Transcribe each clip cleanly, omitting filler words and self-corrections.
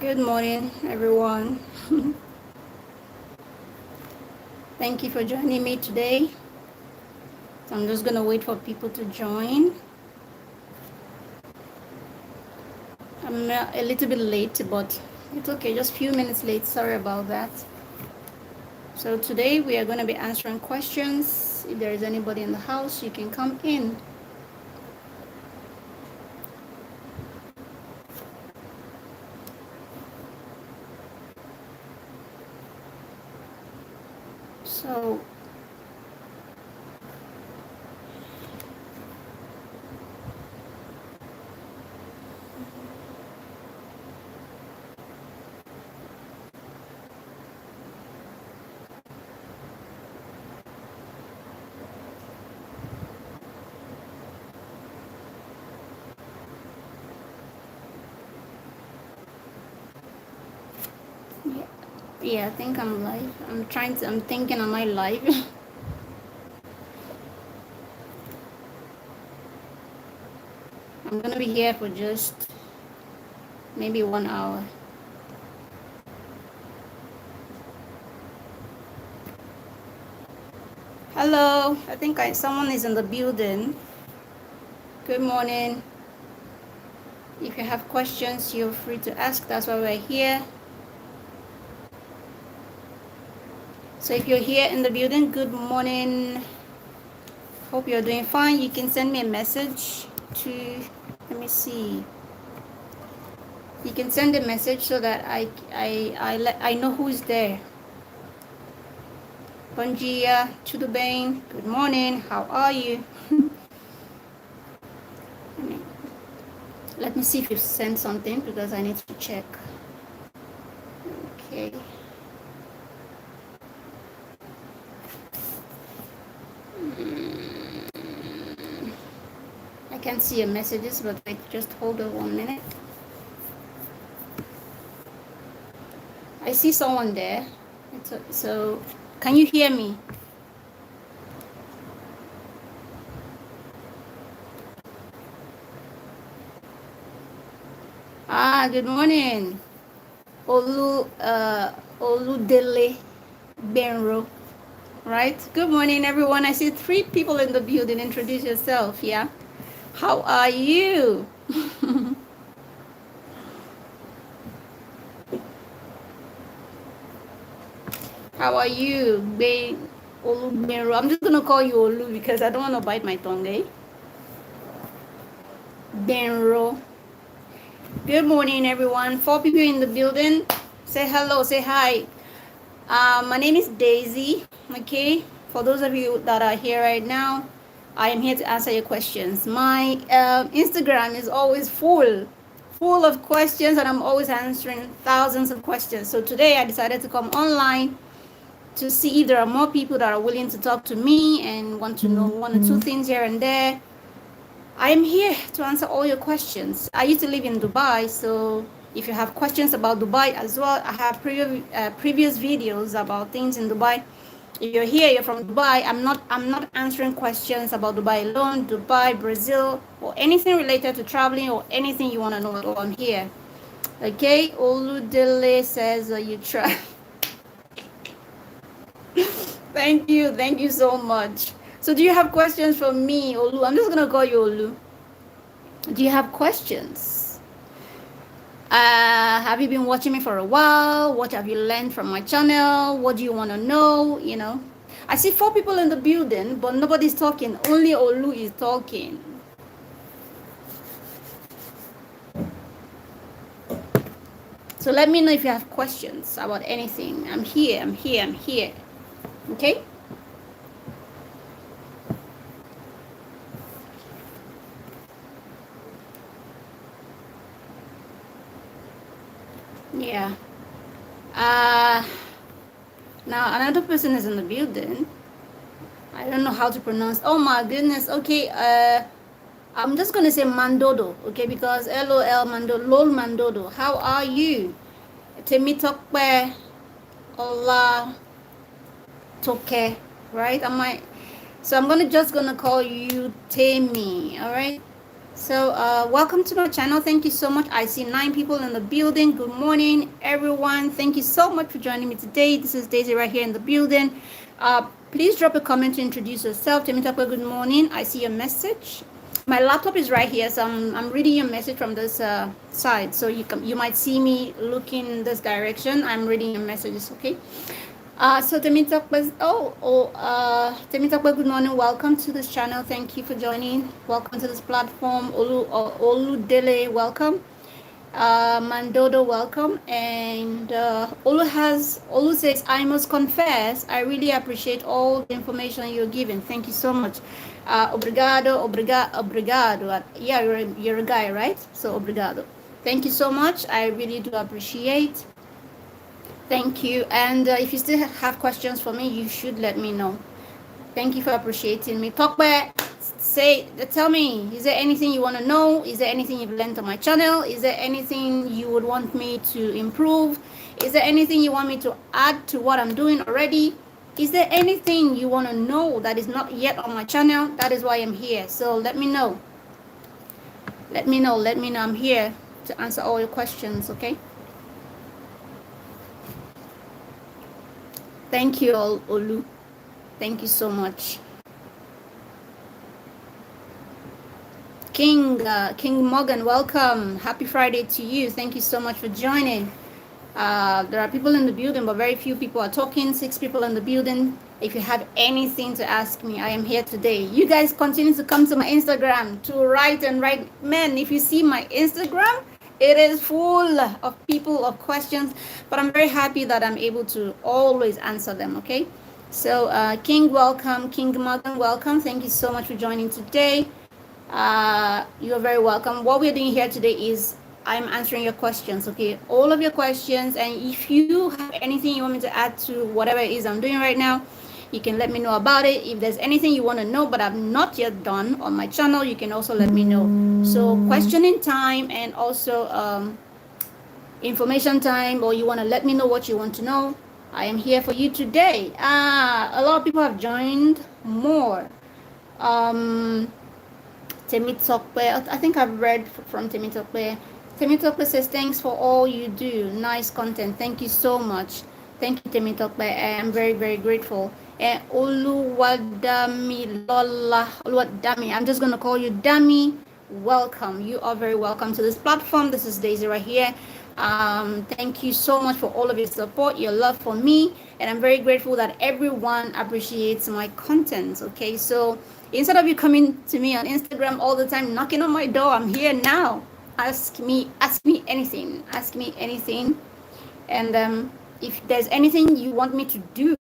Good morning, everyone. Thank you for joining me today. So I'm just gonna wait for people to join. I'm a little bit late, but it's okay, just a few minutes late. Sorry about that. So today we are gonna be answering questions. If there is anybody in the house, you can come in. So yeah, yeah, I think I'm live. I'm thinking, am I live? I'm gonna be here for just maybe 1 hour. Hello, I think someone is in the building. Good morning. If you have questions, you're free to ask. That's why we're here. So if you're here in the building, good morning. Hope you're doing fine. You can send me a message to, let me see. You can send a message so that I know who's there. Bom dia, tudo bem? Good morning. How are you? Let me see if you sent something because I need to check. Okay. I can't see your messages, but wait, just hold on 1 minute. I see someone there. So, can you hear me? Good morning. Oludele Benro, right? Good morning, everyone. I see 3 people in the building. Introduce yourself, yeah? How are you? How are you, Olu Benro? I'm just gonna call you Olu because I don't want to bite my tongue, eh? Benro. Good morning, everyone. 4 people in the building. Say hello, say hi. My name is Daisy, okay? For those of you that are here right now, I am here to answer your questions. My Instagram is always full of questions, and I'm always answering thousands of questions. So today I decided to come online to see if there are more people that are willing to talk to me and want to know 1 or 2 things here and there. I am here to answer all your questions. I used to live in Dubai, so if you have questions about Dubai as well, I have previous videos about things in Dubai. If you're here, you're from Dubai, I'm not answering questions about Dubai alone, Dubai, Brazil, or anything related to traveling or anything you want to know at all. I'm here. Okay, Oludele says you try. Thank you so much. So do you have questions for me, Olu? I'm just gonna call you Olu. Do you have questions? Have you been watching me for a while? What have you learned from my channel? What do you want to know? I see 4 people in the building, but nobody's talking. Only Olu is talking. So let me know if you have questions about anything. I'm here. Okay? Yeah. Uh, Now another person is in the building. I don't know how to pronounce. Oh my goodness. Okay. I'm just gonna say Mandodo. Okay, because LOL Mandodo, LOL Mandodo. How are you? Temitokpe Ola Toke. Right? So I'm just gonna call you Temi. All right. So welcome to my channel. Thank you so much. I see 9 people in the building. Good morning, everyone. Thank you so much for joining me today. This is Daisy right here in the building. Please drop a comment to introduce yourself. Temitope, good morning. I see your message. My laptop is right here, so I'm reading your message from this side. So you might see me looking in this direction. I'm reading your messages, okay? So Temitope, Temitope, good morning. Welcome to this channel. Thank you for joining. Welcome to this platform. Oludele, welcome. Mandodo, welcome. And Olu says, I must confess, I really appreciate all the information you're giving. Thank you so much. Obrigado. Yeah, you're a guy, right? So obrigado. Thank you so much. I really do appreciate. Thank you. And if you still have questions for me, you should let me know. Thank you for appreciating me. Tell me, is there anything you want to know? Is there anything you've learned on my channel? Is there anything you would want me to improve? Is there anything you want me to add to what I'm doing already? Is there anything you want to know that is not yet on my channel? That is why I'm here. So let me know. Let me know. I'm here to answer all your questions, okay? Thank you, Olu. Thank you so much. King Morgan, welcome. Happy Friday to you. Thank you so much for joining. There are people in the building, but very few people are talking. 6 people in the building. If you have anything to ask me, I am here today. You guys continue to come to my Instagram to write and write. Man, if you see my Instagram, it is full of people, of questions, but I'm very happy that I'm able to always answer them, okay? So King, welcome. King Morgan, welcome. Thank you so much for joining today. You're very welcome. What we're doing here today is I'm answering your questions, okay? All of your questions, and if you have anything you want me to add to whatever it is I'm doing right now, you can let me know about it. If there's anything you want to know but I've not yet done on my channel, you can also let me know. So questioning time and also information time, or you want to let me know what you want to know, I am here for you today. A lot of people have joined more. Temitope, I think I've read from Temitope. Temitope says, thanks for all you do. Nice content. Thank you so much. Thank you, Temitope. I am very, very grateful. Oluwadami Lola, Oluwadami, I'm just going to call you Dami. Welcome. You are very welcome to this platform. This is Daisy right here. Thank you so much for all of your support, your love for me, and I'm very grateful that everyone appreciates my content. Okay, so instead of you coming to me on Instagram all the time, knocking on my door, I'm here now. Ask me anything. And if there's anything you want me to do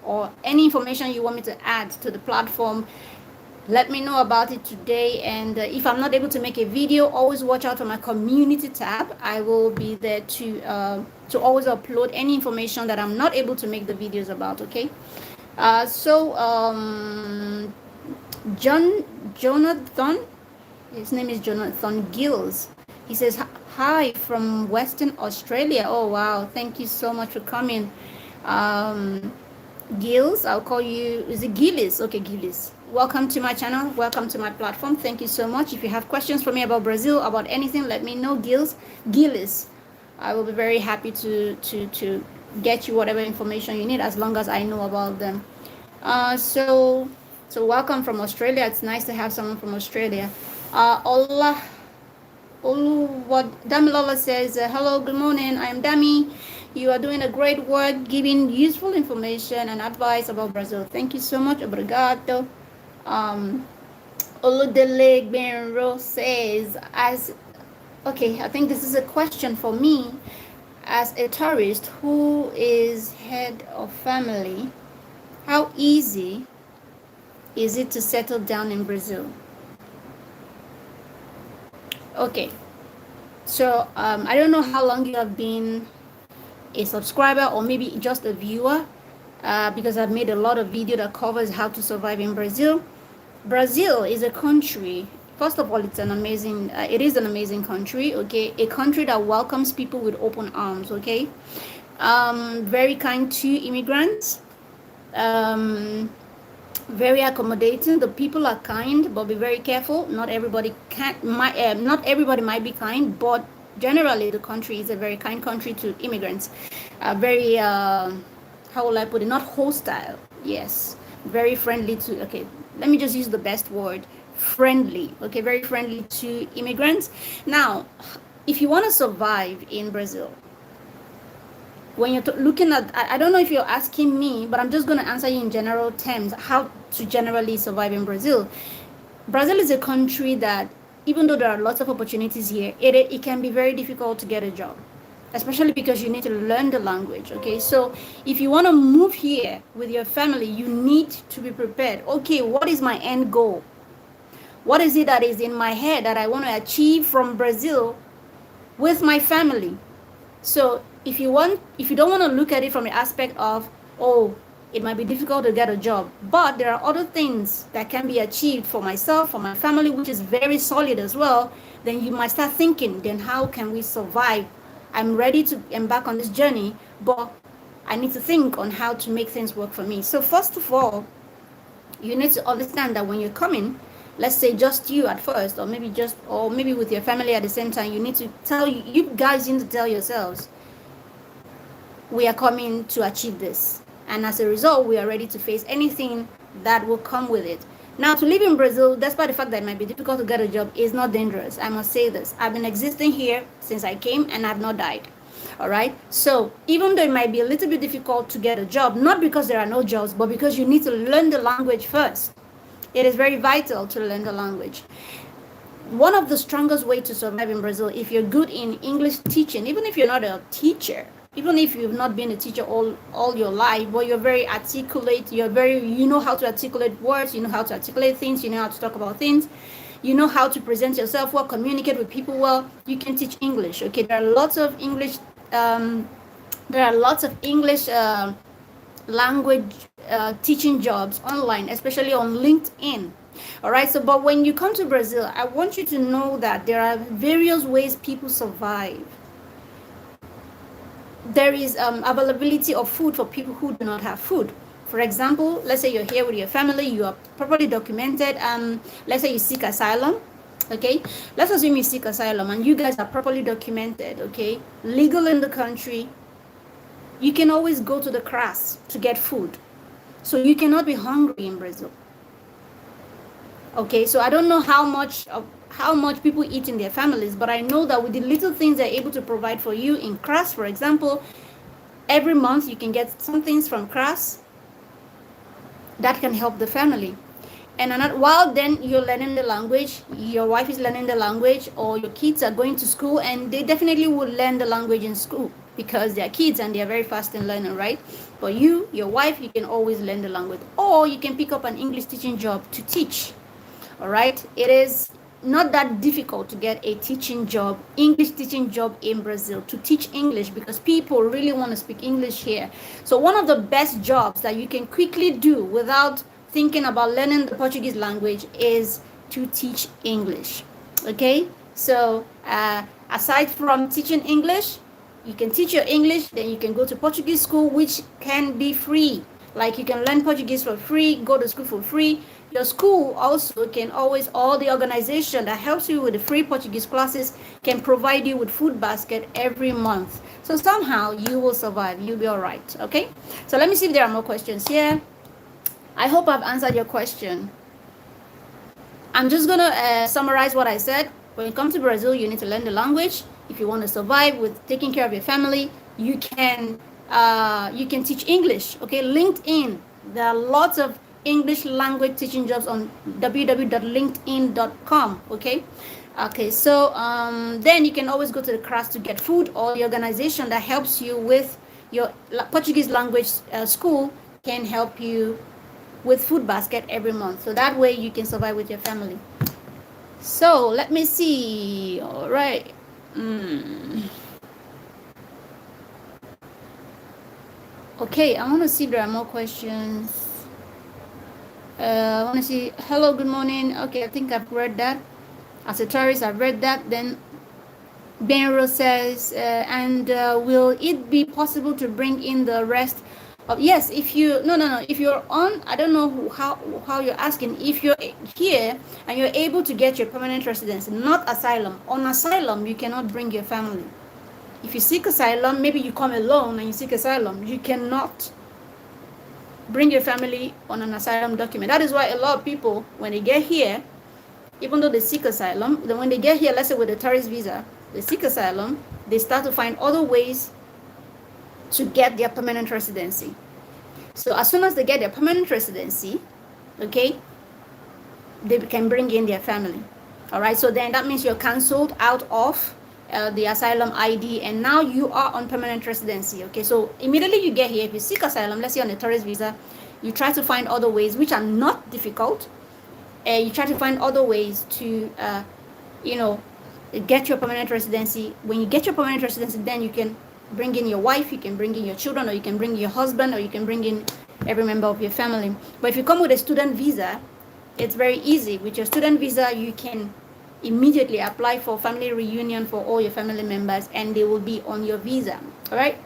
or any information you want me to add to the platform, let me know about it today. And if I'm not able to make a video, always watch out for my community tab. I will be there to always upload any information that I'm not able to make the videos about, okay? Jonathan, his name is Jonathan Gills. He says, hi from Western Australia. Oh, wow. Thank you so much for coming. Gills, I'll call you, is it Gillis? Okay, Gillis. Welcome to my channel. Welcome to my platform. Thank you so much. If you have questions for me about Brazil, about anything, let me know. Gillis. I will be very happy to get you whatever information you need, as long as I know about them. So welcome from Australia. It's nice to have someone from Australia. Damilola says, hello, good morning. I am Dami. You are doing a great work, giving useful information and advice about Brazil. Thank you so much. Obrigado. Oludele Benro says, okay, I think this is a question for me. As a tourist who is head of family, how easy is it to settle down in Brazil? Okay, so I don't know how long you have been a subscriber or maybe just a viewer, because I've made a lot of video that covers how to survive in Brazil. Brazil is a country, first of all, it is an amazing country, okay? A country that welcomes people with open arms, okay? Very kind to immigrants. very accommodating. The people are kind, but be very careful. Not everybody not everybody might be kind, but generally the country is a very kind country to immigrants. Very how will I put it? Not hostile. Yes, very friendly to. Okay, let me just use the best word. Friendly. Okay, very friendly to immigrants. Now, if you want to survive in Brazil, when you're looking at, I don't know if you're asking me, but I'm just going to answer you in general terms how to generally survive in Brazil. Brazil is a country that, even though there are lots of opportunities here, it can be very difficult to get a job, especially because you need to learn the language. Okay, so if you want to move here with your family, you need to be prepared. Okay, what is my end goal? What is it that is in my head that I want to achieve from Brazil with my family? So if you don't want to look at it from the aspect of, oh, it might be difficult to get a job, but there are other things that can be achieved for myself, for my family, which is very solid as well, then you might start thinking, then how can we survive? I'm ready to embark on this journey, but I need to think on how to make things work for me. So first of all, you need to understand that when you're coming, let's say just you at first, or maybe with your family at the same time, you need to you guys need to tell yourselves, we are coming to achieve this, and as a result, we are ready to face anything that will come with it. Now, to live in Brazil, despite the fact that it might be difficult to get a job, is not dangerous. I must say this. I've been existing here since I came, and I've not died. All right. So even though it might be a little bit difficult to get a job, not because there are no jobs, but because you need to learn the language first. It is very vital to learn the language. One of the strongest ways to survive in Brazil, if you're good in English teaching, even if you're not a teacher, even if you've not been a teacher all your life, but you're very articulate, you know how to articulate words, you know how to articulate things, you know how to talk about things, you know how to present yourself well, communicate with people well, you can teach English. Okay, there are lots of English language teaching jobs online, especially on LinkedIn. All right, so but when you come to Brazil, I want you to know that there are various ways people survive. There is availability of food for people who do not have food. For example, let's say you're here with your family, you are properly documented, let's say you seek asylum. Okay, let's assume you seek asylum and you guys are properly documented, okay, legal in the country. You can always go to the CRAS to get food, so you cannot be hungry in Brazil. Okay, so I don't know how much people eat in their families, but I know that with the little things they're able to provide for you in CRAS, for example, every month you can get some things from CRAS that can help the family. And while then you're learning the language, your wife is learning the language, or your kids are going to school, and they definitely will learn the language in school because they're kids and they're very fast in learning, right? But you, your wife, you can always learn the language, or you can pick up an English teaching job to teach. All right, it is not that difficult to get a teaching job, English teaching job in Brazil, to teach English, because people really want to speak English here. So one of the best jobs that you can quickly do without thinking about learning the Portuguese language is to teach English. Okay, so aside from teaching English, you can teach your English, then you can go to Portuguese school, which can be free. Like, you can learn Portuguese for free, go to school for free. Your school also can always, or the organization that helps you with the free Portuguese classes can provide you with food basket every month. So somehow you will survive. You'll be all right. Okay, so let me see if there are more questions here. I hope I've answered your question. I'm just gonna summarize what I said. When you come to Brazil, you need to learn the language. If you want to survive with taking care of your family, you can teach English. Okay, LinkedIn. There are lots of English language teaching jobs on www.linkedin.com. Okay, so then you can always go to the class to get food, or the organization that helps you with your Portuguese language school can help you with food basket every month. So that way you can survive with your family. So let me see. All right. Okay, I want to see if there are more questions. I want to see. Hello, good morning. Okay, I think I've read that. As a tourist, I've read that. Then Benro says, will it be possible to bring in the rest Yes, if you no, if you're on, I don't know how you're asking. If you're here and you're able to get your permanent residency, not asylum. On asylum, you cannot bring your family. If you seek asylum, maybe you come alone and you seek asylum, you cannot bring your family on an asylum document. That is why a lot of people, when they get here, even though they seek asylum, then when they get here, let's say with a tourist visa, they seek asylum, they start to find other ways to get their permanent residency. So as soon as they get their permanent residency, okay, they can bring in their family. All right, so then that means you're cancelled out of the asylum ID, and now you are on permanent residency. Okay, so immediately you get here, if you seek asylum, let's say on a tourist visa, you try to find other ways, which are not difficult. You try to find other ways to, you know, get your permanent residency. When you get your permanent residency, then you can bring in your wife, you can bring in your children, or you can bring your husband, or you can bring in every member of your family. But if you come with a student visa, it's very easy. With your student visa, you can immediately apply for family reunion for all your family members, and they will be on your visa. All right,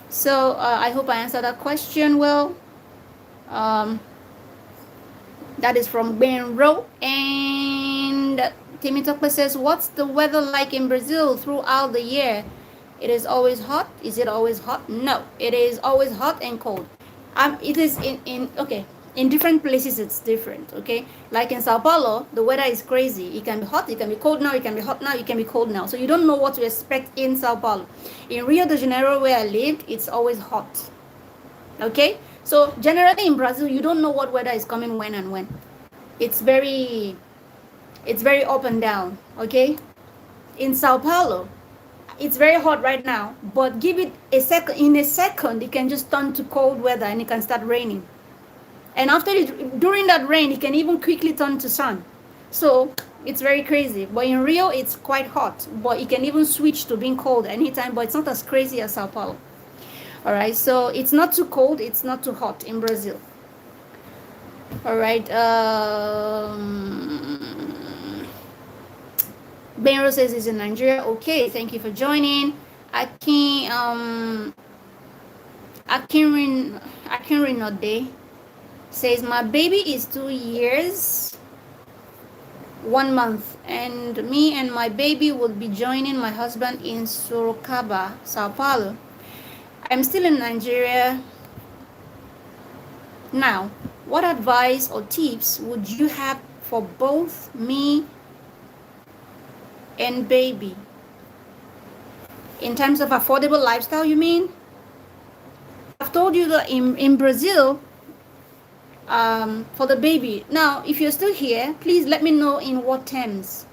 so I hope I answered that question well. That is from Benro. And Timitope says, what's the weather like in Brazil throughout the year? It is always hot. Is it always hot? No, it is always hot and cold. It is in different places it's different. Okay, like in Sao Paulo, the weather is crazy. It can be hot, it can be cold now, it can be hot now, it can be cold now. So you don't know what to expect in Sao Paulo. In Rio de Janeiro, where I lived, it's always hot. Okay, so generally in Brazil, you don't know what weather is coming when and when. It's very up and down. Okay, in Sao Paulo, it's very hot right now, but give it a second. In a second, it can just turn to cold weather and it can start raining. And during that rain, it can even quickly turn to sun. So it's very crazy. But in Rio, it's quite hot, but it can even switch to being cold anytime. But it's not as crazy as Sao Paulo. All right, so it's not too cold, it's not too hot in Brazil. All right. Benro says he's in Nigeria. Okay, thank you for joining. Akinrinode says my baby is 2 years 1 month, and me and my baby will be joining my husband in Sorocaba, Sao Paulo. I'm still in Nigeria now. What advice or tips would you have for both me and baby? In terms of affordable lifestyle, you mean? I've told you that in Brazil, for the baby. Now, if you're still here, please let me know in what terms.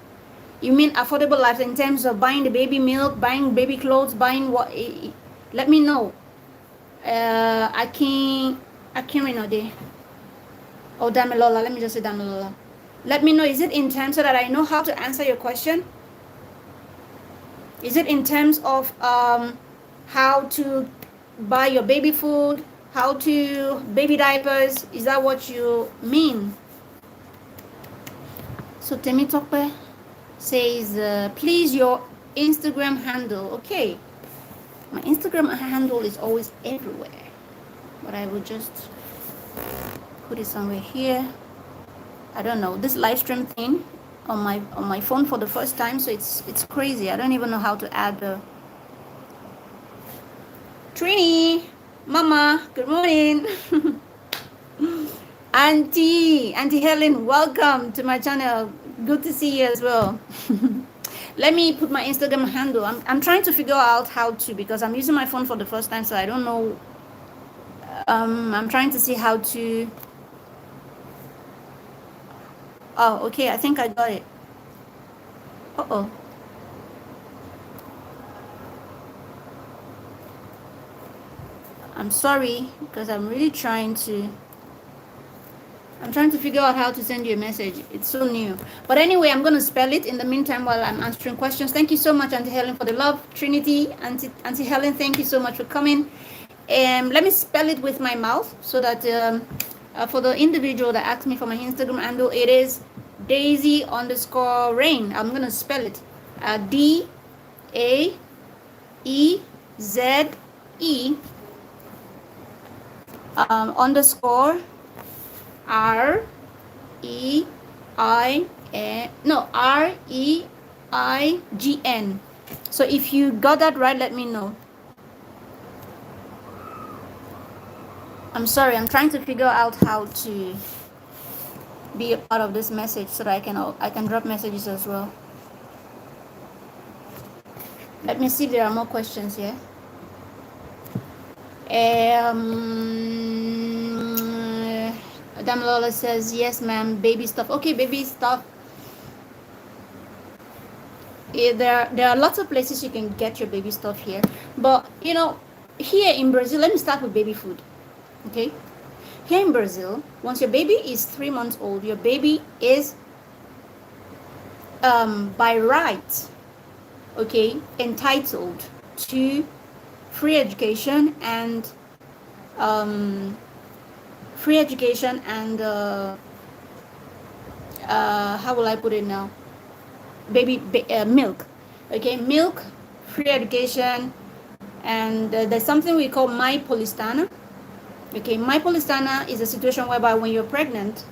You mean affordable lifestyle in terms of buying the baby milk, buying baby clothes, buying what? Let me know. I can't Renode. Oh, Damilola. Let me just say Damilola. Let me know. Is it in terms so that I know how to answer your question? Is it in terms of how to buy your baby food, how to baby diapers? Is that what you mean? So Temitope says, please your Instagram handle. Okay, my Instagram handle is always everywhere, but I will just put it somewhere here. I don't know, this live stream thing on my phone for the first time, so it's crazy. I don't even know how to add the Trini, Mama, good morning. Auntie Helen, welcome to my channel. Good to see you as well. Let me put my Instagram handle. I'm trying to figure out how to, because I'm using my phone for the first time, so I don't know. I'm trying to see how to. Oh, okay, I think I got it. Uh-oh. I'm sorry, because I'm really trying to figure out how to send you a message. It's so new. But anyway, I'm going to spell it in the meantime while I'm answering questions. Thank you so much, Auntie Helen, for the love. Trinity, Auntie Helen, thank you so much for coming. Let me spell it with my mouth so that for the individual that asked me for my Instagram handle, it is Daisy_Rain. I'm going to spell it. Underscore REIGN. So if you got that right, let me know. I'm sorry, I'm trying to figure out how to be a part of this message so that I can drop messages as well. Let me see if there are more questions here. Damilola says, yes, ma'am, baby stuff. Okay, baby stuff. Yeah, there are lots of places you can get your baby stuff here. But, you know, here in Brazil, let me start with baby food. Okay? Here in Brazil, once your baby is 3 months old, your baby is, by right, okay, entitled to free education and how will I put it now? Milk. Okay, milk, free education, and there's something we call My Polistana. Okay, My Polistana is a situation whereby when you're pregnant,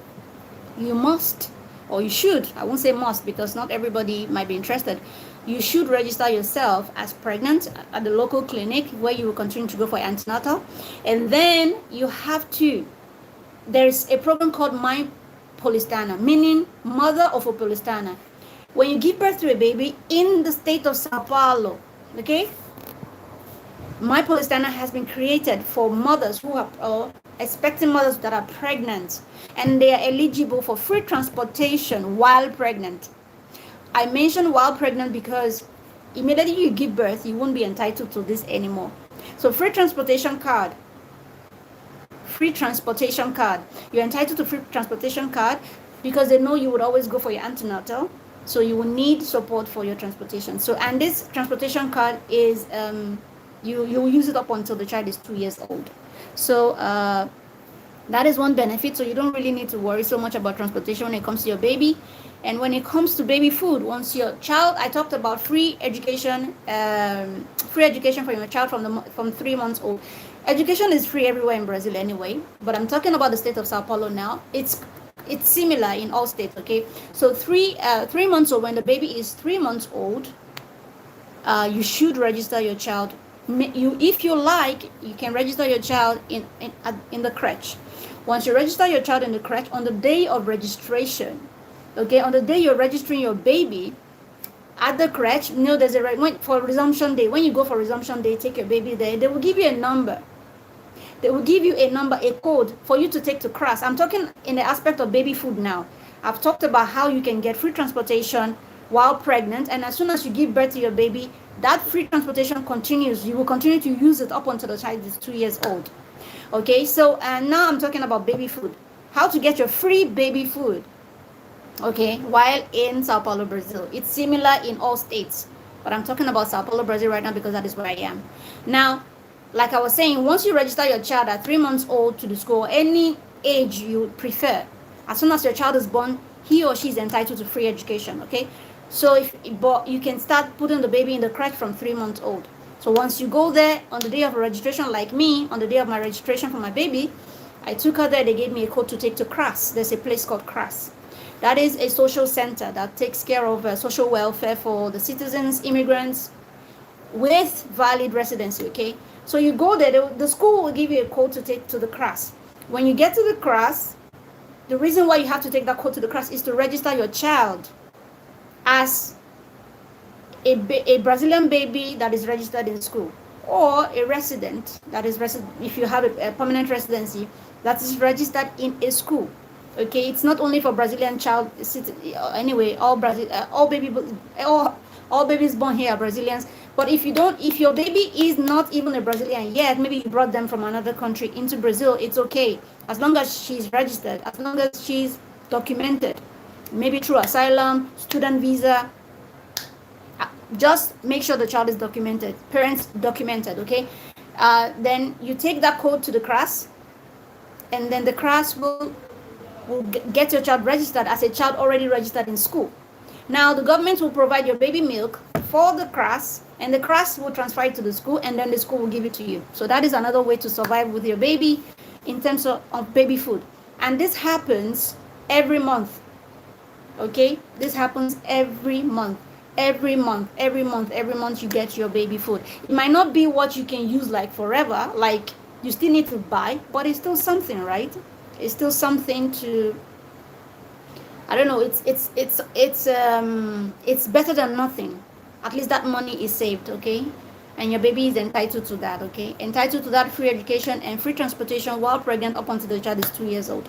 you must, or you should, I won't say must because not everybody might be interested, you should register yourself as pregnant at the local clinic where you will continue to go for antenatal. And then you have to, there's a program called My Polistana, meaning mother of a Polistana. When you give birth to a baby in the state of Sao Paulo, okay, My Polistana has been created for mothers who are expecting mothers that are pregnant, and they are eligible for free transportation while pregnant. I mentioned while pregnant because immediately you give birth, you won't be entitled to this anymore. So free transportation card. You're entitled to free transportation card because they know you would always go for your antenatal. So you will need support for your transportation. So, and this transportation card is, you will use it up until the child is 2 years old. So that is one benefit. So you don't really need to worry so much about transportation when it comes to your baby. And when it comes to baby food, once your child, I talked about free education for your child from 3 months old. Education is free everywhere in Brazil anyway, but I'm talking about the state of Sao Paulo now. It's similar in all states, okay? So 3 months old, when the baby is 3 months old, you should register your child. If you like, you can register your child in the crèche. Once you register your child in the crèche, on the day of registration, okay, on the day you're registering your baby at the crèche, you know, there's for resumption day. When you go for resumption day, take your baby there, they will give you a number. They will give you a number, a code for you to take to class. I'm talking in the aspect of baby food now. I've talked about how you can get free transportation while pregnant, and as soon as you give birth to your baby, that free transportation continues. You will continue to use it up until the child is 2 years old. Okay, so now I'm talking about baby food. How to get your free baby food, okay, while in Sao Paulo, Brazil. It's similar in all states, but I'm talking about Sao Paulo, Brazil right now because that is where I am. Now, like I was saying, once you register your child at 3 months old to the school, any age you prefer, as soon as your child is born, he or she is entitled to free education, okay? So but you can start putting the baby in the crèche from 3 months old. So once you go there on the day of registration, like me, on the day of my registration for my baby, I took her there, they gave me a code to take to CRAS. There's a place called CRAS. That is a social center that takes care of social welfare for the citizens, immigrants, with valid residency, okay? So you go there, the school will give you a code to take to the CRAS. When you get to the CRAS, the reason why you have to take that code to the CRAS is to register your child as a Brazilian baby that is registered in school, or a resident that is if you have a permanent residency that is registered in a school. Okay, it's not only for Brazilian child. Anyway, all babies born here are Brazilians. But if your baby is not even a Brazilian yet, maybe you brought them from another country into Brazil, it's okay. As long as she's registered, as long as she's documented, maybe through asylum, student visa, just make sure the child is documented, parents documented, okay? Then you take that code to the CRAS, and then the CRAS will get your child registered as a child already registered in school. Now the government will provide your baby milk for the CRAS, and the CRAS will transfer it to the school, and then the school will give it to you. So that is another way to survive with your baby. in terms of baby food. And this happens every month. Okay, this happens every month. Every month you get your baby food. It might not be what you can use like forever, like you still need to buy, but it's still something, right? It's still something to, I don't know, it's better than nothing. At least that money is saved, okay? And your baby is entitled to that, okay? Entitled to that free education and free transportation while pregnant up until the child is 2 years old.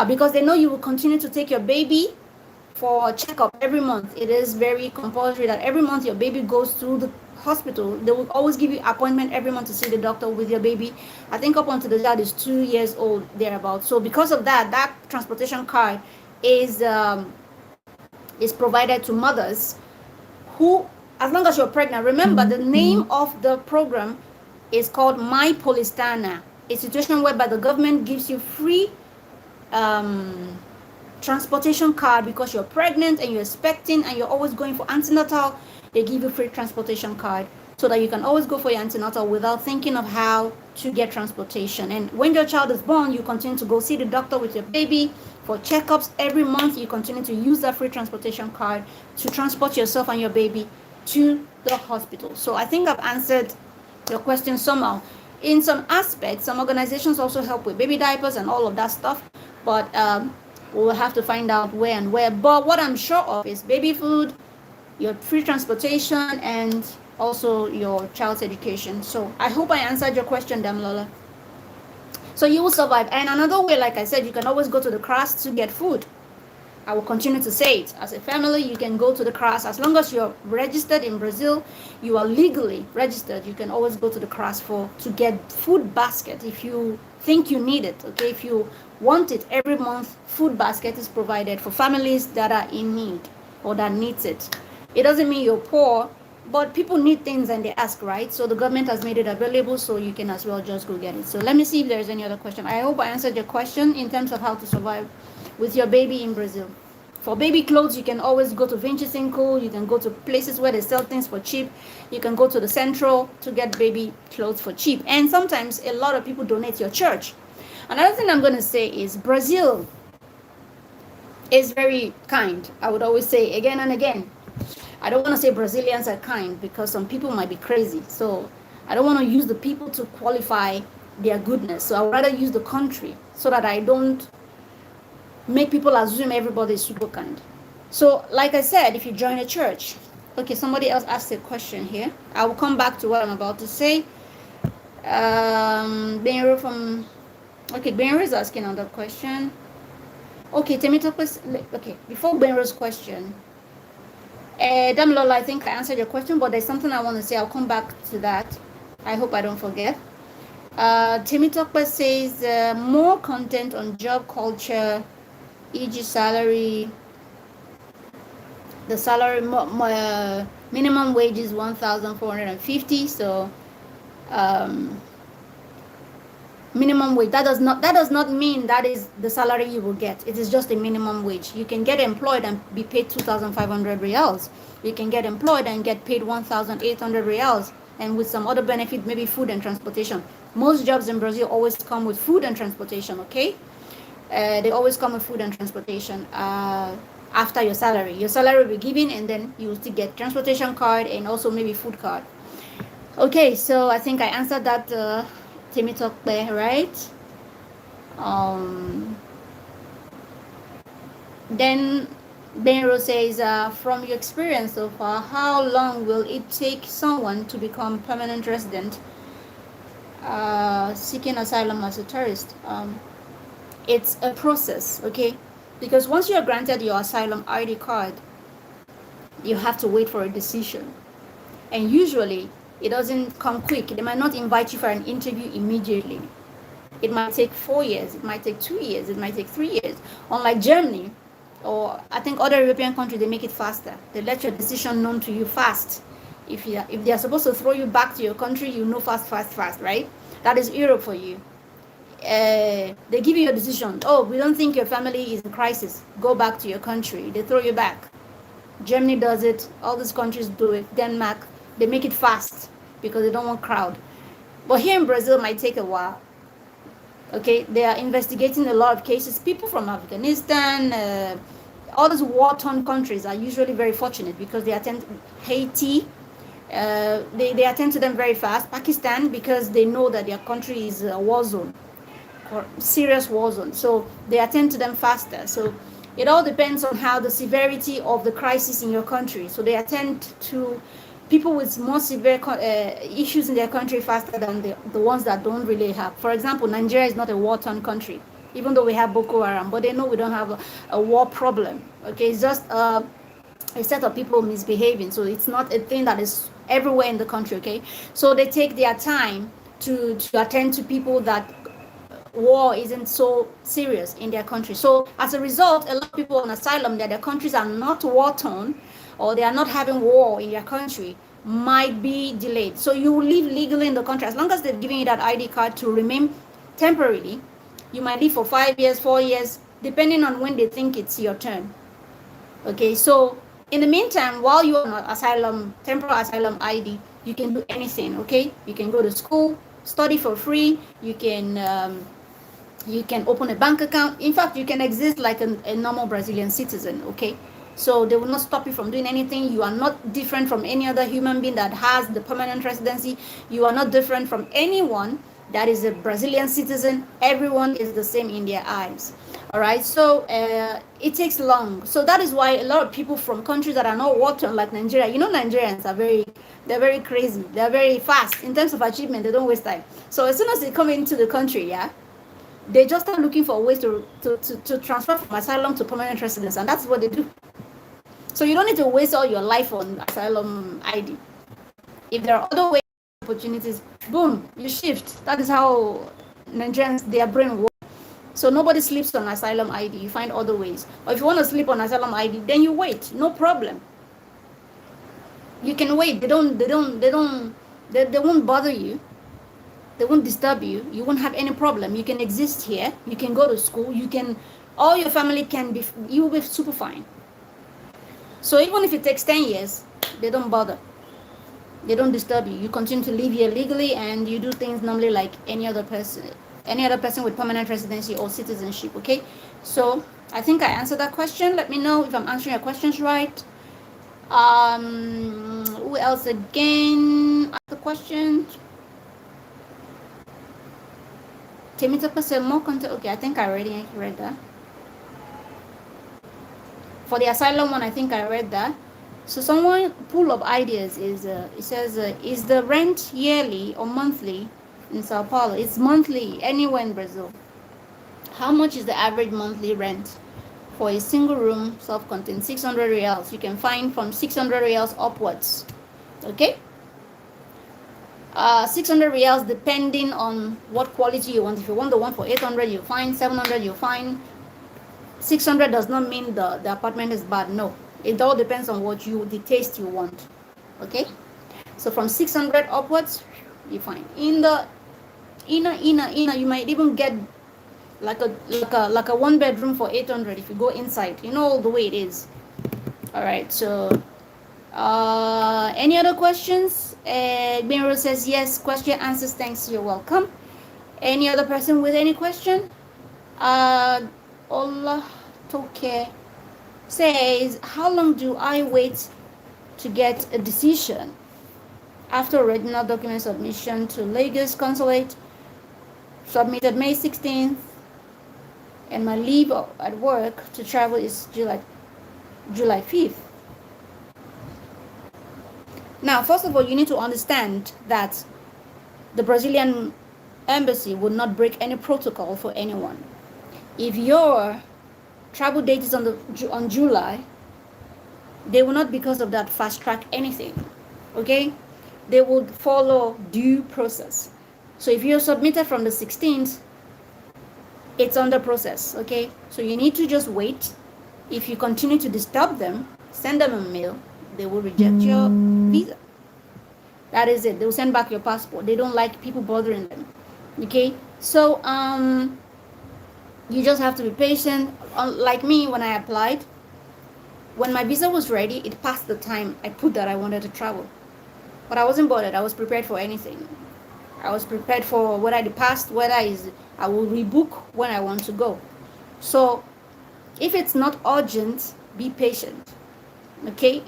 Because they know you will continue to take your baby for a checkup every month. It is very compulsory that every month your baby goes to the hospital. They will always give you appointment every month to see the doctor with your baby. I think up until the child is 2 years old, thereabout. So because of that, that transportation card is provided to mothers who, as long as you're pregnant. Remember, the name of the program is called My Polistana, a situation whereby the government gives you free transportation card because you're pregnant and you're expecting and you're always going for antenatal. They give you free transportation card so that you can always go for your antenatal without thinking of how to get transportation. And when your child is born, you continue to go see the doctor with your baby for checkups every month. You continue to use that free transportation card to transport yourself and your baby to the hospital. So I think I've answered your question somehow. In some aspects, some organizations also help with baby diapers and all of that stuff, but we'll have to find out where and where. But what I'm sure of is baby food, your free transportation, and also your child's education. So I hope I answered your question, Damlola. So you will survive. And another way, like I said, you can always go to the CRAS to get food. I will continue to say it. As a family, you can go to the CRAS. As long as you're registered in Brazil, you are legally registered, you can always go to the CRAS to get food basket if you think you need it. Okay, if you want it, every month food basket is provided for families that are in need or that needs it. It doesn't mean you're poor, but people need things and they ask, right? So the government has made it available, so you can as well just go get it. So let me see if there's any other question. I hope I answered your question in terms of how to survive with your baby in Brazil. For baby clothes, you can always go to Vinci Cinco. You can go to places where they sell things for cheap. You can go to the Central to get baby clothes for cheap. And sometimes a lot of people donate to your church. Another thing I'm going to say is Brazil is very kind. I would always say again and again. I don't want to say Brazilians are kind because some people might be crazy. So I don't want to use the people to qualify their goodness. So I would rather use the country so that I don't make people assume everybody is super kind. So like I said, if you join a church, okay, somebody else asked a question here. I will come back to what I'm about to say. Benro from, okay, Benro is asking another question. Okay, Temitopus, okay, before Benro's question, Damlola, I think I answered your question, but there's something I want to say. I'll come back to that. I hope I don't forget. Temitopus says more content on job culture, e.g. salary. The salary minimum wage is 1,450. So minimum wage, that does not mean that is the salary you will get. It is just a minimum wage. You can get employed and be paid 2,500 reals. You can get employed and get paid 1,800 reals, and with some other benefit, maybe food and transportation. Most jobs in Brazil always come with food and transportation. Okay, they always come with food and transportation after your salary. Your salary will be given, and then you will still get transportation card and also maybe food card. Okay, so I think I answered that. Timmy talk there, right? Then Benro says, from your experience so far, how long will it take someone to become permanent resident seeking asylum as a tourist? It's a process, okay? Because once you are granted your asylum ID card, you have to wait for a decision. And usually, it doesn't come quick. They might not invite you for an interview immediately. It might take 4 years. It might take 2 years. It might take 3 years. Unlike Germany, or I think other European countries, they make it faster. They let your decision known to you fast. If they are supposed to throw you back to your country, you know fast, right? That is Europe for you. They give you your decision. Oh, we don't think your family is in crisis. Go back to your country. They throw you back. Germany does it. All these countries do it. Denmark, they make it fast because they don't want crowd. But here in Brazil, it might take a while. Okay, they are investigating a lot of cases. People from Afghanistan, all those war-torn countries are usually very fortunate because they attend Haiti. They attend to them very fast. Pakistan, because they know that their country is a war zone, or serious war zone, so they attend to them faster. So it all depends on how the severity of the crisis in your country. So they attend to people with more severe issues in their country faster than the ones that don't really have. For example, Nigeria is not a war-torn country, even though we have Boko Haram, but they know we don't have a war problem. Okay, it's just a set of people misbehaving. So it's not a thing that is everywhere in the country. Okay, so they take their time to attend to people that war isn't so serious in their country. So as a result, a lot of people on asylum that their countries are not war-torn, or they are not having war in their country, might be delayed. So you live legally in the country as long as they've given you that ID card to remain temporarily. You might live for 5 years, 4 years, depending on when they think it's your turn. Okay, so in the meantime, while you're on asylum, temporary asylum ID, you can do anything. Okay, you can go to school, study for free. You can open a bank account. In fact, you can exist like a normal Brazilian citizen. Okay, so they will not stop you from doing anything. You are not different from any other human being that has the permanent residency. You are not different from anyone that is a Brazilian citizen. Everyone is the same in their eyes. All right, so it takes long. So that is why a lot of people from countries that are not war-torn, like Nigeria, Nigerians are they're very crazy. They're very fast in terms of achievement. They don't waste time. So as soon as they come into the country, yeah, they just start looking for ways to transfer from asylum to permanent residence, and that's what they do. So you don't need to waste all your life on asylum ID. If there are other ways, opportunities, boom, you shift. That is how Nigerians, their brain works. So nobody sleeps on asylum ID. You find other ways. Or if you want to sleep on asylum ID, then you wait. No problem. You can wait. They won't bother you. They won't disturb you. You won't have any problem. You can exist here. You can go to school. All your family can be, you will be super fine. So even if it takes 10 years, they don't bother. They don't disturb you. You continue to live here legally, and you do things normally like any other person with permanent residency or citizenship. Okay, so I think I answered that question. Let me know if I'm answering your questions right. Who else again asked the question? Temitope said more content. Okay, I think I already read that. For the asylum one, I think I read that. So someone pool of ideas is it says is the rent yearly or monthly in Sao Paulo? It's monthly anywhere in Brazil. How much is the average monthly rent for a single room, self-contained? 600 reals. You can find from 600 reals upwards. Okay. 600 reals depending on what quality you want. If you want the one for 800, you find 700, you find 600. Does not mean the apartment is bad. No, it all depends on what the taste you want. Okay, so from 600 upwards, you find in the inner, you might even get like a one bedroom for 800 if you go inside. You know the way it is. All right, so any other questions? Miro says yes. Question answers. Thanks. You're welcome. Any other person with any question? Allah Toke says, how long do I wait to get a decision? After original document submission to Lagos Consulate, submitted May 16th, and my leave at work to travel is July 5th. Now, first of all, you need to understand that the Brazilian embassy would not break any protocol for anyone. If your travel date is on July, they will not, because of that, fast track anything. Okay, they would follow due process. So if you're submitted from the 16th, it's under process. Okay, so you need to just wait. If you continue to disturb them, send them a mail. They will reject your visa. That is it. They will send back your passport. They don't like people bothering them. Okay, so you just have to be patient. Like me, when I applied, when my visa was ready, it passed the time I put that I wanted to travel. But I wasn't bothered. I was prepared for anything. I was prepared for whether it passed, whether I will rebook when I want to go. So if it's not urgent, be patient. Okay?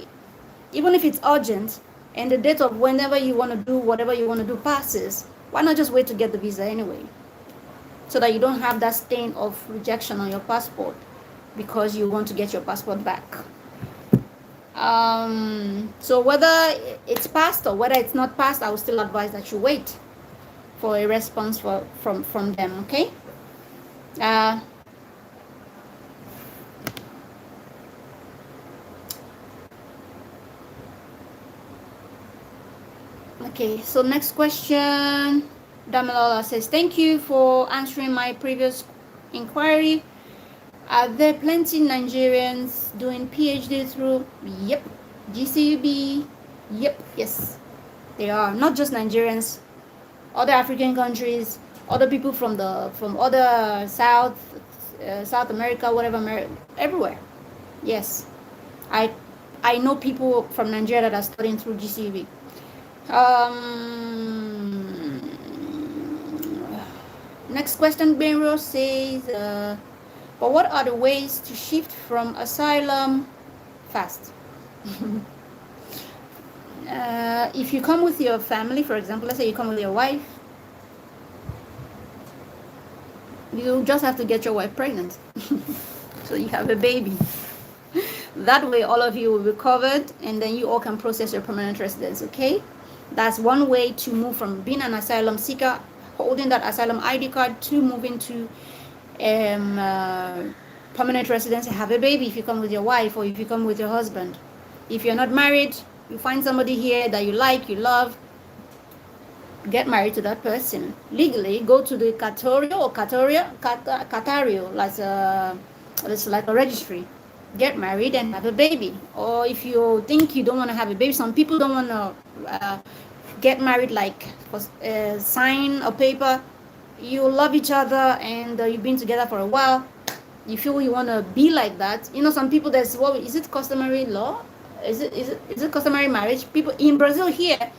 Even if it's urgent and the date of whenever you want to do whatever you want to do passes, why not just wait to get the visa anyway? So that you don't have that stain of rejection on your passport because you want to get your passport back. So whether it's passed or whether it's not passed, I will still advise that you wait for a response from them. Okay. Okay, so next question. Damilola says, thank you for answering my previous inquiry. Are there plenty Nigerians doing PhD through? Yep. GCUB? Yep. Yes, they are. Not just Nigerians, other African countries, other people from other South America, whatever, everywhere. Yes, I know people from Nigeria that are studying through GCUB. Next question, Benro says, but what are the ways to shift from asylum fast? If you come with your family, for example, let's say you come with your wife, you just have to get your wife pregnant. So you have a baby. That way all of you will be covered and then you all can process your permanent residence, okay? That's one way to move from being an asylum seeker, holding that asylum ID card, to moving to permanent residence and have a baby if you come with your wife or if you come with your husband. If you're not married, you find somebody here that you like, you love, get married to that person. Legally, go to the Catario, it's like a registry. Get married and have a baby. Or if you think you don't want to have a baby, some people don't want to get married, like sign a paper. You love each other and you've been together for a while. You feel you want to be like that. You know, some people, there's, what is it, customary law? Is it customary marriage? People in Brazil here,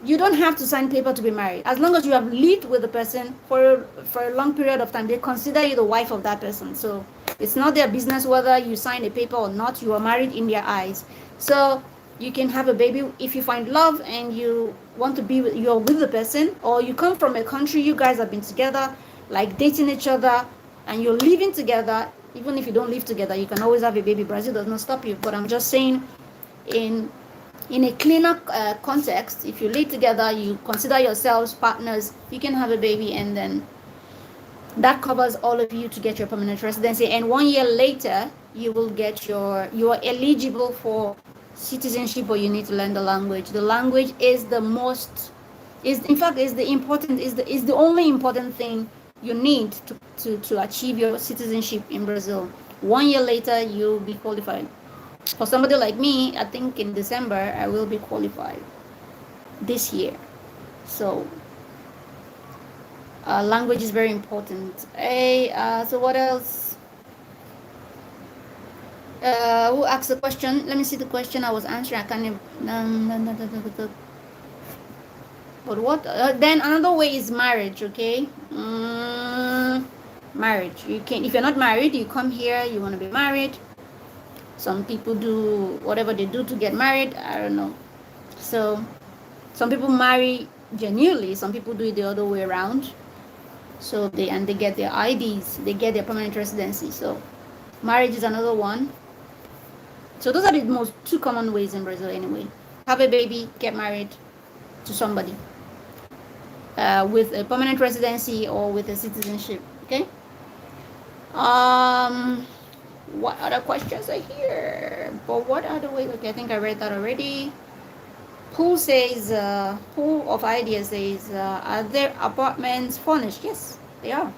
you don't have to sign paper to be married. As long as you have lived with the person for a long period of time, they consider you the wife of that person. So it's not their business whether you sign a paper or not. You are married in their eyes. So you can have a baby if you find love and you want to be with, you're with the person, or you come from a country, you guys have been together, like dating each other, and you're living together. Even if you don't live together, you can always have a baby. Brazil does not stop you. But I'm just saying, in a cleaner context, if you live together, you consider yourselves partners, you can have a baby, and then that covers all of you to get your permanent residency. And 1 year later, you will get you are eligible for citizenship, or you need to learn the language. The language is the most, is the only important thing you need to achieve your citizenship in Brazil. 1 year later, you'll be qualified. For somebody like me, I think in December I will be qualified this year. So language is very important. So what else? Who asked the question? Let me see the question I was answering. I can't even. But what? Then another way is marriage. Okay. Marriage. You can, if you're not married, you come here. You want to be married. Some people do whatever they do to get married. I don't know. So some people marry genuinely. Some people do it the other way around. So they get their IDs. They get their permanent residency. So marriage is another one. So those are the most two common ways in Brazil anyway. Have a baby, get married to somebody with a permanent residency or with a citizenship. Okay. What other questions are here? But what other ways? Okay, I think I read that already. Pool says, Pool of Ideas says, are there apartments furnished? Yes, they are.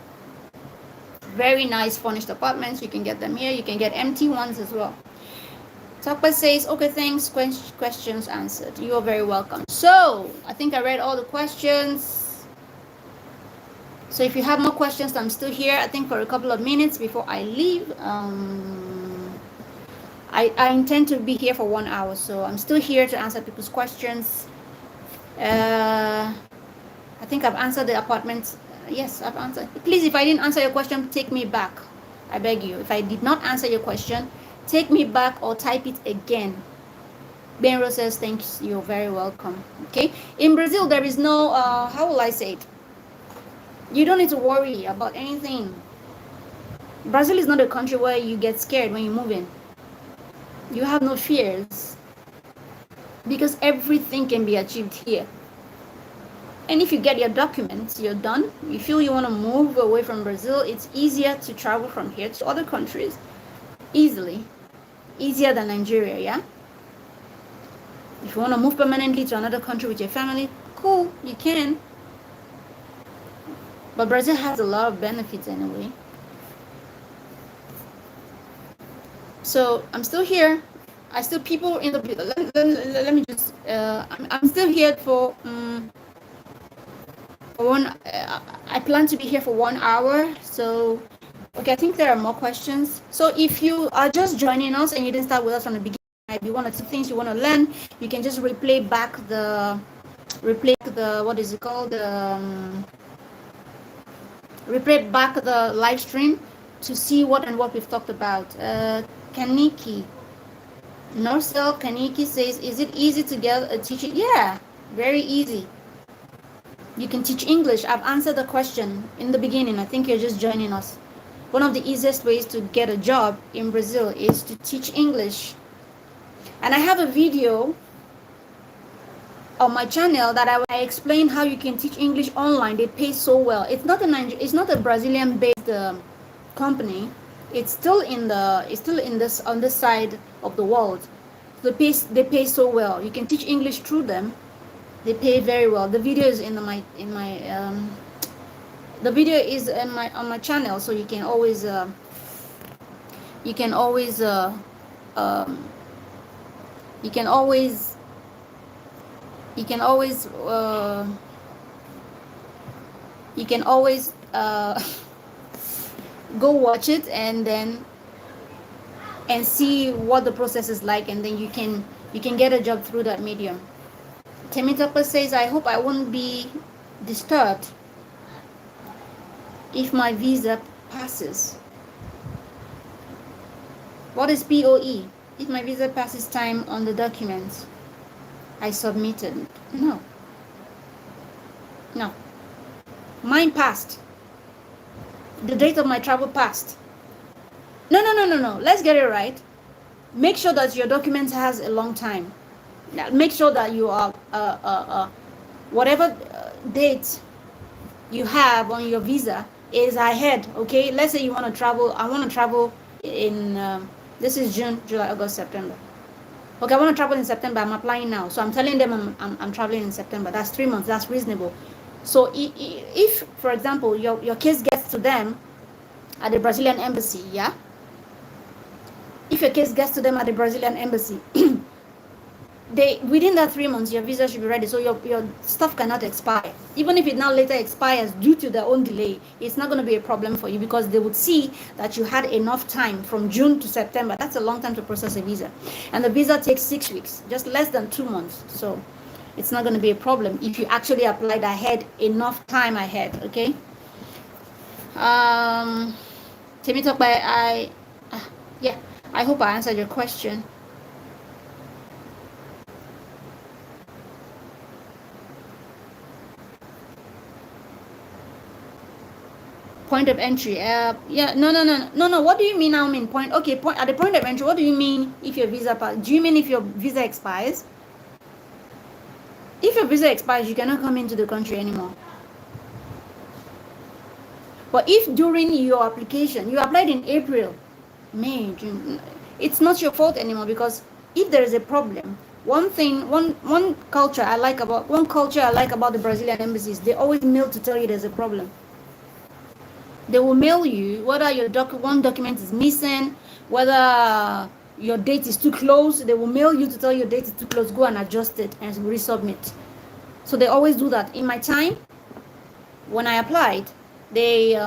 Very nice furnished apartments. You can get them here. You can get empty ones as well. Takpa says, okay, thanks. Questions answered. You are very welcome. So I think I read all the questions. So if you have more questions, I'm still here, I think, for a couple of minutes before I leave. I intend to be here for 1 hour, so I'm still here to answer people's questions. I think I've answered the apartments Yes, I've answered. Please, if I didn't answer your question, take me back. I beg you. If I did not answer your question, take me back or type it again. Benro says, thanks, you're very welcome. Okay. In Brazil, there is no, how will I say it? You don't need to worry about anything. Brazil is not a country where you get scared when you move in. You have no fears because everything can be achieved here. And if you get your documents, you're done. You feel you want to move away from Brazil, it's easier to travel from here to other countries easily. Easier than Nigeria, yeah? If you want to move permanently to another country with your family, cool, you can. But Brazil has a lot of benefits anyway. So I'm still here. I still people in the let me just I'm still here for one. I plan to be here for 1 hour. So okay, I think there are more questions. So if you are just joining us and you didn't start with us from the beginning, might be one or two things you want to learn. You can just replay the what is it called, replay back the live stream to see what we've talked about. Kaniki Norcel Kaniki says, is it easy to get a teacher? Yeah, very easy. You can teach English. I've answered the question in the beginning. I think you're just joining us. One of the easiest ways to get a job in Brazil is to teach English. And I have a video on my channel that I explain how you can teach English online. They pay so well. It's not a Brazilian based company. It's still on this side of the world. They pay so well. You can teach English through them. They pay very well. The video is on my channel, so you can always you can always go watch it and see what the process is like, and then you can get a job through that medium. Temitapa says, I hope I won't be disturbed if my visa passes. What is POE? If my visa passes time on the documents I submitted. No. Mine passed. The date of my travel passed. No. Let's get it right. Make sure that your documents has a long time. Now, make sure that you are whatever date you have on your visa is ahead. Okay, let's say you want to travel. I want to travel in this is June, July, August, September. Okay, I want to travel in September. I'm applying now, so I'm telling them I'm traveling in September. That's 3 months. That's reasonable. So if for example your case gets to them at the Brazilian embassy, yeah. If your case gets to them at the Brazilian embassy, within that 3 months your visa should be ready, so your stuff cannot expire. Even if it now later expires due to their own delay, it's not going to be a problem for you, because they would see that you had enough time from June to September. That's a long time to process a visa, and the visa takes 6 weeks, just less than 2 months. So it's not going to be a problem if you actually applied ahead, enough time ahead. Okay. Temitok, yeah, I hope I answered your question. Point of entry. Yeah, no. What do you mean now? Point. Okay, at the point of entry. What do you mean if your visa do you mean if your visa expires? If your visa expires, you cannot come into the country anymore. But if during your application, you applied in April, May, June, it's not your fault anymore, because if there is a problem, one culture I like about the Brazilian embassies, they always mail to tell you there's a problem. They will mail you whether your one document is missing, whether your date is too close. They will mail you to tell you your date is too close. Go and adjust it and resubmit. So they always do that. In my time, when I applied, I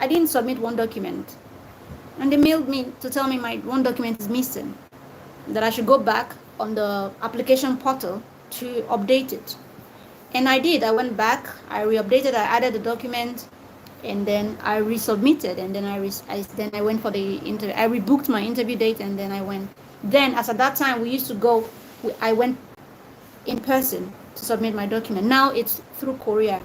didn't submit one document, and they mailed me to tell me my one document is missing, that I should go back on the application portal to update it. And I did. I went back, I re-updated, I added the document, and then I resubmitted, and then I went for the interview. I rebooked my interview date, and then I went. Then, as at that time, we used to go. I went in person to submit my document. Now it's through Korea.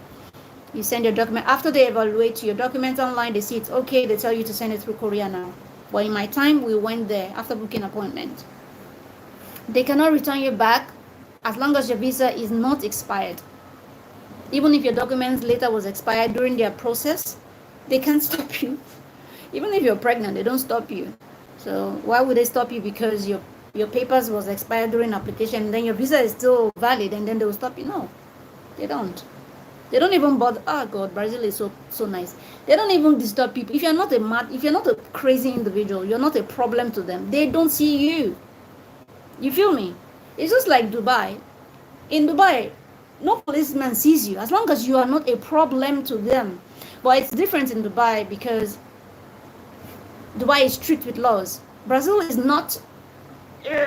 You send your document after they evaluate your documents online. They see it's okay. They tell you to send it through Korea now. But in my time, we went there after booking appointment. They cannot return you back as long as your visa is not expired. Even if your documents later was expired during their process, they can't stop you. Even if you're pregnant, they don't stop you. So why would they stop you because your papers was expired during application, and then your visa is still valid, and then they will stop you? No, they don't. They don't even bother. Oh God, Brazil is so nice. They don't even disturb people. If you're not a crazy individual, you're not a problem to them. They don't see you. You feel me? It's just like Dubai. In Dubai, no policeman sees you as long as you are not a problem to them. But it's different in Dubai because Dubai is strict with laws. Brazil is not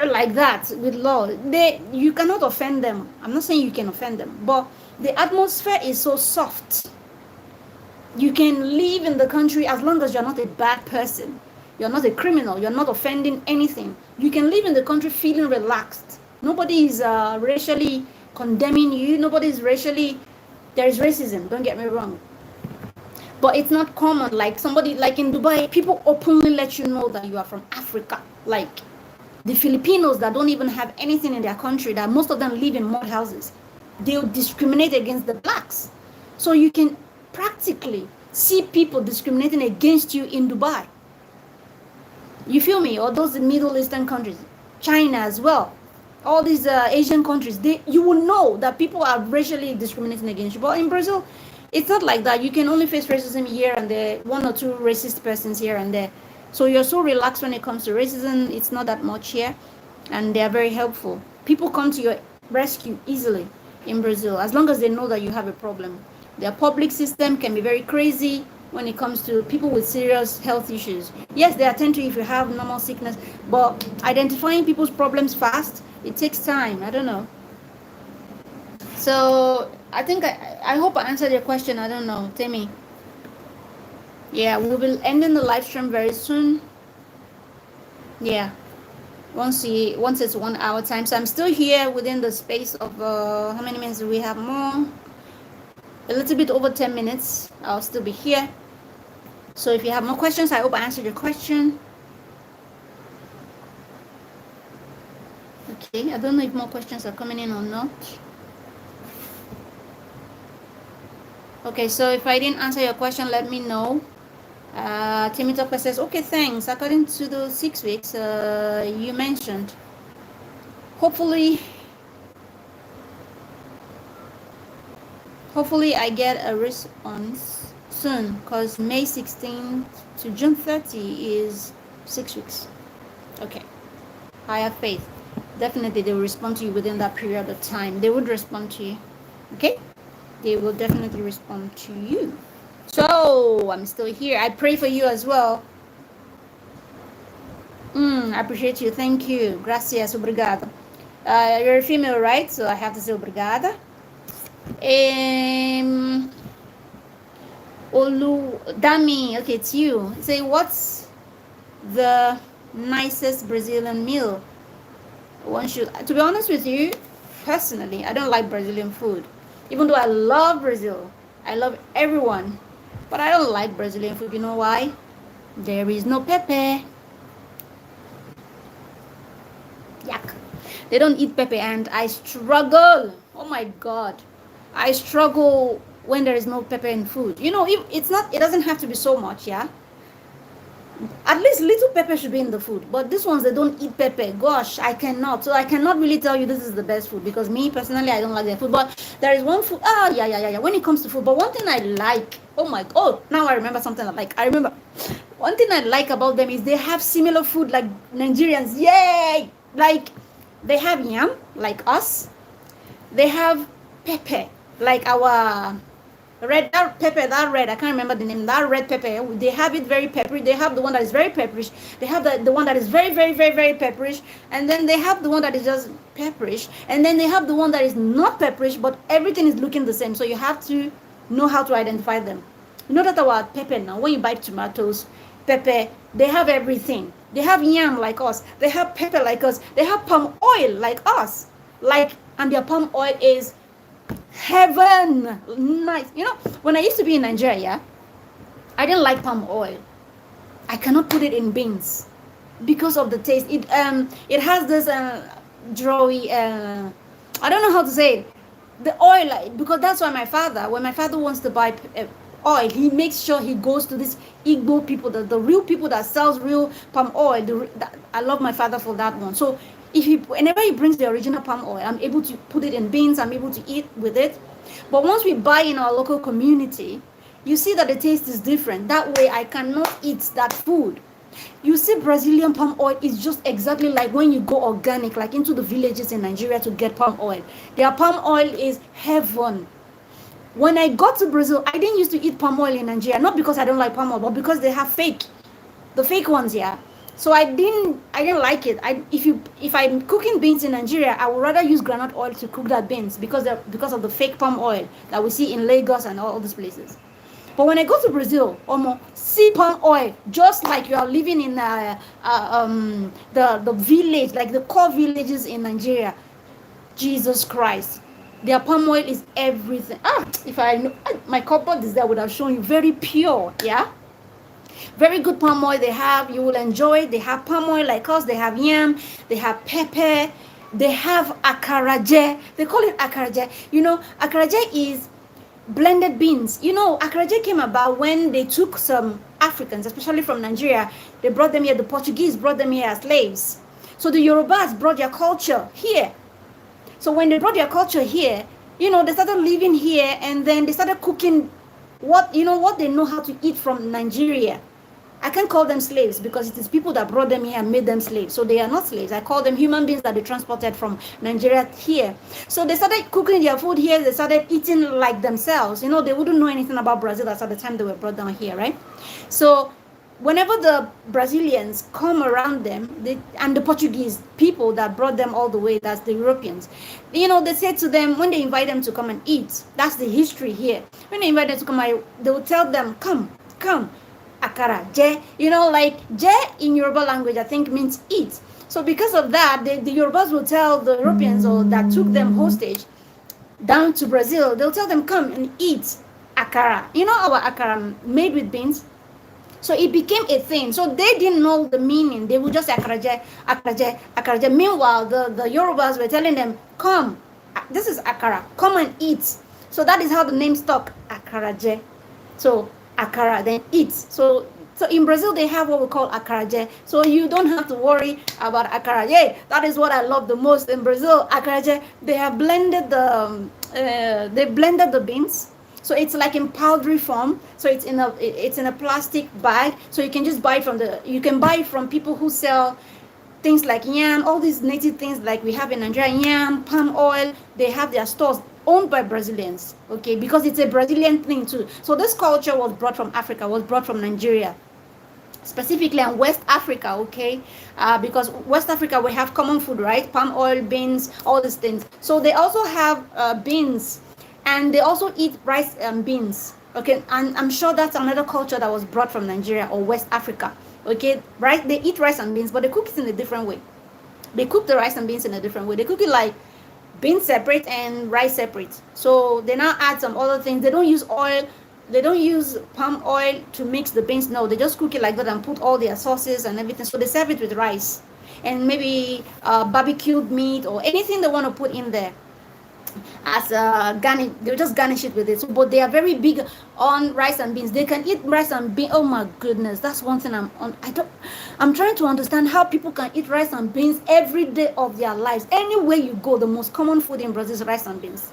like that with law. You cannot offend them. I'm not saying you can offend them, but the atmosphere is so soft. You can live in the country as long as you're not a bad person. You're not a criminal. You're not offending anything. You can live in the country feeling relaxed. Nobody is racially condemning you. Nobody is racially. There is racism. Don't get me wrong. But it's not common. Like in Dubai, people openly let you know that you are from Africa. Like the Filipinos that don't even have anything in their country, that most of them live in mud houses. They'll discriminate against the blacks. So you can practically see people discriminating against you in Dubai. You feel me? Or those Middle Eastern countries, China as well, all these Asian countries, you will know that people are racially discriminating against you. But in Brazil, it's not like that. You can only face racism here and there, one or two racist persons here and there. So you're so relaxed when it comes to racism. It's not that much here, and they're very helpful. People come to your rescue easily in Brazil as long as they know that you have a problem. Their public system can be very crazy when it comes to people with serious health issues. Yes, they attend to you if you have normal sickness, but identifying people's problems fast, it takes time. I don't know. So I think I hope I answered your question. I don't know, Timmy. Yeah, we will end in the live stream very soon. Yeah, once it's 1 hour time. So I'm still here within the space of how many minutes do we have more? A little bit over 10 minutes. I'll still be here. So if you have more questions, I hope I answered your question. Okay, I don't know if more questions are coming in or not. Okay, so if I didn't answer your question, let me know. Timmy Topper says, okay, thanks. According to the 6 weeks you mentioned, hopefully I get a response soon, because May 16th to June 30 is 6 weeks. Okay, I have faith. Definitely they will respond to you within that period of time. They would respond to you. Okay, they will definitely respond to you. So I'm still here. I pray for you as well. I appreciate you. Thank you. Gracias. Obrigado. You're a female, right? So I have to say obrigada. Olu Dami, okay, it's you. Say, what's the nicest Brazilian meal one should? To be honest with you, personally, I don't like Brazilian food. Even though I love Brazil, I love everyone, but I don't like Brazilian food. You know why? There is no pepper. Yuck. They don't eat pepper, and I struggle. Oh my God, I struggle when there is no pepper in food. You know, it doesn't have to be so much, yeah. At least little pepper should be in the food. But these ones, they don't eat pepper. Gosh, I cannot. So I cannot really tell you this is the best food, because me personally, I don't like their food. But there is one food. Yeah. When it comes to food, but one thing I like. Now I remember something I like. I remember one thing I like about them is they have similar food like Nigerians. Yay! Like they have yam like us. They have pepper like our red, that pepper, that red, I can't remember the name, that red pepper, they have it very peppery. They have the one that is very pepperish. They have the one that is very, very, very, very pepperish. And then they have the one that is just pepperish. And then they have the one that is not pepperish, but everything is looking the same. So you have to know how to identify them. You know that our pepper now, when you buy tomatoes, pepper, they have everything. They have yam like us. They have pepper like us. They have palm oil like us. And their palm oil is heaven. Nice. You know, when I used to be in Nigeria, I didn't like palm oil. I cannot put it in beans because of the taste. It has this drawy, I don't know how to say it. The oil, because that's why when my father wants to buy oil, he makes sure he goes to this Igbo people, the real people that sells real palm oil. I love my father for that one. So whenever he brings the original palm oil, I'm able to put it in beans. I'm able to eat with it. But once we buy in our local community, you see that the taste is different. That way I cannot eat that food. You see, Brazilian palm oil is just exactly like when you go organic, like into the villages in Nigeria to get palm oil. Their palm oil is heaven. When I got to Brazil, I didn't used to eat palm oil in Nigeria, not because I don't like palm oil, but because they have the fake ones here. So I didn't like it. If I'm cooking beans in Nigeria, I would rather use groundnut oil to cook that beans because of the fake palm oil that we see in Lagos and all these places. But when I go to Brazil, see palm oil, just like you are living in the village, like the core villages in Nigeria. Jesus Christ. Their palm oil is everything. If I know, my cupboard is there, I would have shown you. Very pure, yeah? Very good palm oil they have. You will enjoy it. They have palm oil like us. They have yam. They have pepper. They have akaraje. They call it akaraje. You know, akaraje is blended beans. You know, akaraje came about when they took some Africans, especially from Nigeria. They brought them here. The Portuguese brought them here as slaves. So the Yorubas brought their culture here. So when they brought their culture here, you know, they started living here, and then they started cooking what they know how to eat from Nigeria. I can't call them slaves because it is people that brought them here and made them slaves. So they are not slaves. I call them human beings that they transported from Nigeria here. So they started cooking their food here. They started eating like themselves. You know, they wouldn't know anything about Brazil at the time they were brought down here, right? So whenever the Brazilians come around them, and the Portuguese people that brought them all the way, that's the Europeans, you know, they said to them, when they invite them to come and eat, that's the history here. When they invite them to come, they will tell them, come, akara, je. You know, like, je in Yoruba language, I think means eat. So because of that, the Yorubas will tell the Europeans or that took them hostage down to Brazil, they'll tell them, come and eat akara. You know, our akara made with beans. So it became a thing. So they didn't know the meaning. They would just say akaraje, akaraje, akaraje. Meanwhile, the Yorubas were telling them, come, this is akara, come and eat. So that is how the name stuck, akaraje. So akara, then eat. So in Brazil, they have what we call akaraje. So you don't have to worry about akaraje. That is what I love the most in Brazil, akaraje. They have blended the beans. So it's like in powdery form. So it's in a plastic bag. So you can just buy it from people who sell things like yam, all these native things like we have in Nigeria, yam, palm oil. They have their stores owned by Brazilians, okay, because it's a Brazilian thing too. So this culture was brought from Africa, was brought from Nigeria, specifically in West Africa, okay, because West Africa, we have common food, right? Palm oil, beans, all these things. So they also have beans. And they also eat rice and beans, okay? And I'm sure that's another culture that was brought from Nigeria or West Africa, okay? Right? They eat rice and beans, but they cook it in a different way. They cook the rice and beans in a different way. They cook it like beans separate and rice separate. So they now add some other things. They don't use oil. They don't use palm oil to mix the beans. No, they just cook it like that and put all their sauces and everything. So they serve it with rice and maybe barbecued meat or anything they want to put in there. As a garnish, they'll just garnish it with it. So, but they are very big on rice and beans. They can eat rice and beans. Oh my goodness, that's one thing I'm trying to understand how people can eat rice and beans every day of their lives. Anywhere you go, the most common food in Brazil is rice and beans.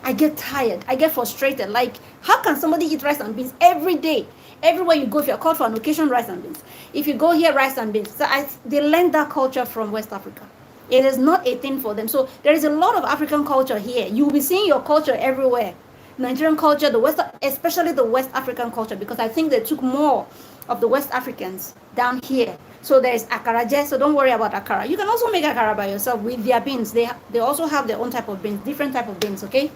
I get tired. I get frustrated. Like, how can somebody eat rice and beans every day? Everywhere you go, if you're called for an occasion, rice and beans. If you go here, rice and beans. So they learned that culture from West Africa. It is not a thing for them. So there is a lot of African culture here. You will be seeing your culture everywhere. Nigerian culture, the West, especially the West African culture, because I think they took more of the West Africans down here. So there's akaraje. So don't worry about akara. You can also make akara by yourself with their beans. They also have their own type of beans, different type of beans. Okay.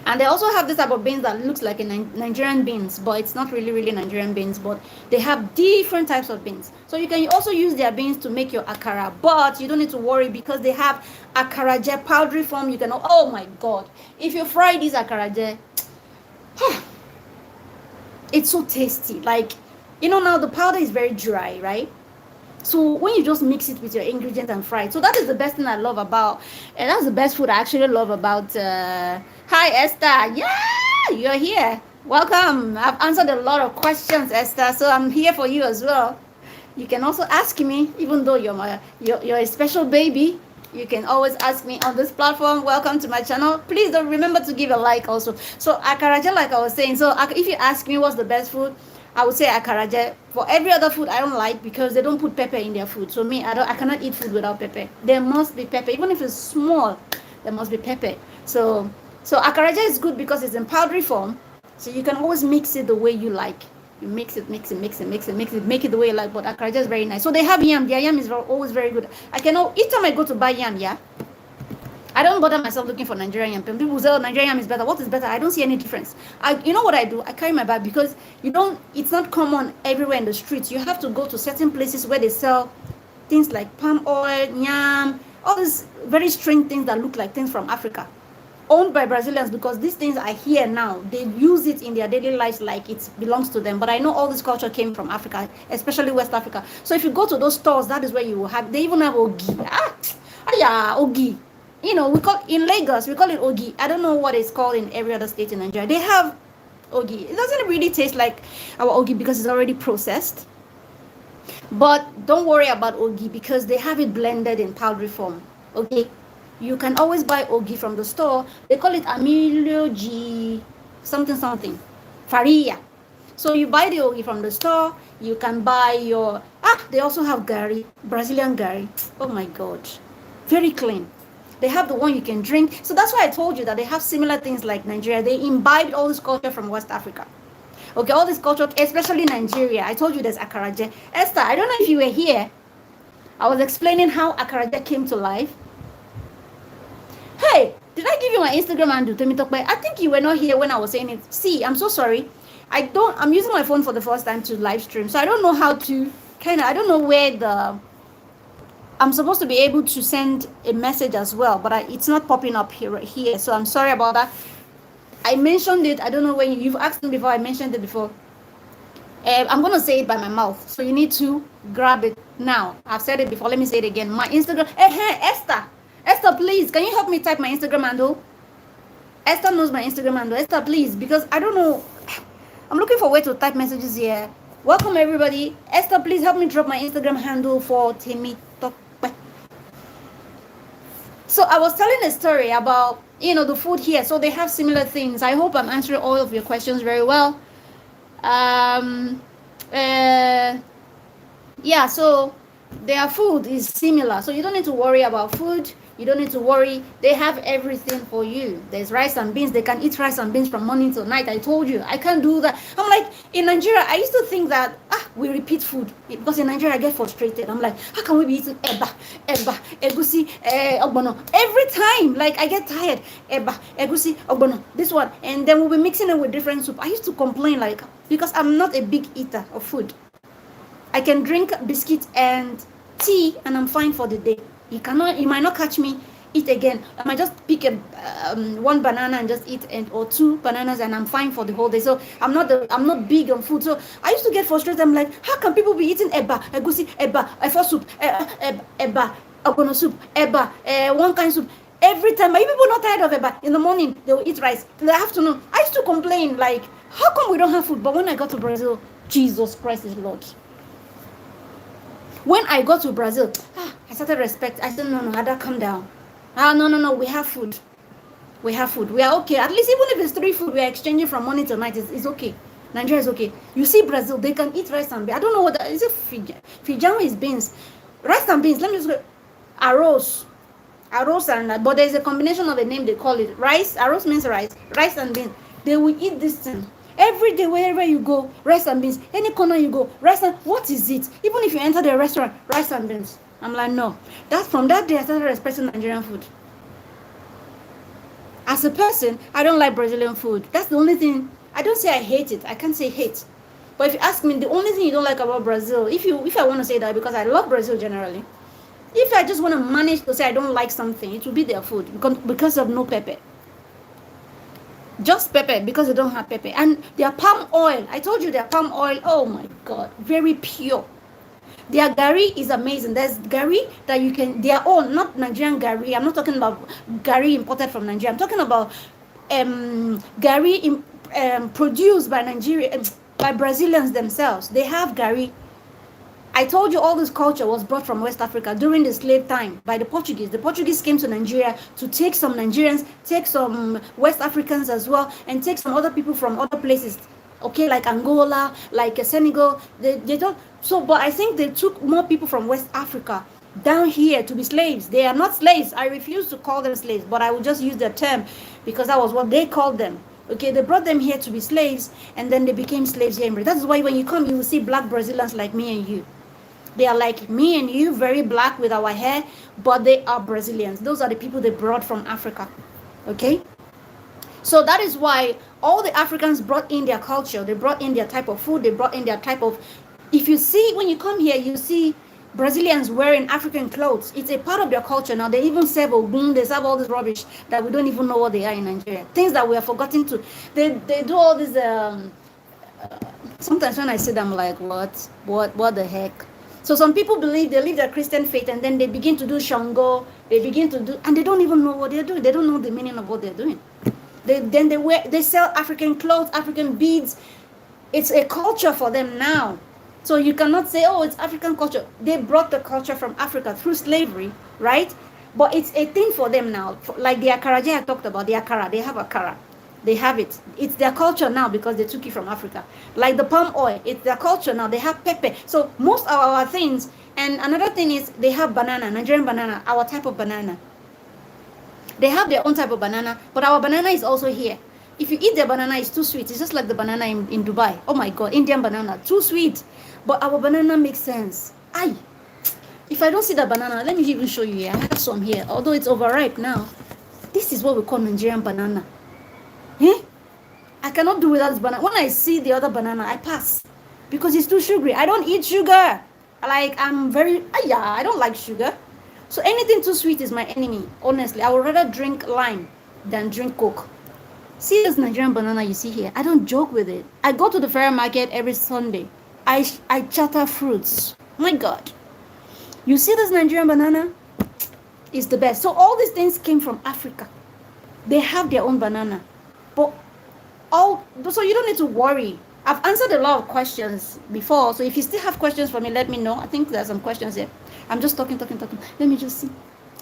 And they also have this type of beans that looks like a Nigerian beans, but it's not really Nigerian beans, but they have different types of beans. So you can also use their beans to make your akara, but you don't need to worry because they have akaraje powdery form. You can, oh my God, if you fry this akaraje, it's so tasty. Like, now the powder is very dry, right? So when you just mix it with your ingredients and fry it, so that is the best thing I love about, and that's the best food I actually love about. Hi Esther, yeah, you're here. Welcome. I've answered a lot of questions, Esther, so I'm here for you as well. You can also ask me, even though you're a special baby. You can always ask me on this platform. Welcome to my channel. Please don't remember to give a like also. So akaraja, like I was saying, so if you ask me what's the best food, I would say akaraja. For every other food I don't like because they don't put pepper in their food. So me, I cannot eat food without pepper. There must be pepper, even if it's small. There must be pepper. So akaraja is good because it's in powdery form. So you can always mix it the way you like. You mix it, make it the way you like. But akaraja is very nice. So they have yam. Their yam is always very good. Each time I go to buy yam, yeah, I don't bother myself looking for Nigerian yam. People say, oh, Nigerian yam is better. What is better? I don't see any difference. You know what I do? I carry my bag because it's not common everywhere in the streets. You have to go to certain places where they sell things like palm oil, yam, all these very strange things that look like things from Africa, owned by Brazilians, because these things are here now. They use it in their daily lives like it belongs to them. But I know all this culture came from Africa, especially West Africa. So if you go to those stores, that is where you will have, they even have ogi. Ogi. We call in Lagos, we call it ogi. I don't know what it's called in every other state in Nigeria. They have ogi. It doesn't really taste like our ogi because it's already processed. But don't worry about ogi because they have it blended in powdery form. Okay, you can always buy ogi from the store. They call it Emilio G something Faria. So you buy the ogi from the store. You can buy your they also have gari, Brazilian gari. Oh my God, very clean. They have the one you can drink. So that's why I told you that they have similar things like Nigeria. They imbibed all this culture from West Africa. Okay, all this culture, especially Nigeria. I told you there's akaraje. Esther, I don't know if you were here. I was explaining how akaraje came to life. Hey, did I give you my Instagram handle? I think you were not here when I was saying it. See, I'm so sorry. I'm using my phone for the first time to live stream. So I don't know how to I don't know where I'm supposed to be able to send a message as well, but it's not popping up here. So I'm sorry about that. I mentioned it. I don't know when you've asked me before. I mentioned it before. I'm going to say it by my mouth. So you need to grab it now. I've said it before. Let me say it again. My Instagram. Esther, please, can you help me type my Instagram handle? Esther knows my Instagram handle. Esther, please, because I don't know. I'm looking for a way to type messages here. Welcome, everybody. Esther, please help me drop my Instagram handle for Timmy. So I was telling a story about, the food here. So they have similar things. I hope I'm answering all of your questions very well. So their food is similar. So you don't need to worry about food. You don't need to worry. They have everything for you. There's rice and beans. They can eat rice and beans from morning till night. I told you. I can't do that. I'm like, in Nigeria, I used to think that, we repeat food. Because in Nigeria, I get frustrated. I'm like, how can we be eating eba, egusi, ogbono? Every time, like, I get tired. Eba, egusi, ogbono, this one. And then we'll be mixing it with different soup. I used to complain, like, because I'm not a big eater of food. I can drink biscuits and tea, and I'm fine for the day. You might not catch me eat again. I might just pick one banana and just eat or two bananas, and I'm fine for the whole day. So I'm not big on food. So I used to get frustrated. I'm like, how can people be eating eba, egusi, eba, efo soup, eba, ogbono soup, eba, one kind soup every time? Are you people not tired of eba? In the morning they will eat rice. In the afternoon, I used to complain like, how come we don't have food? But when I got to Brazil, Jesus Christ is Lord. When I got to Brazil, I started respect. I said, no, Ada, calm down. No, we have food. We are okay. At least even if it's 3 food, we are exchanging from morning to night. It's okay. Nigeria is okay. You see Brazil, they can eat rice and beans. I don't know what is it. Feijão is beans. Rice and beans. Let me just go. Arroz. Arroz and but there's a combination of a name they call it. Rice, arroz means rice and beans. They will eat this thing. Every day, wherever you go, rice and beans. Any corner you go, rice and what is it? Even if you enter the restaurant, rice and beans. I'm like, no. That's from that day I started respecting Nigerian food. As a person, I don't like Brazilian food. That's the only thing. I don't say I hate it. I can't say hate. But if you ask me, the only thing you don't like about Brazil, if I want to say that, because I love Brazil generally, if I just want to manage to say I don't like something, it will be their food because of no pepper. Just pepper, because they don't have pepper. And their palm oil, I told you their palm oil, oh my God, very pure. Their gari is amazing. There's gari that you can, they are all not Nigerian gari. I'm not talking about gari imported from Nigeria. I'm talking about gari produced by Nigeria, by Brazilians themselves. They have gari. I told you all this culture was brought from West Africa during the slave time by the Portuguese. The Portuguese came to Nigeria to take some Nigerians, take some West Africans as well, and take some other people from other places, okay, like Angola, like Senegal. They don't. So, but I think they took more people from West Africa down here to be slaves. They are not slaves. I refuse to call them slaves, but I will just use the term because that was what they called them. Okay, they brought them here to be slaves, and then they became slaves here in Brazil. That's why when you come, you will see black Brazilians like me and you. They are like me and you, very black with our hair, but they are Brazilians. Those are the people they brought from Africa. Okay? So that is why all the Africans brought in their culture. They brought in their type of food. They brought in their type of... If you see, when you come here, you see Brazilians wearing African clothes. It's a part of their culture now. They even serve ogun. They serve all this rubbish that we don't even know what they are in Nigeria. Things that we are forgotten to. They do all this... sometimes when I see them, I'm like, what the heck? So some people believe, they live their Christian faith, and then they begin to do Shango, they begin to do, and they don't even know what they're doing. They don't know the meaning of what they're doing. They sell African clothes, African beads. It's a culture for them now. So you cannot say, oh, it's African culture. They brought the culture from Africa through slavery, right? But it's a thing for them now. Like the akara I talked about, the akara, they have akara. They have it. It's their culture now because they took it from Africa. Like the palm oil, it's their culture now. They have pepper. So most of our things, and another thing is they have banana, Nigerian banana, our type of banana. They have their own type of banana, but our banana is also here. If you eat their banana, it's too sweet. It's just like the banana in Dubai. Oh my God, Indian banana, too sweet. But our banana makes sense. Aye. If I don't see the banana, let me even show you here. I have some here, although it's overripe now. This is what we call Nigerian banana. I cannot do without this banana. When I see the other banana, I pass because it's too sugary. I don't eat sugar. Like I don't like sugar. So anything too sweet is my enemy. Honestly, I would rather drink lime than drink Coke. See this Nigerian banana you see here? I don't joke with it. I go to the fair market every Sunday. I charter fruits. My God. You see this Nigerian banana? It's the best. So all these things came from Africa. They have their own banana. But so you don't need to worry. I've answered a lot of questions before, so if you still have questions for me, let me know. I think there's some questions here. I'm just talking. Let me just see.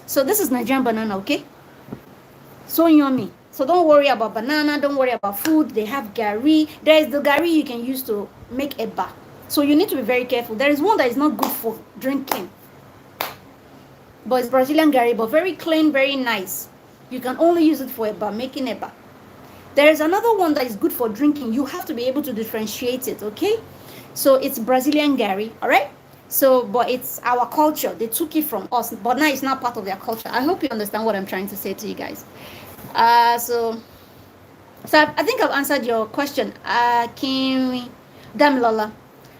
So this is Nigerian banana, okay? So yummy. So don't worry about banana, don't worry about food. They have gari. There is the gari you can use to make eba. So you need to be very careful. There is one that is not good for drinking, but it's Brazilian gari, but very clean, very nice. You can only use it for eba, making eba. There is another one that is good for drinking. You have to be able to differentiate it, okay? So it's Brazilian gari, all right? So, but it's our culture. They took it from us, but now it's not part of their culture. I hope you understand what I'm trying to say to you guys. So I think I've answered your question. Damilola,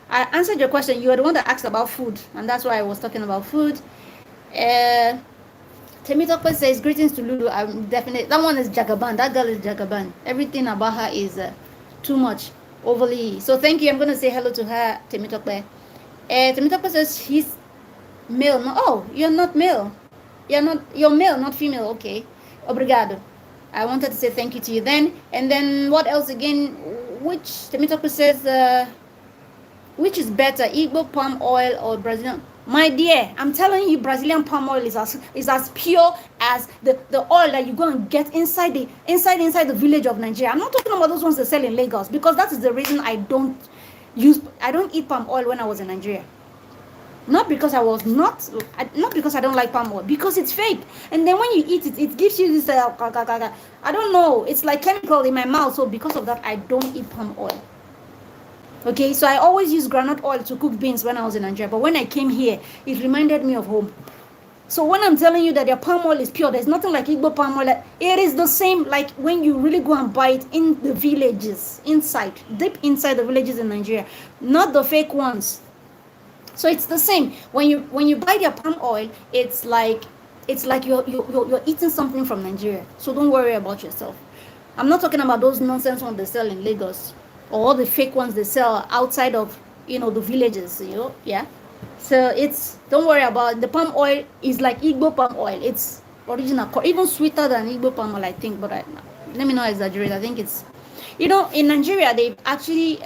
I answered your question. You are the one that asked about food, and that's why I was talking about food. Temitope says, greetings to Lulu. I'm definitely, that one is Jagaban. That girl is Jagaban. Everything about her is too much, overly. So thank you. I'm going to say hello to her, Temitope. Temitope says, he's male. No, oh, you're not male. You're male, not female. Okay. Obrigado. I wanted to say thank you to you then. And then what else again? Which, Temitope says, which is better, Igbo palm oil or Brazilian? My dear, I'm telling you, Brazilian palm oil is as pure as the oil that you go and get inside the village of Nigeria. I'm not talking about those ones that sell in Lagos, because that is the reason I don't eat palm oil when I was in Nigeria. Not because not because I don't like palm oil, because it's fake. And then when you eat it, it gives you this, I don't know, it's like chemical in my mouth. So because of that, I don't eat palm oil. Okay, so I always use groundnut oil to cook beans when I was in Nigeria. But when I came here, it reminded me of home. So when I'm telling you that your palm oil is pure, there's nothing like Igbo palm oil. It is the same like when you really go and buy it in the villages, deep inside the villages in Nigeria, not the fake ones. So it's the same. When you buy their palm oil, it's like you're eating something from Nigeria. So don't worry about yourself. I'm not talking about those nonsense ones they sell in Lagos, or all the fake ones they sell outside of the villages. Yeah. So don't worry about it. The palm oil is like Igbo palm oil. It's original, even sweeter than Igbo palm oil, I think. But let me not exaggerate. I think it's, in Nigeria they actually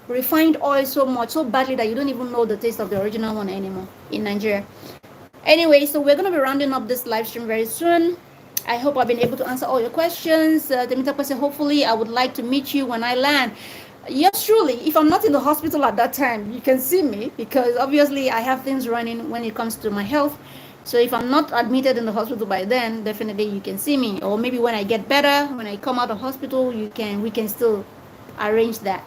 refined oil so badly that you don't even know the taste of the original one anymore in Nigeria. Anyway, so we're going to be rounding up this live stream very soon. I hope I've been able to answer all your questions. Hopefully I would like to meet you when I land. Yes, truly, if I'm not in the hospital at that time, you can see me, because obviously I have things running when it comes to my health. So if I'm not admitted in the hospital by then, definitely you can see me. Or maybe when I get better, when I come out of hospital, we can still arrange that.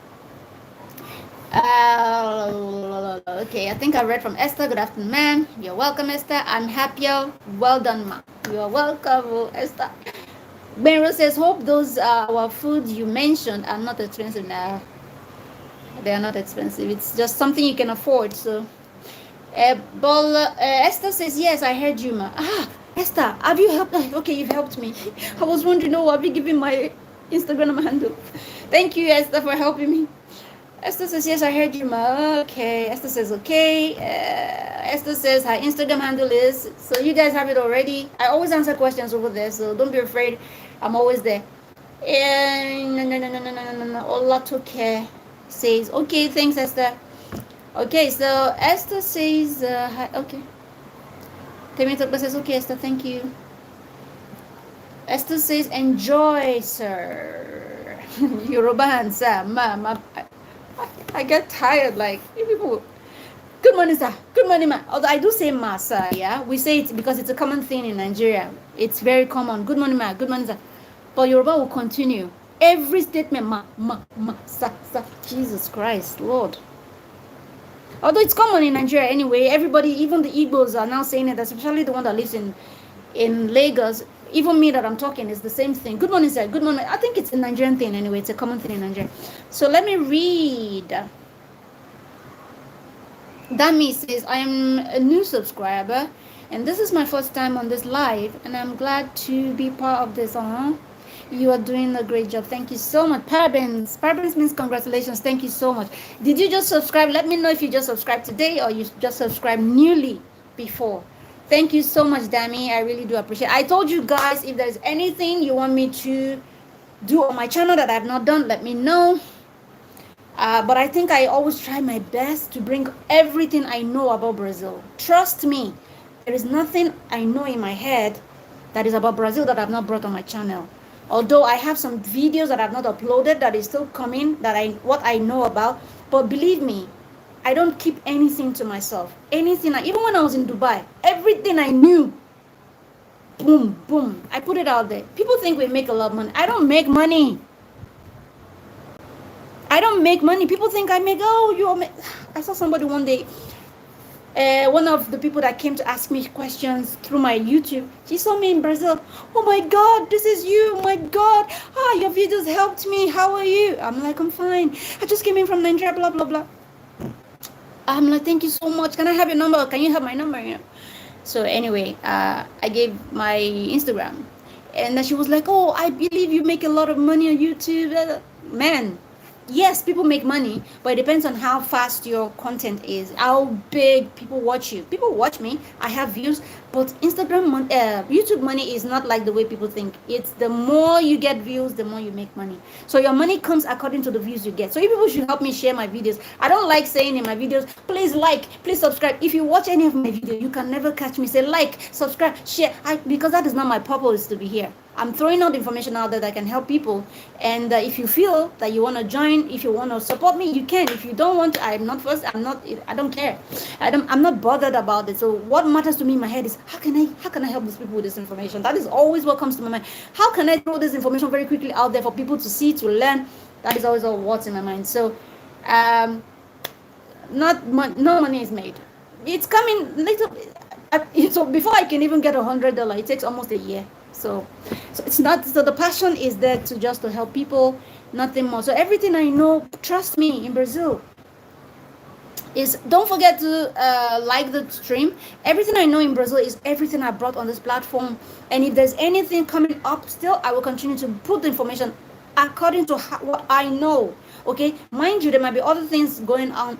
Okay, I think I read from Esther. Good afternoon, ma'am. You're welcome, Esther. I'm happier. Well done, ma. You're welcome, Esther. Benro says, hope those our foods you mentioned are not expensive. Now they are not expensive. It's just something you can afford. So Esther says, yes, I heard you, ma. Esther, have you helped? Okay, you've helped me. I was wondering, have you given my Instagram handle? Thank you, Esther, for helping me. Esther says, yes, I heard you, ma. Okay. Esther says, okay. Esther says her Instagram handle is, so you guys have it already. I always answer questions over there, so don't be afraid. I'm always there. And Olatoke says, okay, thanks, Esther. Okay, so Esther says, hi, okay. Temitope says, okay, Esther, thank you. Esther says, enjoy, sir. Yoruba, sir, ma. I get tired, like, people. Good morning, sir. Good morning, ma. Although I do say ma, sir, yeah. We say it because it's a common thing in Nigeria. It's very common. Good morning, ma. Good morning, sir. But Yoruba will continue. Every statement, ma, sir. Jesus Christ, Lord. Although it's common in Nigeria anyway, everybody, even the Igbos are now saying it, especially the one that lives in Lagos. Even me that I'm talking is the same thing. Good morning, sir. Good morning. I think it's a Nigerian thing anyway. It's a common thing in Nigeria. So let me read. Dami says, I am a new subscriber and this is my first time on this live and I'm glad to be part of this. You are doing a great job. Thank you so much. Parabens. Parabens means congratulations. Thank you so much. Did you just subscribe? Let me know if you just subscribed today or you just subscribed newly before. Thank you so much, Dami. I really do appreciate it. I told you guys, if there's anything you want me to do on my channel that I've not done, let me know. But I think I always try my best to bring everything I know about Brazil. Trust me, there is nothing I know in my head that is about Brazil that I've not brought on my channel. Although I have some videos that I've not uploaded that is still coming, what I know about. But believe me, I don't keep anything to myself. Even when I was in Dubai, everything I knew, boom, I put it out there. People think we make a lot of money. I don't make money. People think I make, I saw somebody one day, one of the people that came to ask me questions through my YouTube, she saw me in Brazil. Oh my God, this is you. Oh my God. Your videos helped me. How are you? I'm like, I'm fine. I just came in from Nigeria, blah, blah, blah. I'm like, thank you so much. Can I have your number? Can you have my number? So anyway, I gave my Instagram. And then she was like, oh, I believe you make a lot of money on YouTube. Man, yes, people make money, but it depends on how fast your content is, how big people watch you. People watch me. I have views, But YouTube money is not like the way people think. It's the more you get views, the more you make money. So your money comes according to the views you get. So you people should help me share my videos. I don't like saying in my videos, please like, please subscribe. If you watch any of my videos, you can never catch me say like, subscribe, share. Because that is not my purpose to be here. I'm throwing out information out there that can help people. And if you feel that you want to join, if you want to support me, you can. If you don't want, I don't care. I'm not bothered about it. So what matters to me in my head is how can I help these people with this information? That is always what comes to my mind. How can I throw this information very quickly out there for people to see, to learn? That is always what's in my mind. So no money is made. It's coming little. So before I can even get $100, it takes almost a year. So it's not. So the passion is there to help people, nothing more. So everything I know, trust me, in Brazil, is don't forget to like the stream. Everything I know in Brazil is everything I brought on this platform. And if there's anything coming up, still I will continue to put the information according to what I know. Okay, mind you, there might be other things going on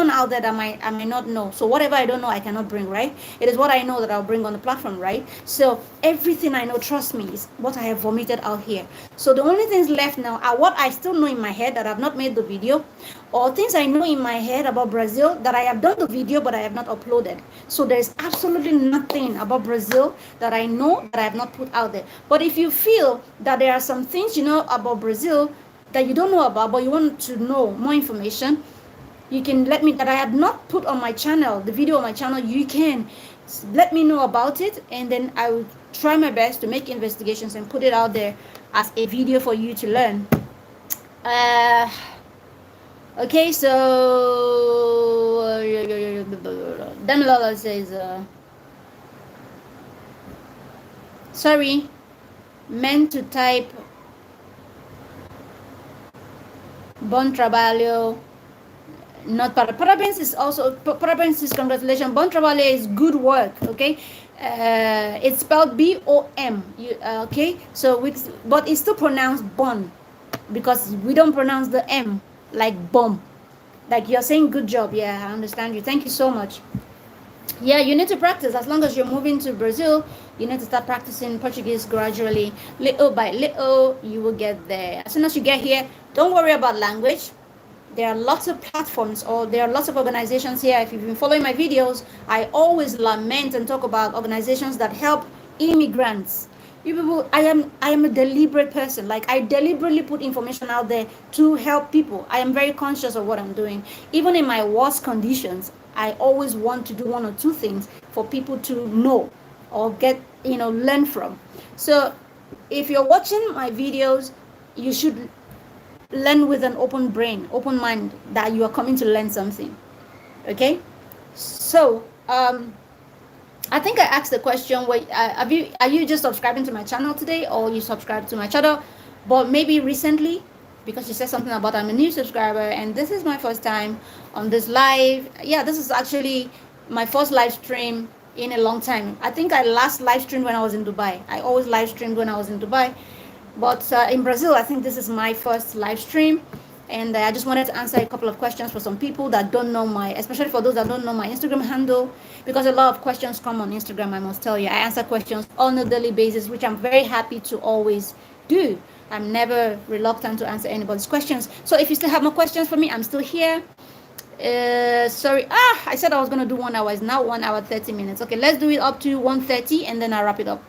out there that I may not know. So whatever I don't know, I cannot bring, right? It is what I know that I'll bring on the platform, right? So everything I know, trust me, is what I have vomited out here. So the only things left now are what I still know in my head that I've not made the video, or things I know in my head about Brazil that I have done the video but I have not uploaded. So there is absolutely nothing about Brazil that I know that I have not put out there. But if you feel that there are some things you know about Brazil that you don't know about, but you want to know more information, you can let me, that I have not put on my channel, the video on my channel, you can let me know about it, and then I will try my best to make investigations and put it out there as a video for you to learn. Okay, so Damilola says, sorry, meant to type Bon trabalho, not para. Parabéns is also, parabéns is congratulations. Bon trabalho is good work, okay? It's spelled B-O-M, okay? So, but it's still pronounced bon, because we don't pronounce the M like bomb. Like you're saying good job. Yeah, I understand you. Thank you so much. Yeah, you need to practice. As long as you're moving to Brazil, you need to start practicing Portuguese gradually. Little by little, you will get there. As soon as you get here, don't worry about language. There are lots of platforms, or there are lots of organizations here. If you've been following my videos, I always lament and talk about organizations that help immigrants. You people, I am a deliberate person. Like, I deliberately put information out there to help people. I am very conscious of what I'm doing. Even in my worst conditions, I always want to do one or two things for people to know or get, learn from. So if you're watching my videos, you should learn with an open brain, open mind, that you are coming to learn something. Okay? So, I think I asked the question, are you just subscribing to my channel today, or you subscribed to my channel, but maybe recently, because you said something about I'm a new subscriber, and this is my first time on this live. Yeah, this is actually my first live stream in a long time. I think I last live streamed when I was in Dubai. I always live streamed when I was in Dubai, but in Brazil, I think this is my first live stream. And I just wanted to answer a couple of questions for some people that don't know especially for those that don't know my Instagram handle, because a lot of questions come on Instagram, I must tell you. I answer questions on a daily basis, which I'm very happy to always do. I'm never reluctant to answer anybody's questions. So if you still have more questions for me, I'm still here. Sorry, I said I was going to do 1 hour. It's now 1 hour 30 minutes. Okay, let's do it up to 1:30, and then I'll wrap it up,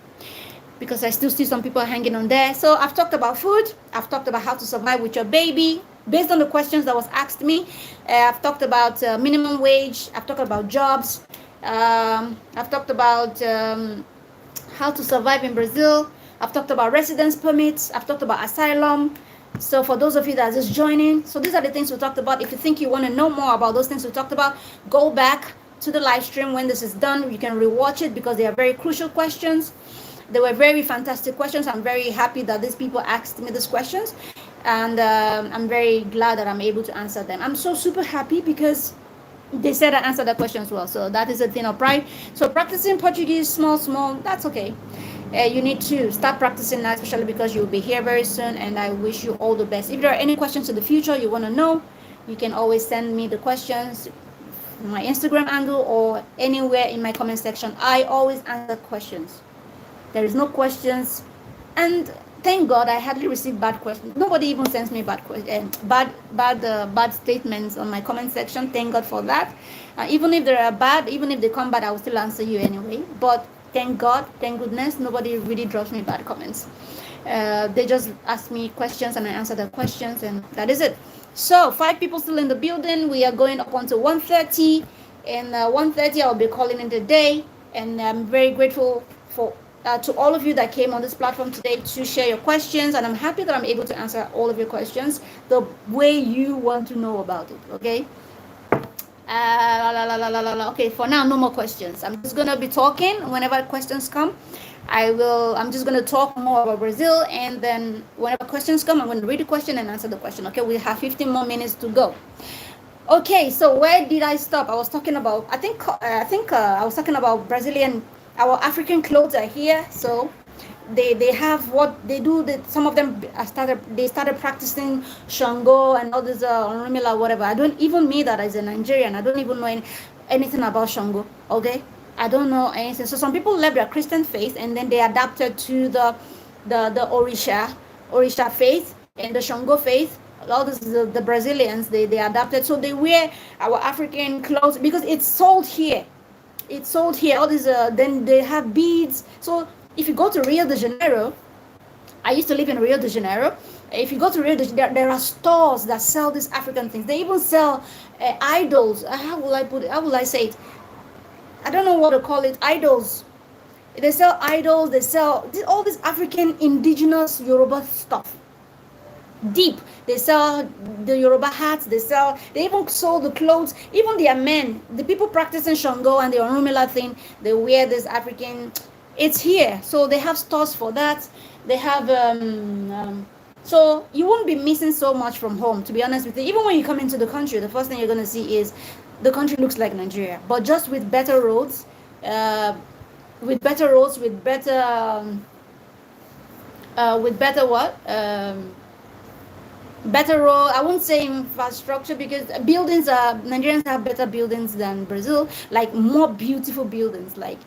because I still see some people hanging on there. So I've talked about food. I've talked about how to survive with your baby based on the questions that was asked me. I've talked about minimum wage. I've talked about jobs. I've talked about how to survive in Brazil. I've talked about residence permits. I've talked about asylum. So for those of you that are just joining, so these are the things we talked about. If you think you want to know more about those things we talked about, go back to the live stream when this is done. You can rewatch it, because they are very crucial questions. They were very fantastic questions. I'm very happy that these people asked me these questions, and I'm very glad that I'm able to answer them. I'm so super happy because they said I answered the questions well. So that is a thing of pride. So practicing Portuguese, small, that's okay. You need to start practicing now, especially because you'll be here very soon, and I wish you all the best. If there are any questions in the future you want to know, you can always send me the questions. my Instagram handle or anywhere in my comment section. I always answer questions. There is no questions, and thank God I hardly receive bad questions. Nobody even sends me bad statements on my comment section. Thank God for that. Even if they are bad, even if they come bad, I will still answer you anyway. But thank God, thank goodness, nobody really drops me bad comments. They just ask me questions and I answer the questions, and that is it. So 5 people still in the building. We are going up until 1:30, and 1:30 I'll be calling it a day. And I'm very grateful for to all of you that came on this platform today to share your questions, and I'm happy that I'm able to answer all of your questions the way you want to know about it. Okay. Okay, for now, no more questions. I'm just gonna be talking whenever questions come. I'm just gonna talk more about Brazil, and then whenever questions come, I'm gonna read the question and answer the question. Okay, we have 15 more minutes to go. Okay, so where did I stop? I was talking about, I think I was talking about Brazilian, our African clothes are here. So they have what they do, that some of them started practicing Shango and all this Orunmila, whatever. I don't even, me that as a Nigerian, I don't even know anything about Shango. Okay, I don't know anything. So some people left their Christian faith and then they adapted to the Orisha faith and the Shango faith. All this, the Brazilians, they adapted, so they wear our African clothes because it's sold here. It's sold here. All these then they have beads. So if you go to Rio de Janeiro, I used to live in Rio de Janeiro. If you go to Rio de Janeiro, there are stores that sell these African things. They even sell idols. How will I put it? How will I say it? I don't know what to call it. Idols. They sell idols. They sell all this African indigenous Yoruba stuff. Deep. They sell the Yoruba hats. They even sold the clothes. Even their men, the people practicing Shango and the Orunmila thing, they wear this African. It's here. So they have stores for that. They have so you won't be missing so much from home, to be honest with you. Even when you come into the country, the first thing you're going to see is the country looks like Nigeria, but just with better roads, with better better road. I won't say infrastructure, because Nigerians have better buildings than Brazil, like more beautiful buildings, like,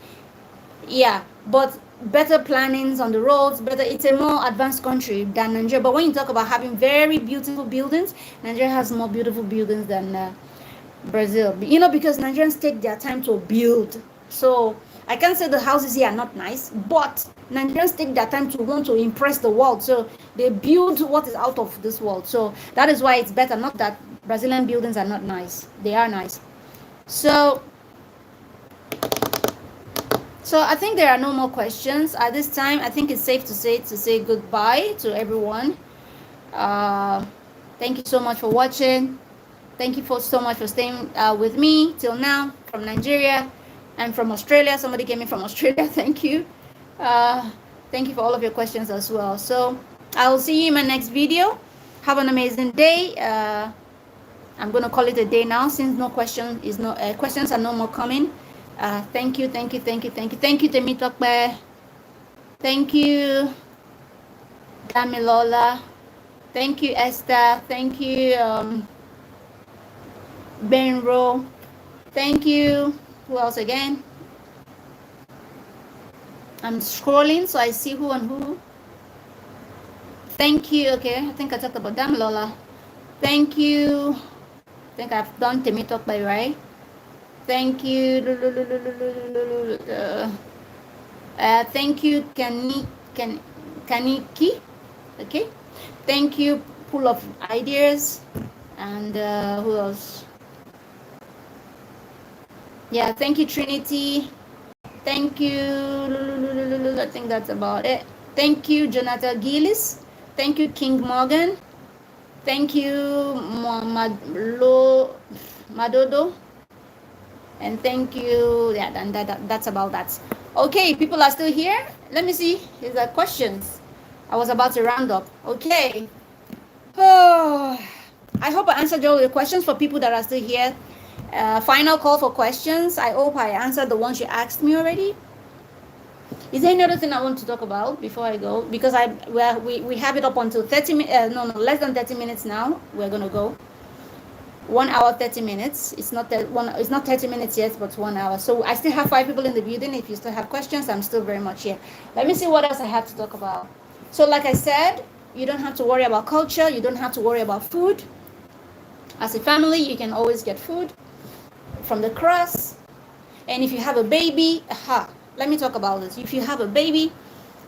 yeah, but better plannings on the roads, better. It's a more advanced country than Nigeria. But when you talk about having very beautiful buildings, Nigeria has more beautiful buildings than Brazil. Because Nigerians take their time to build. So I can't say the houses here are not nice, but Nigerians take their time to want to impress the world. So they build what is out of this world. So that is why it's better. Not that Brazilian buildings are not nice. They are nice. So I think there are no more questions at this time. I think it's safe to say goodbye to everyone. Thank you so much for watching. Thank you so much for staying with me till now from Nigeria and from Australia. Somebody came in from Australia. Thank you. Thank you for all of your questions as well. So I will see you in my next video. Have an amazing day. I'm gonna call it a day now, since questions are no more coming. Thank you, Temitokbe. Thank you, Damilola. Thank you, Esther. Thank you, Benro. Thank you. Who else again? I'm scrolling so I see who and who. Thank you. Okay, I think I talked about Damilola. Thank you. I think I've done Temitokbe, right? Thank you. Thank you, Kaniki. Okay. Thank you, Pool of Ideas. And who else? Yeah, thank you, Trinity. Thank you. I think that's about it. Thank you, Jonathan Gillis. Thank you, King Morgan. Thank you, Madodo. And thank you. Yeah, and that's about that. Okay, people are still here. Let me see. Is there questions? I was about to round up. Okay. Oh, I hope I answered all your questions for people that are still here. Final call for questions. I hope I answered the ones you asked me already. Is there any other thing I want to talk about before I go? Because we have it up until 30 minutes. No, less than 30 minutes now. We're gonna go. 1 hour 30 minutes. It's not that one. It's not 30 minutes yet, but 1 hour. So I still have 5 people in the building. If you still have questions, I'm still very much here. Let me see what else I have to talk about. So like I said, you don't have to worry about culture. You don't have to worry about food. As a family, you can always get food from the cross. And if you have a baby, let me talk about this. If you have a baby,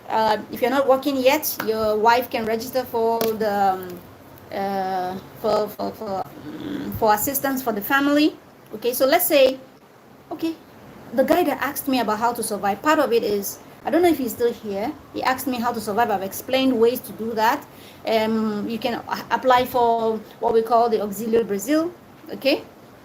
if you're not working yet, your wife can register for the for assistance for the family. Okay, so let's say, okay, the guy that asked me about how to survive, part of it is, I don't know if he's still here. He asked me how to survive. I've explained ways to do that. You can apply for what we call the Auxilio Brazil. Okay,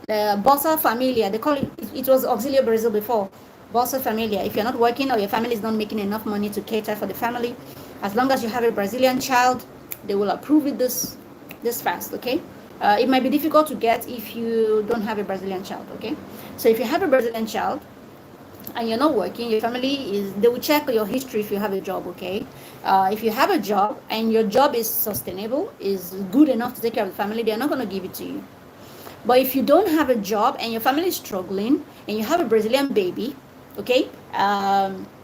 Bolsa Familia. They call it. It was Auxilio Brazil before. Bolsa Familia. If you're not working or your family is not making enough money to cater for the family, as long as you have a Brazilian child, they will approve it this fast. Okay. It might be difficult to get if you don't have a Brazilian child. Okay. So if you have a Brazilian child and you're not working, your family is, they will check your history if you have a job. Okay. If you have a job and your job is sustainable, is good enough to take care of the family, they're not going to give it to you. But if you don't have a job and your family is struggling and you have a Brazilian baby, okay,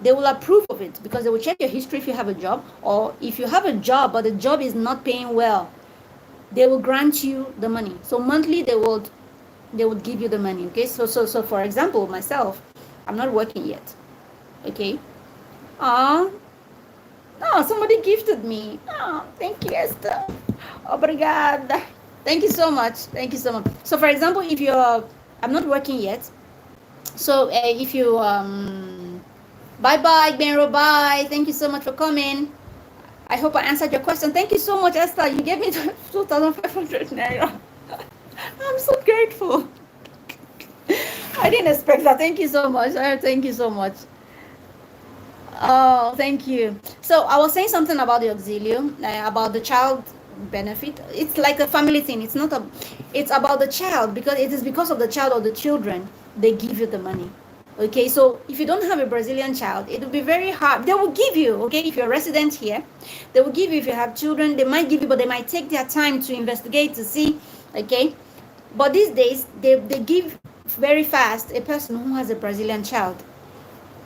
they will approve of it because they will check your history if you have a job, or if you have a job but the job is not paying well, they will grant you the money. So monthly they would give you the money. Okay, so for example, myself, I'm not working yet. Okay. Oh, somebody gifted me. Oh, thank you, Esther. Obrigada. Thank you so much. Thank you so much. So for example, if you're, I'm not working yet. So if you, bye, Benro, bye. Thank you so much for coming. I hope I answered your question. Thank you so much, Esther. You gave me 2,500 naira. I'm so grateful. I didn't expect that. Thank you so much. Thank you so much. Oh, thank you. So I was saying something about the auxilio, about the child benefit. It's like a family thing. It's not a, it's about the child, because it is because of the child or the children they give you the money. Okay, so if you don't have a Brazilian child, it will be very hard. They will give you, okay, if you're a resident here, they will give you. If you have children, they might give you, but they might take their time to investigate to see, okay. But these days, they give very fast a person who has a Brazilian child.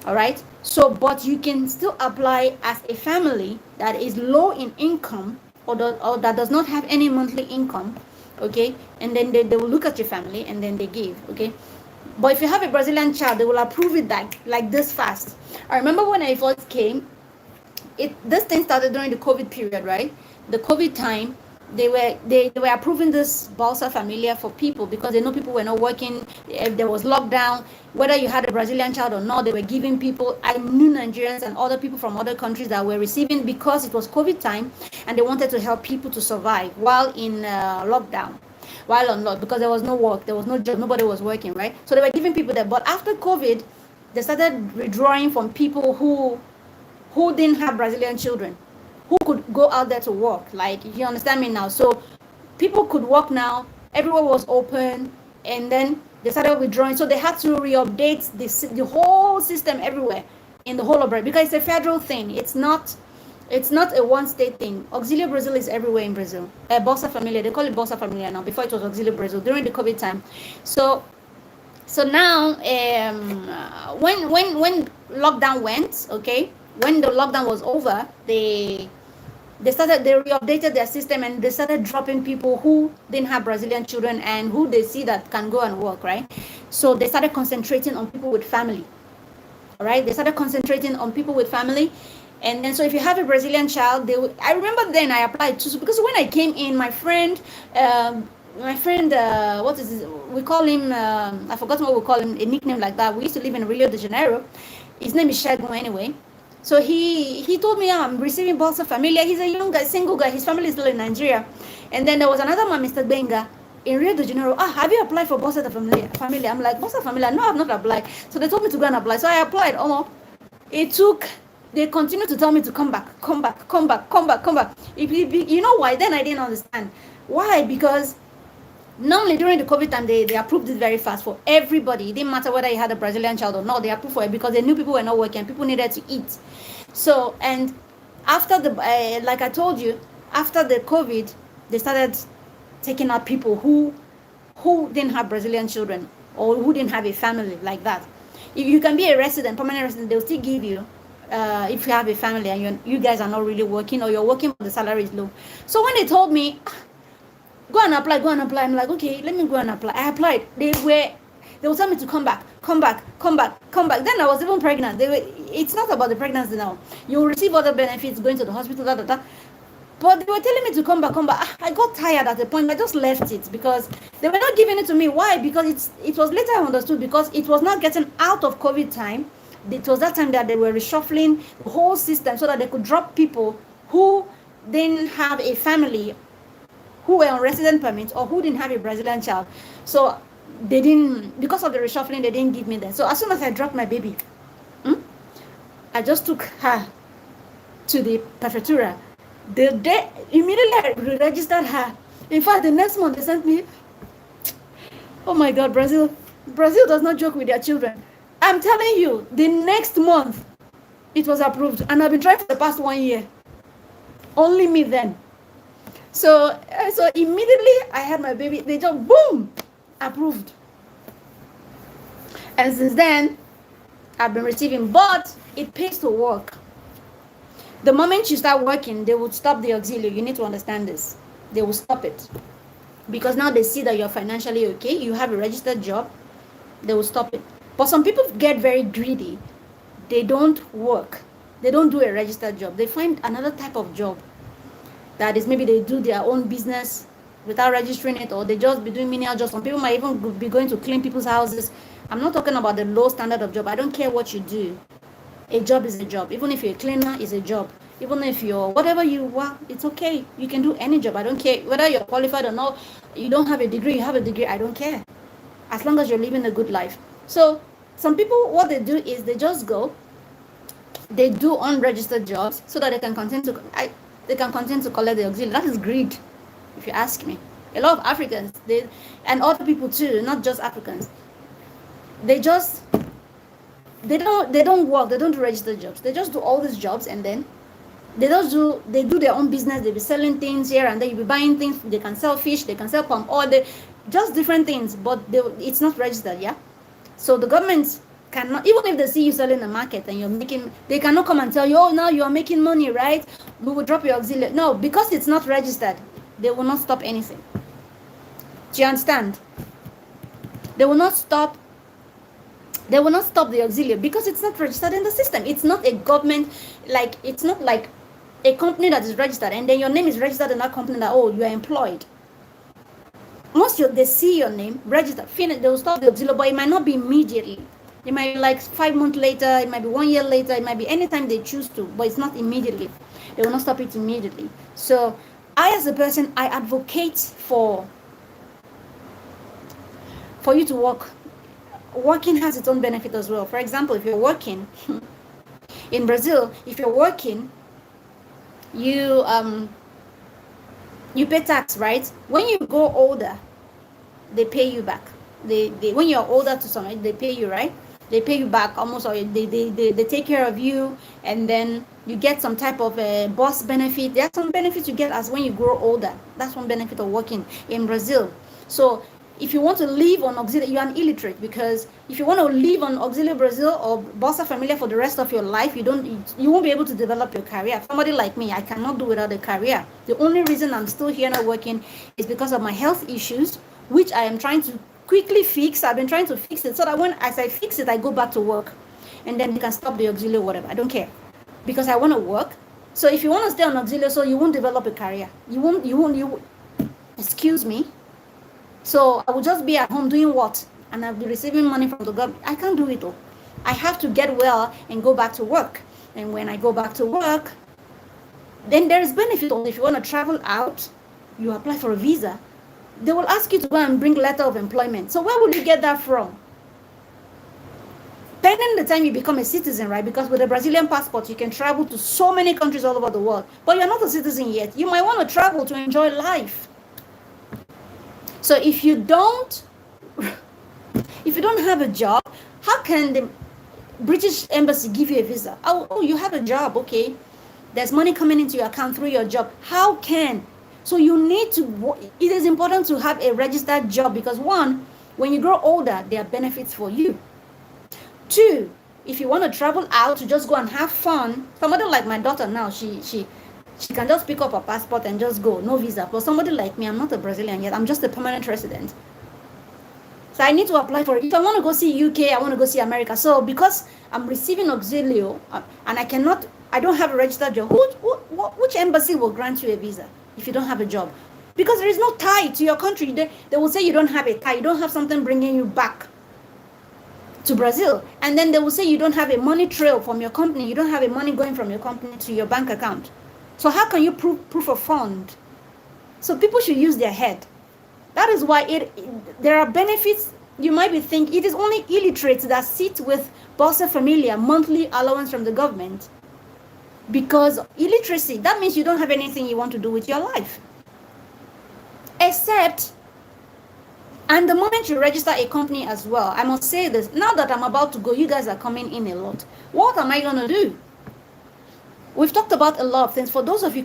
All right. So, but you can still apply as a family that is low in income, or that does not have any monthly income. Okay. And then they will look at your family and then they give. Okay. But if you have a Brazilian child, they will approve it like this fast. I remember when I first came, this thing started during the COVID period, right? The COVID time, they were approving this Bolsa Familia for people because they know people were not working. If there was lockdown, whether you had a Brazilian child or not, they were giving people. I knew Nigerians and other people from other countries that were receiving because it was COVID time, and they wanted to help people to survive while in lockdown, while on lock, because there was no work, there was no job, nobody was working, right? So they were giving people that. But after COVID, they started withdrawing from people who didn't have Brazilian children, who could go out there to work. Like, you understand me now? So people could work now. Everywhere was open, and then they started withdrawing. So they had to re-update the whole system everywhere in the whole of Brazil, because it's a federal thing. It's not a one-state thing. Auxilio Brazil is everywhere in Brazil. Bolsa Familia, they call it Bolsa Familia now. Before it was Auxilio Brazil during the COVID time. So now, when lockdown went, okay, when the lockdown was over, they re-updated their system, and they started dropping people who didn't have Brazilian children and who they see that can go and work, right? So they started concentrating on people with family. All right, they started concentrating on people with family. And then, so if you have a Brazilian child, I remember then I applied to, because when I came in, my friend, what is this? We call him, I forgot what we call him, a nickname like that. We used to live in Rio de Janeiro. His name is Shagun anyway. So he told me, I'm receiving Bolsa Familia. He's a young guy, single guy. His family is still in Nigeria. And then there was another man, Mr. Benga, in Rio de Janeiro. Have you applied for Bolsa Familia? I'm like, Bolsa Familia? No, I've not applied. So they told me to go and apply. So I applied. They continued to tell me to come back. You know why? Then I didn't understand. Why? Because normally during the COVID time, they approved it very fast for everybody. It didn't matter whether you had a Brazilian child or not. They approved for it because they knew people were not working. People needed to eat. So, and after like I told you, after the COVID, they started taking out people who who didn't have Brazilian children or who didn't have a family like that. If you can be a resident, permanent resident, they'll still give you if you have a family and you guys are not really working, or you're working but the salary is low. So when they told me, go and apply, I'm like, okay, let me go and apply. I applied. They will tell me to come back. Then I was even pregnant. It's not about the pregnancy now. You will receive other benefits, going to the hospital, But they were telling me to come back. I got tired at the point. I just left it because they were not giving it to me. Why? Because it was later I understood, because it was not getting out of COVID time. It was that time that they were reshuffling the whole system so that they could drop people who didn't have a family, who were on resident permits, or who didn't have a Brazilian child. So they didn't, because of the reshuffling, they didn't give me that. So as soon as I dropped my baby, I just took her to the prefectura. They immediately I registered her. In fact, the next month they sent me, oh my God, Brazil does not joke with their children. I'm telling you, the next month it was approved, and I've been trying for the past 1 year. Only me then. So immediately I had my baby, they just boom, approved. And since then, I've been receiving, but it pays to work. The moment you start working, they would stop the auxiliary. You need to understand this. They will stop it. Because now they see that you're financially okay, you have a registered job, they will stop it. But some people get very greedy. They don't work. They don't do a registered job. They find another type of job. That is, maybe they do their own business without registering it, or they just be doing menial jobs. Some people might even be going to clean people's houses. I'm not talking about the low standard of job. I don't care what you do. A job is a job. Even if you're a cleaner, it's a job. Even if you're whatever you want, it's okay. You can do any job. I don't care whether you're qualified or not. You don't have a degree, you have a degree. I don't care. As long as you're living a good life. So some people, what they do is they just go. They do unregistered jobs so that they can continue to collect the auxiliary. That is greed, if you ask me. A lot of Africans, and other people too, not just Africans. They don't work. They don't do registered jobs. They just do all these jobs, and then they do their own business. They be selling things here and there. You be buying things. They can sell fish. They can sell palm oil. Just different things, but it's not registered. Yeah. So the government cannot, even if they see you selling the market and you're making, they cannot come and tell you, oh, now you are making money, right? We will drop your auxiliary. No, because it's not registered, they will not stop anything. Do you understand? They will not stop the auxiliary because it's not registered in the system. It's not a government, it's not like a company that is registered and then your name is registered in that company that, oh, you are employed. Once they see your name registered, finish, they will stop the auxiliary, but it might not be immediately. It might be like 5 months later, it might be 1 year later, it might be anytime they choose to, but it's not immediately. They will not stop it immediately. So I, as a person, I advocate for you to work. Working has its own benefit as well. For example, if you're working in Brazil, if you're working, you pay tax, right? When you grow older, they pay you back. They when you're older to some, they pay you, right? They pay you back almost, or they take care of you, and then you get some type of boss benefit. There are some benefits you get as when you grow older. That's one benefit of working in Brazil. So if you want to live on auxiliary, you're an illiterate, because if you want to live on auxiliary Brazil or Bossa Familia for the rest of your life, you won't be able to develop your career. Somebody like me, I cannot do without a career. The only reason I'm still here not working is because of my health issues, which I am trying to quickly fix. I've been trying to fix it so that as I fix it, I go back to work, and then you can stop the auxiliary, whatever. I don't care, because I want to work. So if you want to stay on auxiliary, so you won't develop a career. You won't. Excuse me. So I will just be at home doing what? And I'll be receiving money from the government. I can't do it all. I have to get well and go back to work. And when I go back to work, then there is benefit only. If you want to travel out, you apply for a visa. They will ask you to go and bring letter of employment. So where will you get that from? Pending the time you become a citizen, right? Because with a Brazilian passport, you can travel to so many countries all over the world. But you're not a citizen yet. You might want to travel to enjoy life. So if you don't have a job, how can the British embassy give you a visa? Oh, you have a job, okay. There's money coming into your account through your job. How can So it is important to have a registered job because one, when you grow older, there are benefits for you. Two, if you want to travel out to just go and have fun, somebody like my daughter now, she can just pick up a passport and just go, no visa. But somebody like me, I'm not a Brazilian yet, I'm just a permanent resident. So I need to apply for it. If I want to go see UK, I want to go see America. So because I'm receiving auxilio and I don't have a registered job, which embassy will grant you a visa if you don't have a job? Because there is no tie to your country. They will say you don't have a tie, you don't have something bringing you back to Brazil. And then they will say you don't have a money trail from your company, you don't have a money going from your company to your bank account. So how can you proof of fund? So people should use their head. That is why there are benefits. You might be thinking it is only illiterates that sit with Bolsa Familia, monthly allowance from the government. Because illiteracy, that means you don't have anything you want to do with your life. Except, and the moment you register a company as well, I must say this, now that I'm about to go, you guys are coming in a lot. What am I going to do? We've talked about a lot of things. For those of you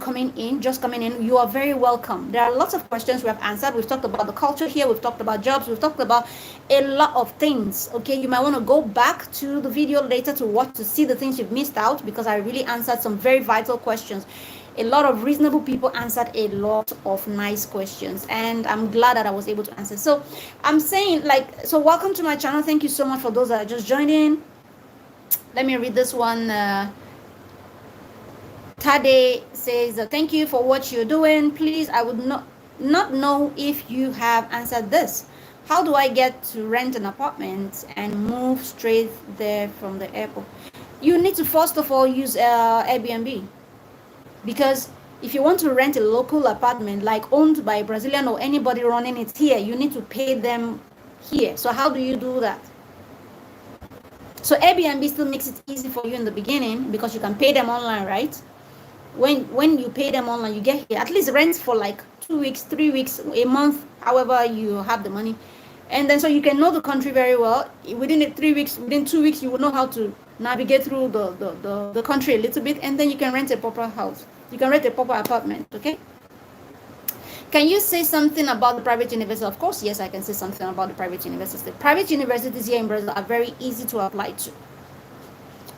just coming in, you are very welcome. There are lots of questions we have answered. We've talked about the culture here. We've talked about jobs. We've talked about a lot of things. Okay, you might want to go back to the video later to see the things you've missed out, because I really answered some very vital questions. A lot of reasonable people answered a lot of nice questions, and I'm glad that I was able to answer. So I'm saying, so welcome to my channel. Thank you so much for those that just joined in. Let me read this one. Tade says, thank you for what you're doing. Please, I would not know if you have answered this. How do I get to rent an apartment and move straight there from the airport? You need to first of all use Airbnb. Because if you want to rent a local apartment, like owned by a Brazilian or anybody running it here, you need to pay them here. So how do you do that? So Airbnb still makes it easy for you in the beginning because you can pay them online, right? When you pay them online, you get here, at least rent for like 2 weeks, 3 weeks, a month, however you have the money. And then so you can know the country very well. Within 2 weeks, you will know how to navigate through the country a little bit, and then you can rent a proper house. You can rent a proper apartment, okay? Can you say something about the private university? Of course, yes, I can say something about the private university. Private universities here in Brazil are very easy to apply to.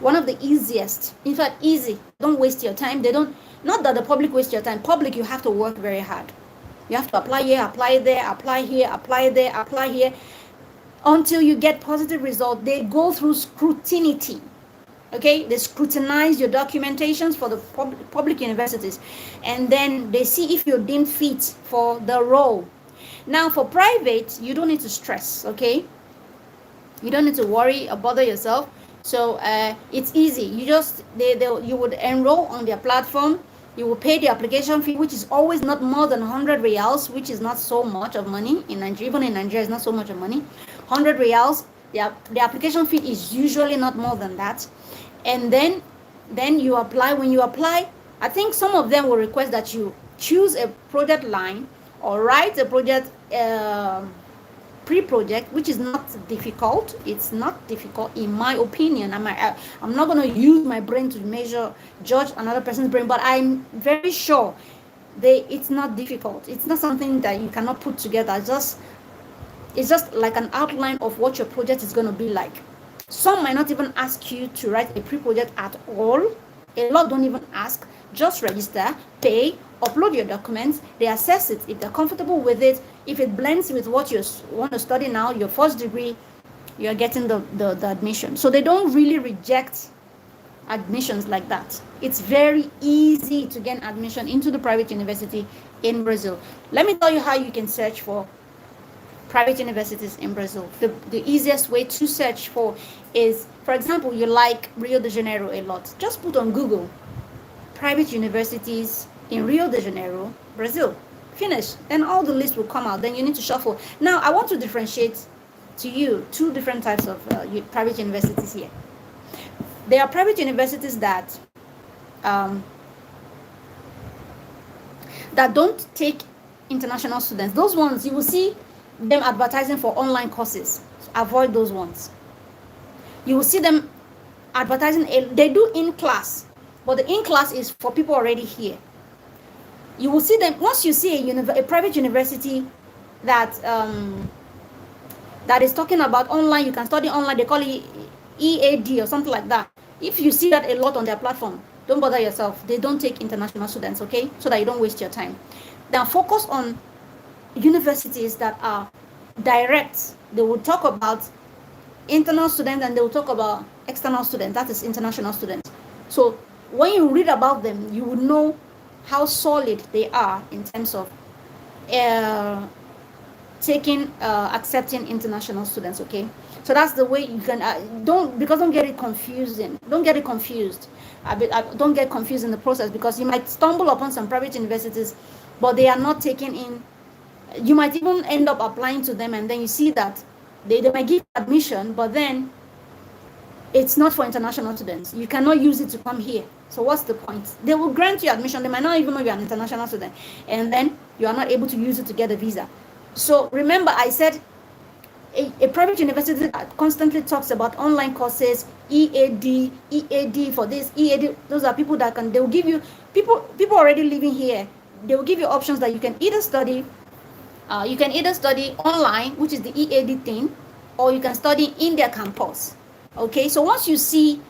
One of the easiest, in fact, easy. Don't waste your time. Not that the public waste your time. Public, you have to work very hard. You have to apply here, apply there, apply here, apply there, apply here, until you get positive result. They go through scrutiny. Okay, they scrutinize your documentations for the public universities, and then they see if you're deemed fit for the role. Now, for private, you don't need to stress. Okay, you don't need to worry or bother yourself. So it's easy. You would enroll on their platform. You will pay the application fee, which is always not more than 100 reals, which is not so much of money in Nigeria. Even in Nigeria, it's not so much of money. 100 reals. The application fee is usually not more than that. And then you apply. When you apply, I think some of them will request that you choose a project line or write a project pre-project, which is not difficult. It's not difficult in my opinion. I'm not going to use my brain to judge another person's brain, but I'm very sure it's not difficult. It's not something that you cannot put together. It's just like an outline of what your project is going to be like. Some might not even ask you to write a pre-project at all. A lot don't even ask. Just register, pay, upload your documents. They assess it. If they're comfortable with it, if it blends with what you want to study now, your first degree, you're getting the admission. So they don't really reject admissions like that. It's very easy to gain admission into the private university in Brazil. Let me tell you how you can search for private universities in Brazil. The easiest way to search for is, for example, you like Rio de Janeiro a lot. Just put on Google, private universities in Rio de Janeiro, Brazil. Finish. Then all the list will come out. Then you need to shuffle. Now, I want to differentiate to you two different types of private universities here. There are private universities that don't take international students. Those ones, you will see them advertising for online courses. So avoid those ones. You will see them advertising. They do in class, but the in class is for people already here. you will see them. Once you see a private university that that is talking about online, you can study online, they call it EAD or something like that. If you see that a lot on their platform, don't bother yourself. They don't take international students, okay? So that you don't waste your time. Then focus on universities that are direct. They will talk about internal students and they will talk about external students, that is international students. So when you read about them, you will know how solid they are in terms of accepting international students, okay? So that's the way you can don't get it confusing. Don't get confused in the process, because you might stumble upon some private universities, but they are not taking in. You might even end up applying to them, and then you see that they might give admission, but then it's not for international students. You cannot use it to come here. So what's the point? They will grant you admission. They might not even know you're an international student, and then you are not able to use it to get a visa. So remember, I said a private university that constantly talks about online courses, EAD for this, EAD. Those are people that they will give you, people already living here. They will give you options that you can either study online, which is the EAD thing, or you can study in their campus. Okay, so once you see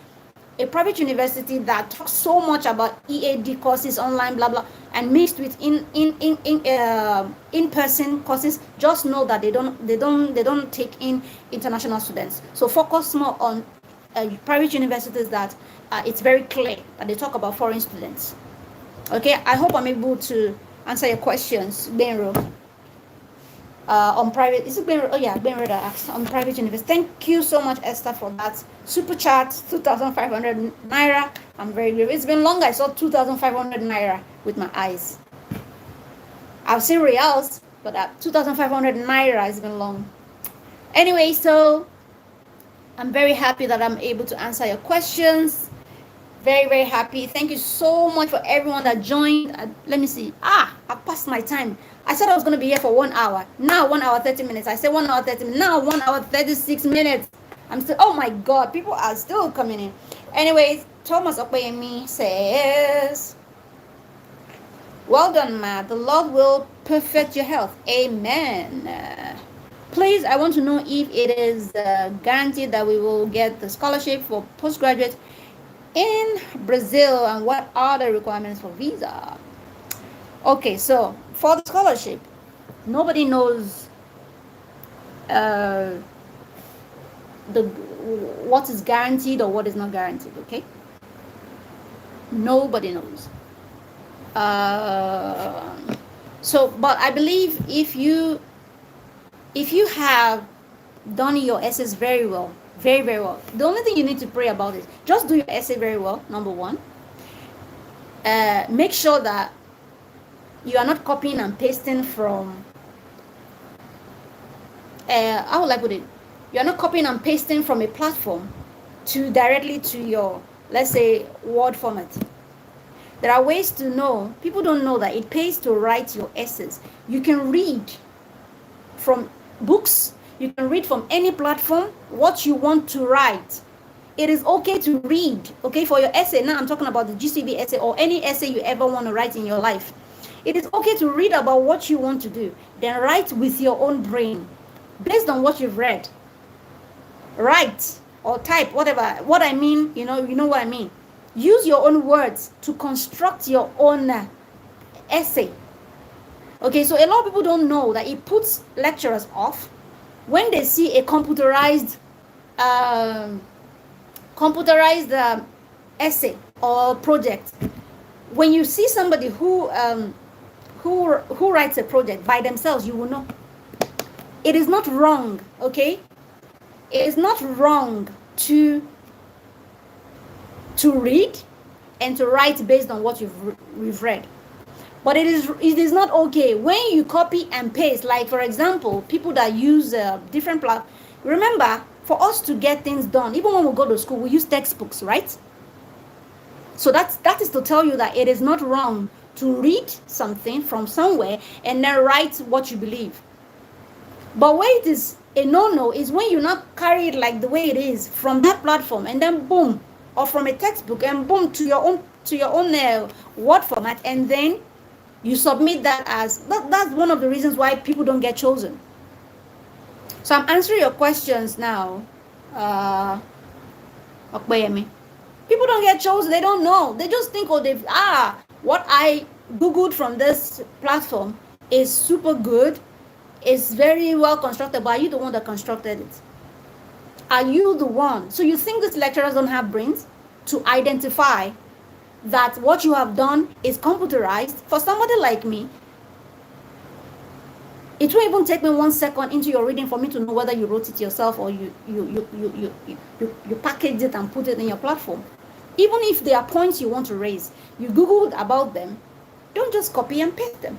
a private university that talks so much about EAD courses, online, blah blah, and mixed with in-person courses, just know that they don't take in international students. So focus more on private universities that it's very clear that they talk about foreign students. Okay, I hope I'm able to answer your questions, Benro. On private, is it Ben? Oh yeah, Ben Reda asked on private university. Thank you so much, Esther, for that super chat. 2,500 naira. I'm very grateful. It's been long. I saw 2,500 naira with my eyes. I've seen reals, but 2,500 naira has been long. Anyway, so I'm very happy that I'm able to answer your questions. Very, very happy. Thank you so much for everyone that joined. Let me see. I passed my time. I said I was going to be here for 1 hour. Now 1 hour 30 minutes. I said 1 hour 30 minutes. Now 1 hour 36 minutes. I'm still, oh my God, people are still coming in. Anyways, Thomas Okpeyemi says, well done, Matt. The Lord will perfect your health. Amen. Please, I want to know if it is guaranteed that we will get the scholarship for postgraduate in Brazil, and what are the requirements for visa? Okay, so for the scholarship, nobody knows what is guaranteed or what is not guaranteed. Okay, nobody knows. So, but I believe if you have done your essays very well, very, very well, the only thing you need to pray about is just do your essay very well, number one. Make sure that you are not copying and pasting from, how will I put it? You are not copying and pasting from a platform directly to your, let's say, Word format. There are ways to know. People don't know that it pays to write your essays. You can read from books. You can read from any platform what you want to write. It is okay to read, okay, for your essay. Now I'm talking about the GCB essay or any essay you ever want to write in your life. It is okay to read about what you want to do. Then write with your own brain based on what you've read. Write or type, whatever. What I mean, you know what I mean. Use your own words to construct your own essay. Okay, so a lot of people don't know that it puts lecturers off when they see a computerized essay or project. When you see somebody who writes a project by themselves, you will know. It is not wrong, okay? It is not wrong to read and to write based on what you've read. But it is not okay when you copy and paste. Like, for example, people that use different platforms. Remember, for us to get things done, even when we go to school, we use textbooks, right? So that is to tell you that it is not wrong to read something from somewhere and then write what you believe. But where it is a no-no is when you not carry it like the way it is from that platform and then boom, or from a textbook and boom to your own Word format, and then You submit that as, that's one of the reasons why people don't get chosen. So I'm answering your questions now. People don't get chosen, they don't know. They just think, oh, what I Googled from this platform is super good, it's very well constructed, but are you the one that constructed it? Are you the one? So you think these lecturers don't have brains to identify that what you have done is computerized? For somebody like me, it won't even take me 1 second into your reading for me to know whether you wrote it yourself or you packaged it and put it in your platform. Even if there are points you want to raise, you Googled about them, don't just copy and paste them.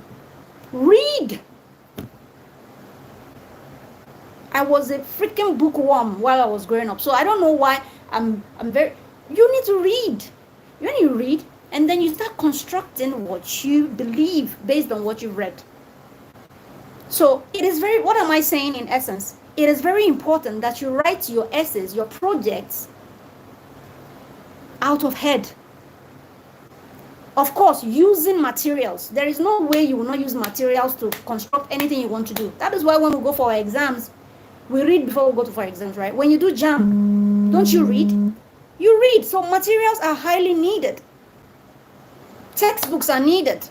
Read. I was a freaking bookworm while I was growing up, so I don't know why I'm very. You need to read. When you read, and then you start constructing what you believe based on what you've read. So it is very. What am I saying in essence? It is very important that you write your essays, your projects, out of head. Of course, using materials. There is no way you will not use materials to construct anything you want to do. That is why when we go for our exams, we read before we go for exams, right? When you do JAM, don't you read? You read. So materials are highly needed. Textbooks are needed.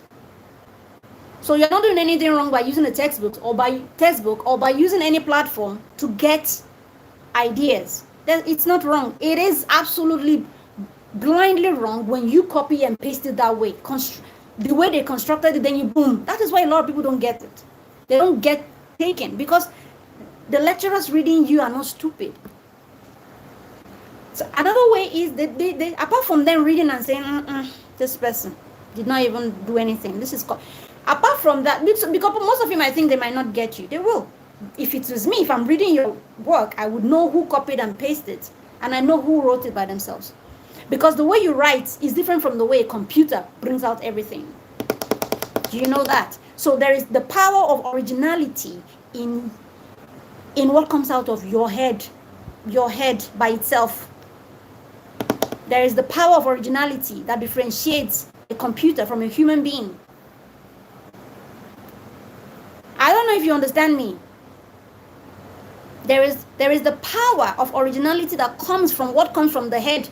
So you're not doing anything wrong by using a textbook or by using any platform to get ideas. It's not wrong. It is absolutely blindly wrong when you copy and paste it that way. The way they constructed it, then you boom. That is why a lot of people don't get it. They don't get taken because the lecturers reading you are not stupid. So another way is they apart from them reading and saying, this person did not even do anything. This is apart from that, because most of you might think they might not get you. They will. If it was me, if I'm reading your work, I would know who copied and pasted it, and I know who wrote it by themselves. Because the way you write is different from the way a computer brings out everything. Do you know that? So there is the power of originality in what comes out of your head by itself. There is the power of originality that differentiates a computer from a human being. I don't know if you understand me. There is the power of originality that comes from what comes from the head.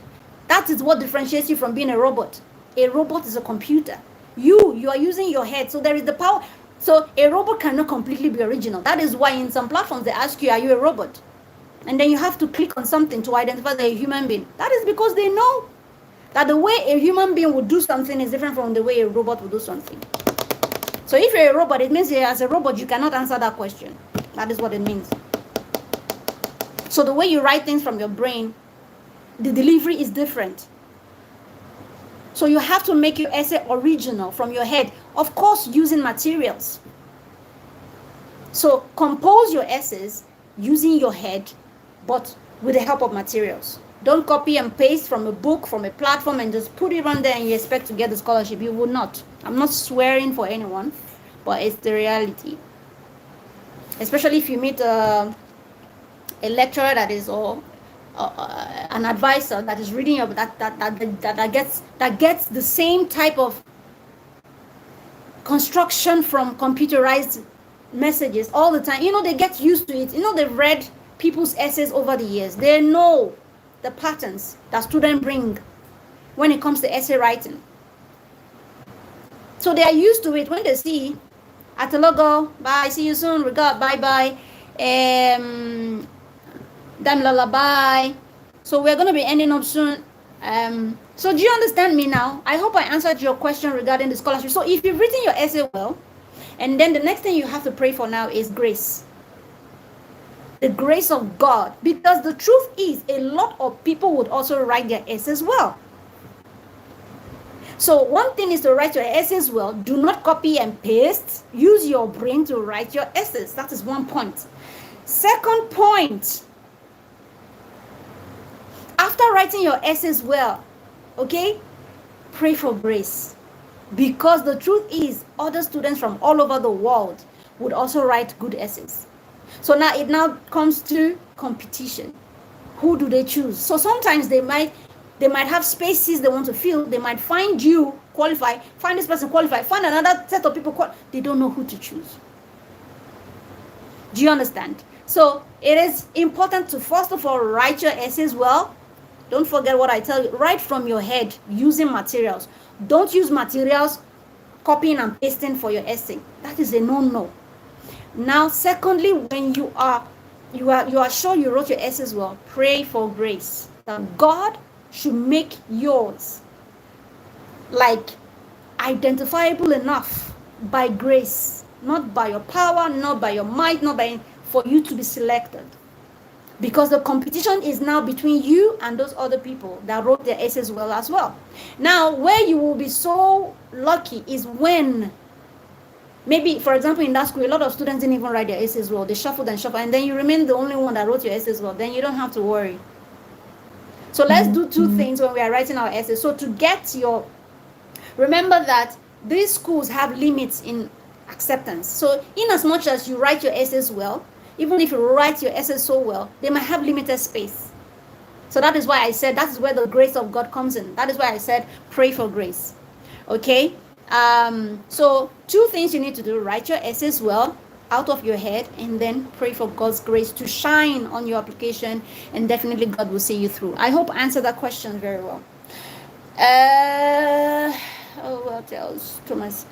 That is what differentiates you from being a robot. A robot is a computer. You are using your head. So there is the power. So a robot cannot completely be original. That is why in some platforms they ask you, are you a robot? And then you have to click on something to identify that you're a human being. That is because they know that the way a human being would do something is different from the way a robot would do something. So if you're a robot, it means as a robot you cannot answer that question. That is what it means. So the way you write things from your brain, the delivery is different. So you have to make your essay original from your head, of course using materials. So compose your essays using your head, but with the help of materials. Don't copy and paste from a book, from a platform, and just put it on there and you expect to get the scholarship. You will not. I'm not swearing for anyone, but it's the reality. Especially if you meet a lecturer that is an advisor that is reading your that gets the same type of construction from computerized messages all the time. They get used to it. They've read people's essays over the years. They know the patterns that students bring when it comes to essay writing. So they are used to it. When they see at the logo, bye, see you soon, regard, bye, damn lullaby. So we're going to be ending up soon. So do you understand me now? I hope I answered your question regarding the scholarship. So if you've written your essay well, and then the next thing you have to pray for now is grace. The grace of God. Because the truth is, a lot of people would also write their essays well. So one thing is to write your essays well. Do not copy and paste. Use your brain to write your essays. That is one point. Second point. After writing your essays well, okay, pray for grace. Because the truth is, other students from all over the world would also write good essays. So now it comes to competition. Who do they choose? So sometimes they might have spaces they want to fill. They might find you qualified, find this person qualified, find another set of people they don't know who to choose. Do you understand? So it is important to first of all write your essays well. Don't forget what I tell you. Write from your head using materials. Don't use materials copying and pasting for your essay. That is a no-no. Now, secondly, when you are sure you wrote your essays well, pray for grace that God should make yours like identifiable enough by grace, not by your power, not by your might, not by for you to be selected. Because the competition is now between you and those other people that wrote their essays well as well. Now, where you will be so lucky is when, maybe, for example, in that school, a lot of students didn't even write their essays well. They shuffled and shuffled, and then you remain the only one that wrote your essays well. Then you don't have to worry. So let's do two things when we are writing our essays. So to get your, remember that these schools have limits in acceptance. So in as much as you write your essays well, even if you write your essays so well, they might have limited space. So that is why I said that is where the grace of God comes in. That is why I said pray for grace. Okay? So two things you need to do: write your essays well out of your head, and then pray for God's grace to shine on your application, and definitely God will see you through. I hope I answered that question very well. What else, Thomas?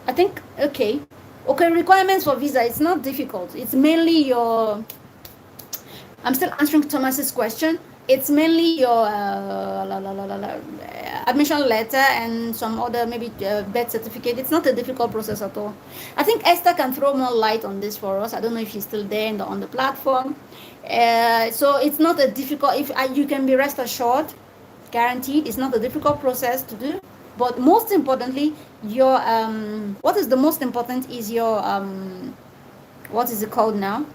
I think, okay, requirements for visa, it's not difficult. It's mainly your, I'm still answering Thomas's question. It's mainly your admission letter and some other, maybe birth certificate. It's not a difficult process at all. I think Esther can throw more light on this for us. I don't know if she's still there on the platform. So it's not a difficult, you can be rest assured, guaranteed, it's not a difficult process to do. But most importantly, your what is the most important is your what is it called now?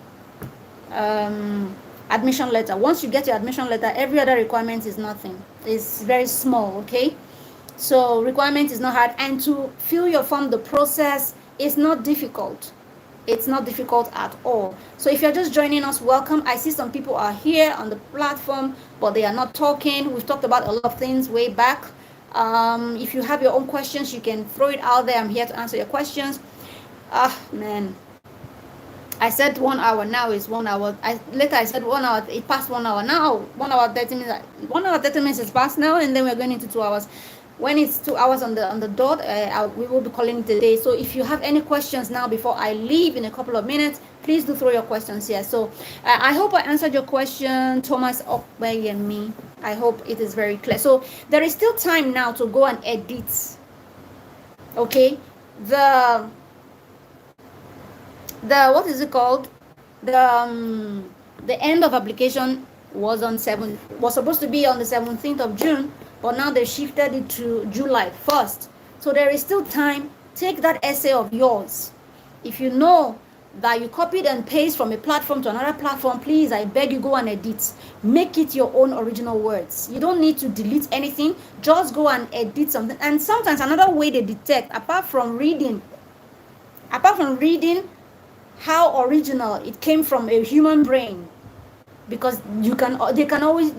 Admission letter. Once you get your admission letter, every other requirement is nothing. It's very small, okay? So requirement is not hard, and to fill your form, the process is not difficult. It's not difficult at all. So if you're just joining us, welcome. I see some people are here on the platform, but they are not talking. We've talked about a lot of things way back. If you have your own questions, you can throw it out there. I'm here to answer your questions. Man, I said 1 hour, now it's 1 hour. Later I said 1 hour, it passed 1 hour. Now 1 hour 30 minutes, 1 hour 30 minutes is past now, and then we're going into 2 hours. When it's 2 hours on the dot, we will be calling it a day. So if you have any questions now before I leave in a couple of minutes, please do throw your questions here. So I hope I answered your question, Thomas, Okbey, and me. I hope it is very clear. So there is still time now to go and edit. Okay, the what is it called? The end of application was supposed to be on the 17th of June, but now they shifted it to July 1st. So there is still time. Take that essay of yours. If you know that you copied and paste from a platform to another platform, please, I beg you, go and edit. Make it your own original words. You don't need to delete anything. Just go and edit something. And sometimes another way they detect, apart from reading how original it came from a human brain, because you can always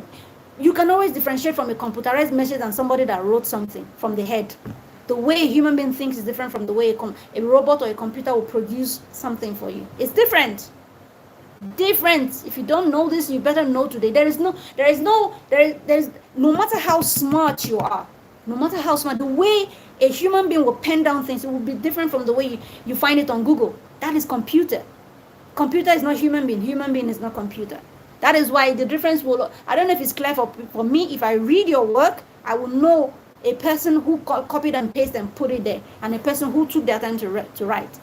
differentiate from a computerized message and somebody that wrote something from the head. The way a human being thinks is different from the way a robot or a computer will produce something for you. It's different. If you don't know this, you better know today. There is no matter how smart you are, no matter how smart, the way a human being will pen down things, it will be different from the way you find it on Google. That is computer. Computer is not human being. Human being is not computer. That is why the difference will, I don't know if it's clear for me. If I read your work, I will know a person who copied and pasted and put it there, and a person who took their time to write.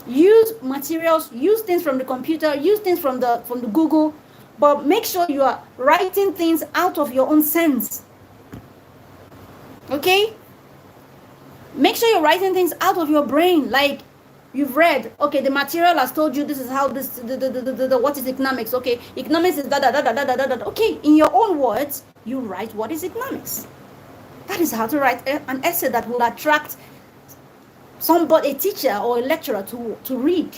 Use materials, use things from the computer, use things from the Google, but make sure you are writing things out of your own sense. Okay? Make sure you're writing things out of your brain, like you've read. Okay, the material has told you this is how this what is economics. Okay, economics is da da da da da da da. Okay, in your own words, you write what is economics. That is how to write an essay that will attract somebody, a teacher or a lecturer to read.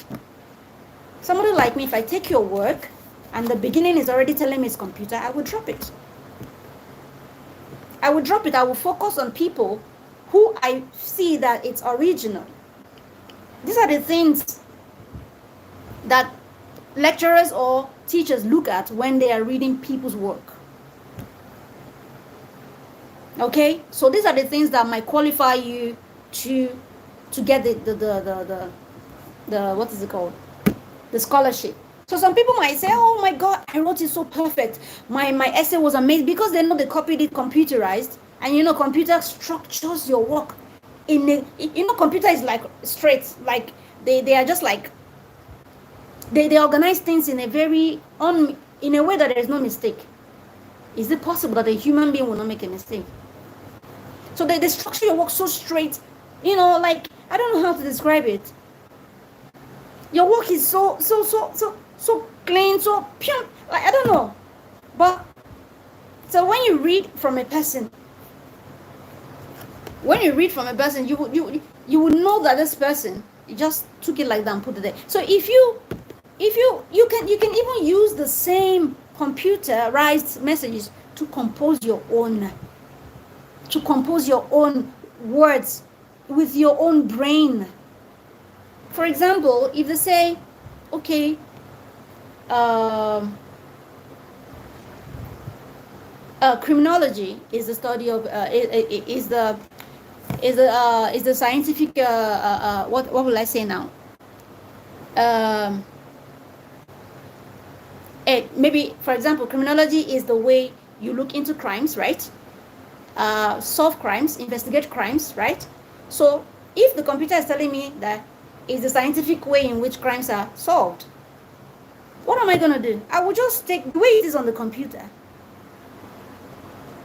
Somebody like me, if I take your work and the beginning is already telling me it's computer, I would drop it. I will drop it. I will focus on people who I see that it's original. These are the things that lecturers or teachers look at when they are reading people's work. Okay, so these are the things that might qualify you to get the what is it called, the scholarship. So some people might say, oh my god, I wrote it so perfect, my essay was amazing, because they know they copied it computerized, and you know computer structures your work in a, you know, computer is like straight, like they are just like they organize things in a very in a way that there is no mistake. Is it possible that a human being will not make a mistake? So they structure your work so straight, you know, like I don't know how to describe it. Your work is so clean, so pure, like I don't know. But so when you read from a person, you would know that this person just took it like that and put it there. So if you can even use the same computerized messages to compose your own words with your own brain. For example, if they say, okay, criminology is the study of is the scientific what will I say now? Maybe, for example, criminology is the way you look into crimes, right? Solve crimes, investigate crimes, right? So if the computer is telling me that is the scientific way in which crimes are solved, what am I going to do? I will just take the way it is on the computer.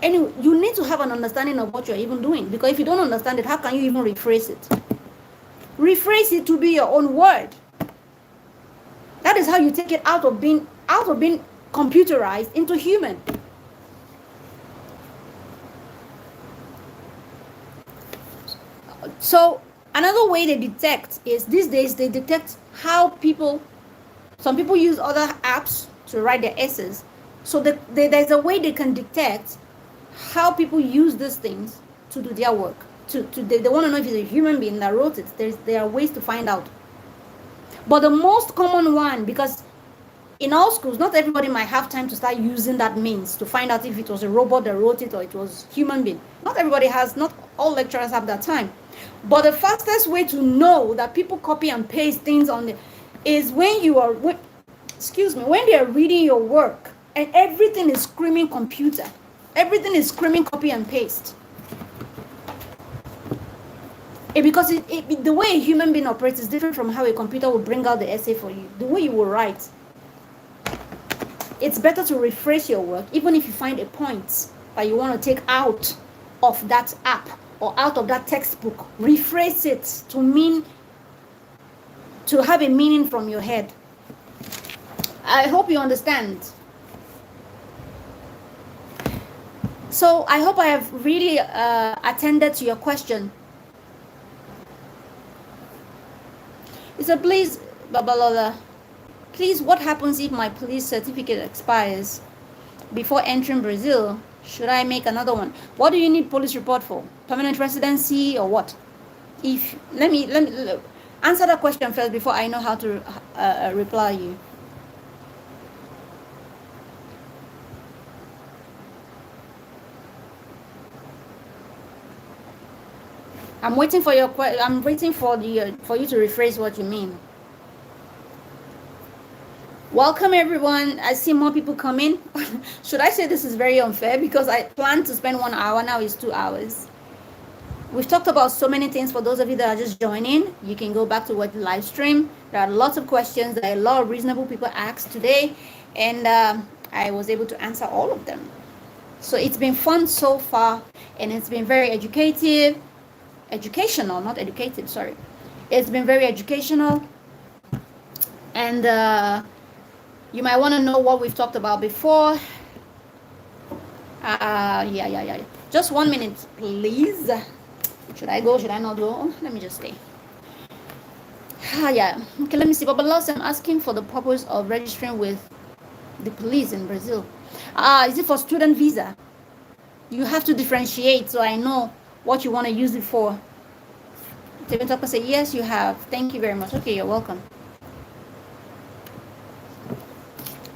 Anyway, you need to have an understanding of what you're even doing, because if you don't understand it, how can you even rephrase it? Rephrase it to be your own word. That is how you take it out of being computerized into human. So another way they detect is, these days they detect how some people use other apps to write their essays. So there's a way they can detect how people use these things to do their work. They want to know if it's a human being that wrote it. There are ways to find out. But the most common one, because in all schools, not everybody might have time to start using that means to find out if it was a robot that wrote it or it was human being. Not all lecturers have that time. But the fastest way to know that people copy and paste things is when they are reading your work and everything is screaming computer. Everything is screaming copy and paste. Because the way a human being operates is different from how a computer will bring out the essay for you. The way you will write. It's better to rephrase your work, even if you find a point that you want to take out of that app or out of that textbook. Rephrase it to have a meaning from your head. I hope you understand. So I hope I have really attended to your question. It's a please, Babalola. Please, what happens if my police certificate expires before entering Brazil? Should I make another one? What do you need police report for? Permanent residency or what? Let me answer that question first before I know how to reply you. I'm waiting for you to rephrase what you mean. Welcome everyone. I see more people coming. Should I say this is very unfair? Because I planned to spend 1 hour, now it's 2 hours. We've talked about so many things. For those of you that are just joining, you can go back to watch the live stream. There are lots of questions that a lot of reasonable people asked today, and I was able to answer all of them. So it's been fun so far, and it's been very educational, not educative, sorry. It's been very educational, and you might want to know what we've talked about before. Yeah. Just 1 minute, please. Should I go? Should I not go? Let me just stay. Yeah. Okay, let me see. But last, I'm asking for the purpose of registering with the police in Brazil. Is it for student visa? You have to differentiate so I know what you want to use it for. Tepentapa say, yes, you have. Thank you very much. Okay, you're welcome.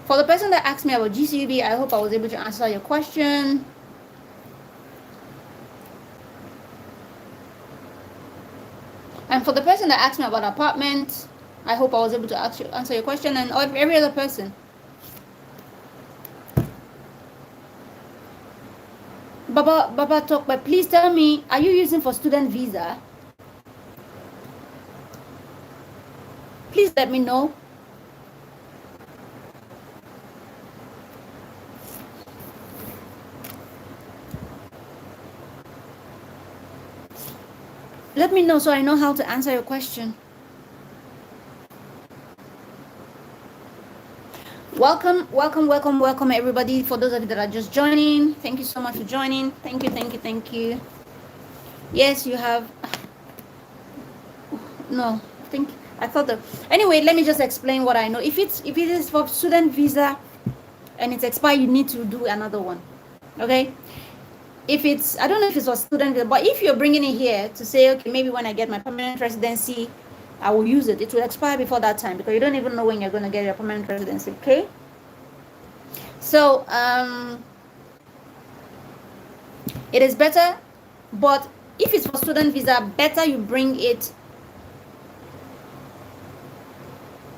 For the person that asked me about GCUB, I hope I was able to answer your question. And for the person that asked me about apartment, I hope I was able to answer your question, and every other person. Baba talk, but please tell me, are you using for student visa? Please let me know. Let me know so I know how to answer your question. Welcome everybody. For those of you that are just joining, thank you so much for joining. Thank you. Yes, you have. No, I thought that. Anyway, let me just explain what I know. If it is for student visa and it's expired, you need to do another one. Okay. If it's, I don't know if it's for student visa, but if you're bringing it here to say, okay, maybe when I get my permanent residency, I will use it. It will expire before that time because you don't even know when you're going to get your permanent residency. Okay. So it is better, but if it's for student visa, better you bring it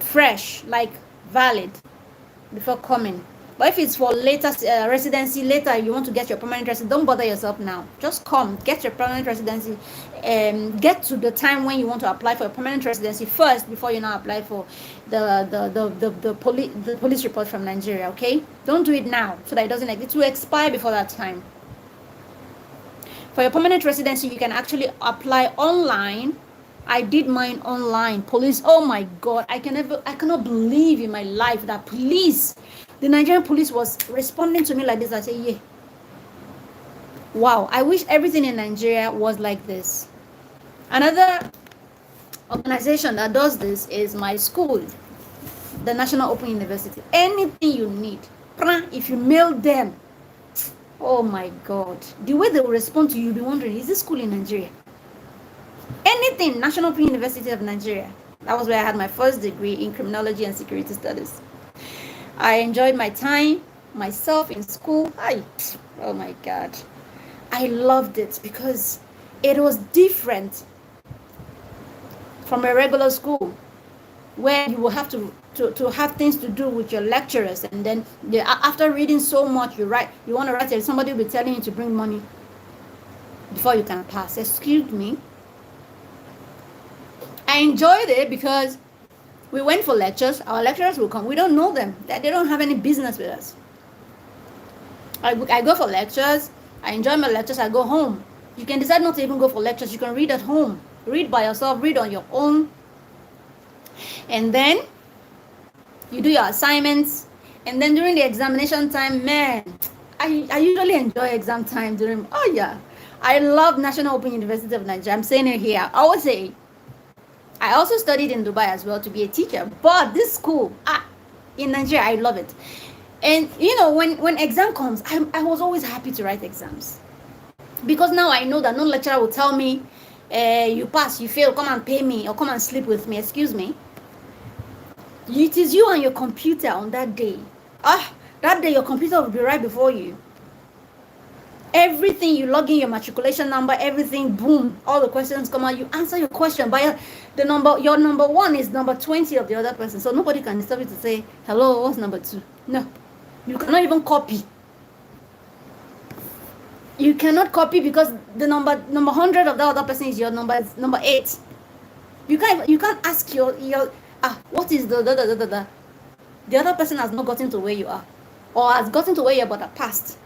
fresh, like valid, before coming. But if it's for later residency, later you want to get your permanent residency, don't bother yourself now. Just come, get your permanent residency, and get to the time when you want to apply for your permanent residency first before you now apply for the police report from Nigeria. Okay, don't do it now so that it will expire before that time. For your permanent residency, you can actually apply online. I did mine online. Police, oh my God, I cannot believe in my life that the Nigerian police was responding to me like this. I say, yeah. Wow, I wish everything in Nigeria was like this. Another organization that does this is my school, the National Open University. Anything you need, if you mail them, oh my God, the way they will respond to you, you'll be wondering, is this school in Nigeria? Anything, National Open University of Nigeria. That was where I had my first degree in criminology and security studies. I enjoyed my time, myself in school. Oh my God. I loved it because it was different from a regular school where you will have to have things to do with your lecturers, and then after reading so much, you want to write it, somebody will be telling you to bring money before you can pass. Excuse me. I enjoyed it because we went for lectures. Our lecturers will come. We don't know them. They don't have any business with us. I go for lectures. I enjoy my lectures. I go home. You can decide not to even go for lectures. You can read at home. Read by yourself. Read on your own. And then you do your assignments. And then during the examination time, man, I usually enjoy exam time during. Oh yeah, I love National Open University of Nigeria. I'm saying it here. I always say. I also studied in Dubai as well to be a teacher, but this school, in Nigeria, I love it. And you know, when exam comes, I was always happy to write exams, because now I know that no lecturer will tell me, you pass, you fail, come and pay me or come and sleep with me. Excuse me. It is you and your computer on that day. That day your computer will be right before you. Everything, you log in your matriculation number, everything, boom, all the questions come out, you answer your question by the number. Your number 1 is number 20 of the other person, so nobody can stop you to say, hello, what's number 2? No, you cannot even copy. You cannot copy because the number 100 of the other person is your number 8. You can't ask your what is the other person has not gotten to where you are, or has gotten to where you are but are passed.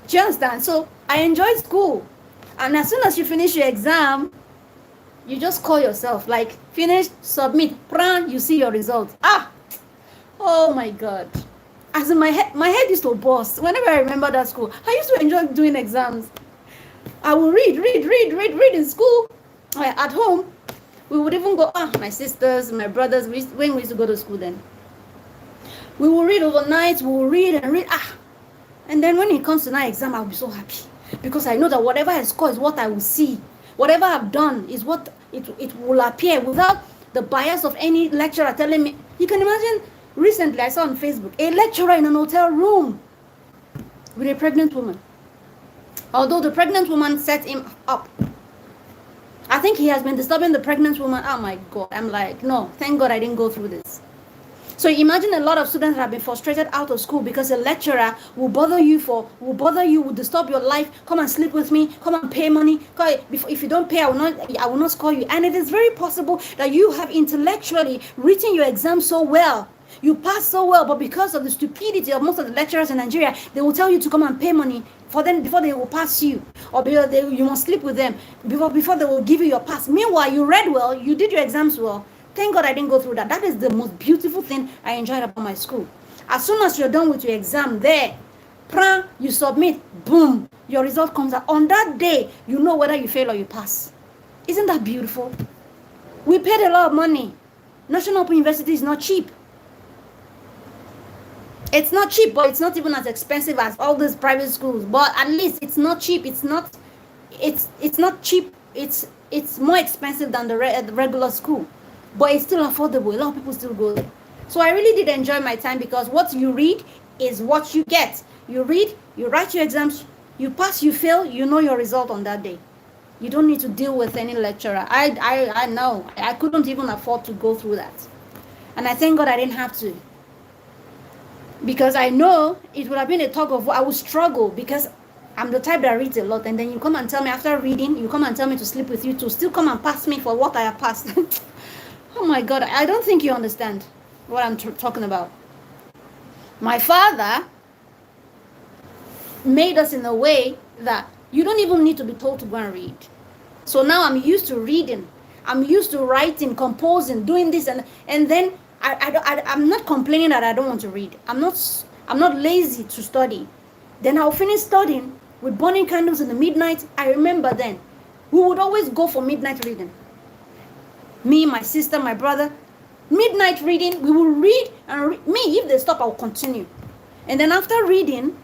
Do you understand? So I enjoyed school, and as soon as you finish your exam, you just call yourself, like, finish, submit, you see your result. Oh my God. As in my head used to burst whenever I remember that school. I used to enjoy doing exams. I would read in school. At home, we would even go, my sisters, my brothers, when we used to go to school then. We will read overnight, we will read and read. And then when it comes to that exam, I'll be so happy because I know that whatever I score is what I will see. Whatever I've done is what it will appear without the bias of any lecturer telling me. You can imagine, recently I saw on Facebook a lecturer in an hotel room with a pregnant woman. Although the pregnant woman set him up, I think he has been disturbing the pregnant woman. Oh my God. I'm like, no, thank God I didn't go through this. So imagine a lot of students that have been frustrated out of school because a lecturer will bother you, will disturb your life. Come and sleep with me. Come and pay money. If you don't pay, I will not score you. And it is very possible that you have intellectually written your exam so well. You pass so well, but because of the stupidity of most of the lecturers in Nigeria, they will tell you to come and pay money for them before they will pass you, or you must sleep with them before they will give you your pass. Meanwhile, you read well, you did your exams well. Thank God I didn't go through that. That is the most beautiful thing I enjoyed about my school. As soon as you're done with your exam there, you submit, boom, your result comes out. On that day, you know whether you fail or you pass. Isn't that beautiful? We paid a lot of money. National Open University is not cheap. It's not cheap, but it's not even as expensive as all these private schools. But at least it's not cheap. It's not cheap. It's more expensive than the regular school. But it's still affordable. A lot of people still go there. So I really did enjoy my time because what you read is what you get. You read, you write your exams, you pass, you fail, you know your result on that day. You don't need to deal with any lecturer. I know. I couldn't even afford to go through that. And I thank God I didn't have to. Because I know it would have been a tug of war. I would struggle because I'm the type that reads a lot. And then you come and tell me after reading, you come and tell me to sleep with you to still come and pass me for what I have passed. Oh my God, I don't think you understand what I'm talking about. My father made us in a way that you don't even need to be told to go and read. So now I'm used to reading. I'm used to writing, composing, doing this. And then I'm not complaining that I don't want to read. I'm not lazy to study. Then I'll finish studying with burning candles in the midnight. I remember then, we would always go for midnight reading. Me, my sister, my brother, midnight reading, we will read and me, if they stop, I will continue. And then after reading,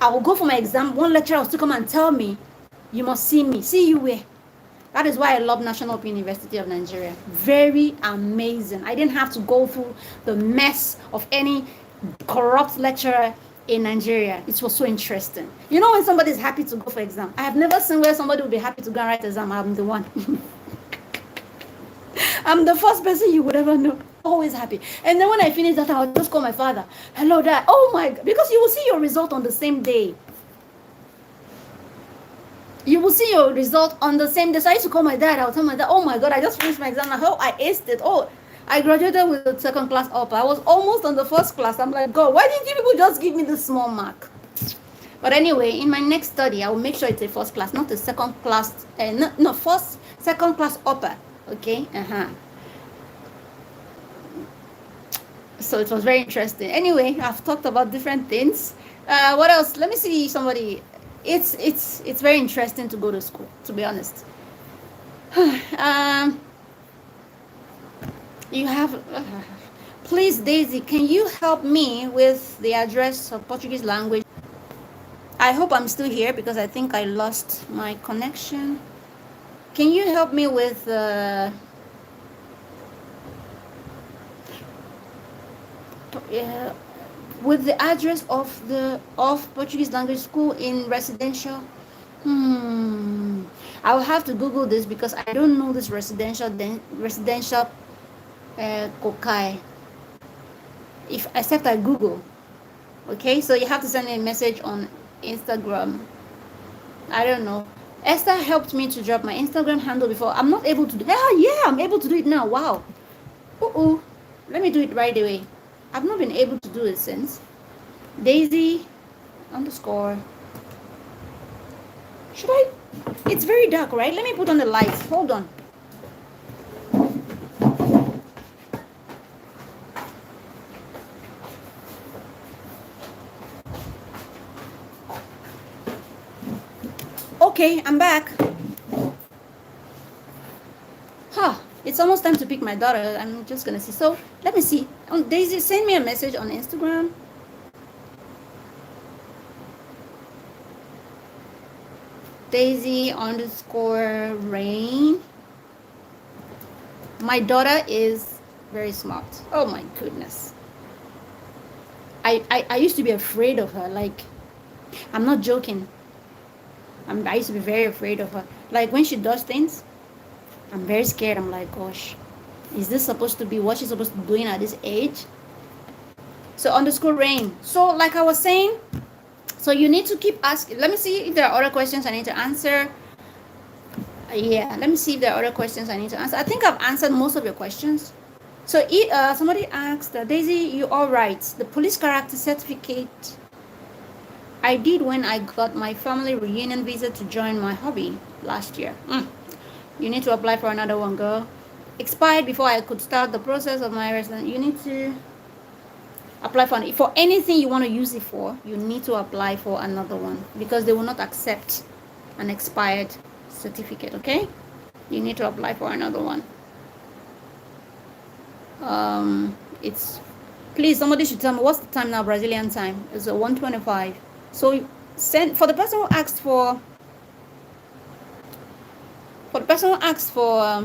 I will go for my exam. One lecturer will still come and tell me, you must see me. See you where? That is why I love National Open University of Nigeria. Very amazing. I didn't have to go through the mess of any corrupt lecturer in Nigeria. It was so interesting. You know when somebody is happy to go for exam? I have never seen where somebody would be happy to go and write exam. I'm the one. I'm the first person you would ever know. Always happy. And then when I finish that, I'll just call my father. Hello, Dad. Oh my God. Because you will see your result on the same day. You will see your result on the same day. So I used to call my dad. I'll tell my dad, oh my God, I just finished my exam. I hope I aced it. Oh, I graduated with the second class upper. I was almost on the first class. I'm like, God, why didn't you people just give me this small mark? But anyway, in my next study, I will make sure it's a first class, not a second class. Second class upper. Okay. So it was very interesting. Anyway, I've talked about different things. What else? Let me see somebody. It's very interesting to go to school, to be honest. You have please, Daisy, can you help me with the address of Portuguese language? I hope I'm still here because I think I lost my connection. Can you help me with the address of Portuguese language school in residential? I'll have to Google this because I don't know this residential Kokai. Except I Google. Okay, so you have to send me a message on Instagram. I don't know. Esther helped me to drop my Instagram handle before. I'm not able to do. Yeah, I'm able to do it now. Wow. Let me do it right away. I've not been able to do it since. Daisy _ should I? It's very dark, right? Let me put on the lights. Hold on. Okay, I'm back. It's almost time to pick my daughter. I'm just gonna see. So let me see. Daisy, send me a message on Instagram. Daisy underscore Rain. My daughter is very smart. Oh my goodness. I used to be afraid of her. Like, I'm not joking. I used to be very afraid of her. Like, when she does things, I'm very scared. I'm like, gosh, is this supposed to be what she's supposed to be doing at this age? So underscore Rain. So like I was saying, so you need to keep asking. Let me see if there are other questions I need to answer. Yeah, let me see if there are other questions I need to answer. I think I've answered most of your questions. So somebody asked, Daisy, you all right? The police character certificate I did when I got my family reunion visa to join my hobby last year. You need to apply for another one, girl. Expired before I could start the process of my residence. You need to apply for anything you want to use it for. You need to apply for another one because they will not accept an expired certificate. Okay, you need to apply for another one. It's please, somebody should tell me what's the time now. Brazilian time is 1:25. So send for the person who asked for the person who asked for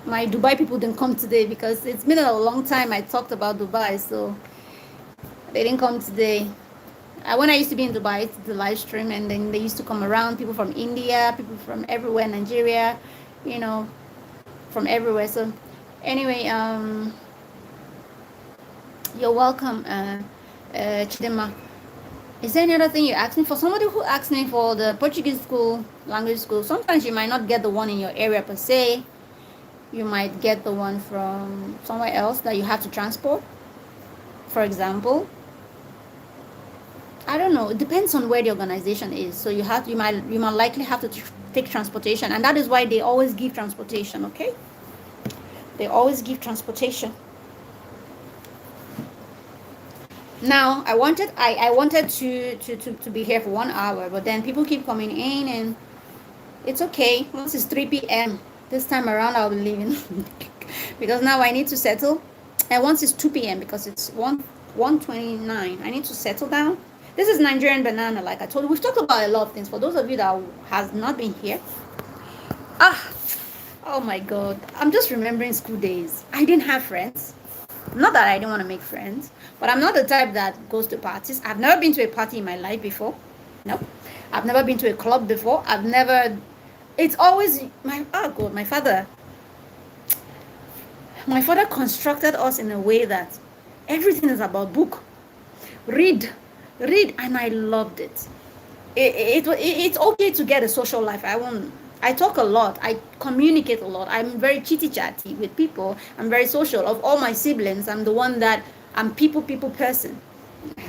my Dubai people didn't come today because it's been a long time I talked about Dubai, so they didn't come today. When I used to be in Dubai, it's the live stream, and then they used to come around, people from India, people from everywhere, Nigeria, you know, from everywhere. So anyway, you're welcome, Chidema. Is there any other thing you asked me for? Somebody who asked me for the Portuguese school, language school, sometimes you might not get the one in your area per se. You might get the one from somewhere else that you have to transport, for example. I don't know. It depends on where the organization is. So you might likely have to take transportation, and that is why they always give transportation. Okay, they always give transportation. Now I wanted to be here for 1 hour, but then people keep coming in, and it's okay. Once it's 3 p.m. this time around, I'll be leaving because now I need to settle. And once it's 2 p.m. because it's 1:29, I need to settle down. This is Nigerian banana, like I told you. We've talked about a lot of things. For those of you that has not been here, oh my God, I'm just remembering school days. I didn't have friends. Not that I didn't want to make friends, but I'm not the type that goes to parties. I've never been to a party in my life before. No, I've never been to a club before. It's always my father. My father constructed us in a way that everything is about book. Read, and I loved it. It's okay to get a social life. I talk a lot. I communicate a lot. I'm very chitty chatty with people. I'm very social. Of all my siblings, I'm the one that I'm people person.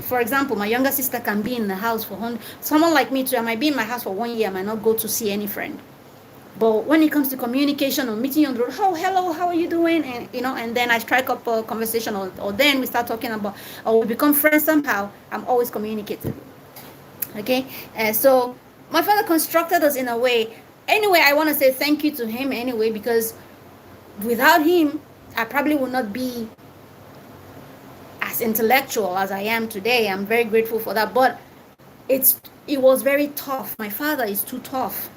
For example, my younger sister can be in the house for someone like me too. I might be in my house for 1 year. I might not go to see any friend. But when it comes to communication or meeting on the road, oh, hello, how are you doing? And and then I strike up a conversation, or then we start talking about, or we become friends somehow. I'm always communicative. Okay, so my father constructed us in a way. Anyway, I want to say thank you to him anyway, because without him, I probably would not be as intellectual as I am today. I'm very grateful for that. But it was very tough. My father is too tough.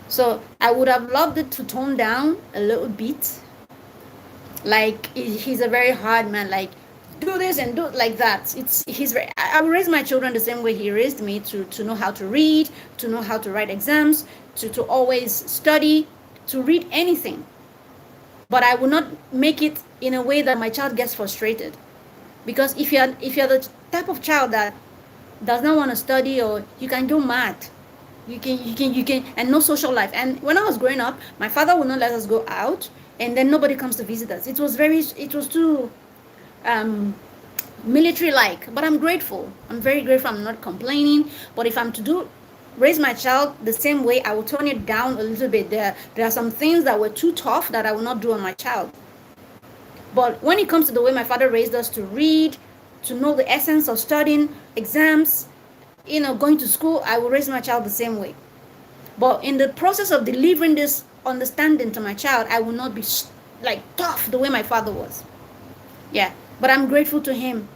So I would have loved it to tone down a little bit. Like, he's a very hard man. Like, do this and do it like that. I will raise my children the same way he raised me, to know how to read, to know how to write exams, to always study, to read anything. But I will not make it in a way that my child gets frustrated. Because if you're the type of child that does not want to study, or you can go mad. You can, and no social life. And when I was growing up, my father would not let us go out, and then nobody comes to visit us. It was too military-like. But I'm grateful. I'm very grateful. I'm not complaining. But if I'm to raise my child the same way, I will tone it down a little bit. There are some things that were too tough that I will not do on my child. But when it comes to the way my father raised us to read, to know the essence of studying, exams, going to school, I will raise my child the same way. But in the process of delivering this understanding to my child, I will not be like tough the way my father was. Yeah, but I'm grateful to him.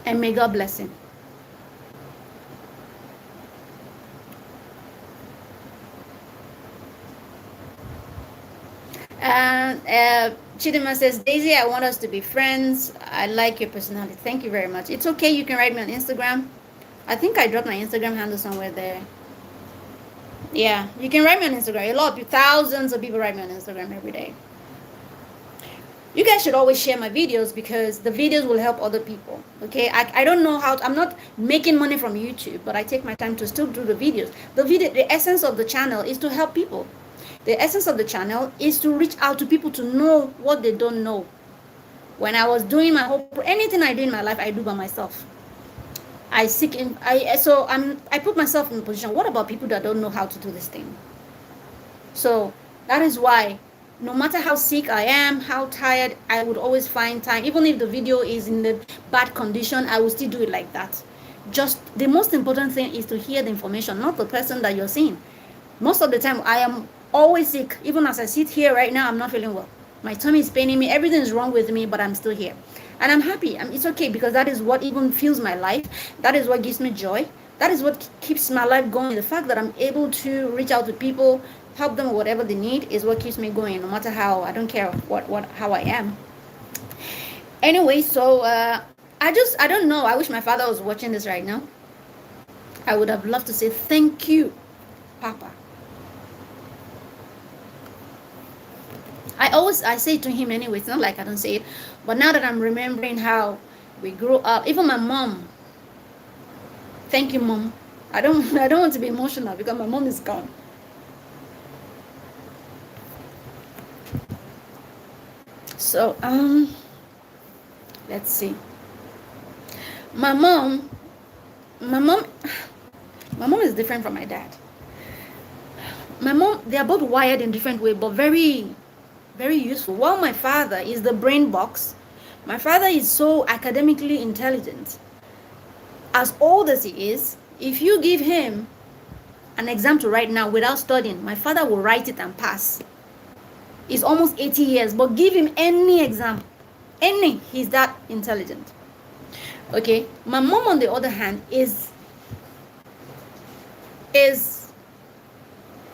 And may God bless him. And Chidima says, Daisy, I want us to be friends. I like your personality. Thank you very much. It's okay. You can write me on Instagram. I think I dropped my Instagram handle somewhere there. Yeah, you can write me on Instagram. A lot of people, thousands of people write me on Instagram every day. You guys should always share my videos because the videos will help other people. Okay, I don't know how I'm not making money from YouTube, but I take my time to still do the videos. The essence of the channel is to help people. The essence of the channel is to reach out to people to know what they don't know. When I was doing my whole anything I do in my life, I do by myself. I put myself in a position. What about people that don't know how to do this thing? So that is why no matter how sick I am, how tired, I would always find time. Even if the video is in the bad condition, I will still do it like that. Just the most important thing is to hear the information, not the person that you're seeing. Most of the time, I am always sick. Even as I sit here right now, I'm not feeling well. My tummy is paining me. Everything is wrong with me, but I'm still here. And I'm happy. It's okay because that is what even fuels my life. That is what gives me joy. That is what keeps my life going. The fact that I'm able to reach out to people, help them with whatever they need is what keeps me going, no matter how. I don't care how I am. Anyway, so I don't know. I wish my father was watching this right now. I would have loved to say thank you, Papa. I say it to him anyway. It's not like I don't say it, but now that I'm remembering how we grew up, even my mom. Thank you, Mom. I don't want to be emotional because my mom is gone. So let's see. My mom is different from my dad. My mom, they are both wired in different ways, but very, very useful. While my father is the brain box, my father is so academically intelligent. As old as he is, if you give him an exam to write now without studying, my father will write it and pass. He's almost 80 years, but give him any exam, he's that intelligent. Okay, my mom on the other hand is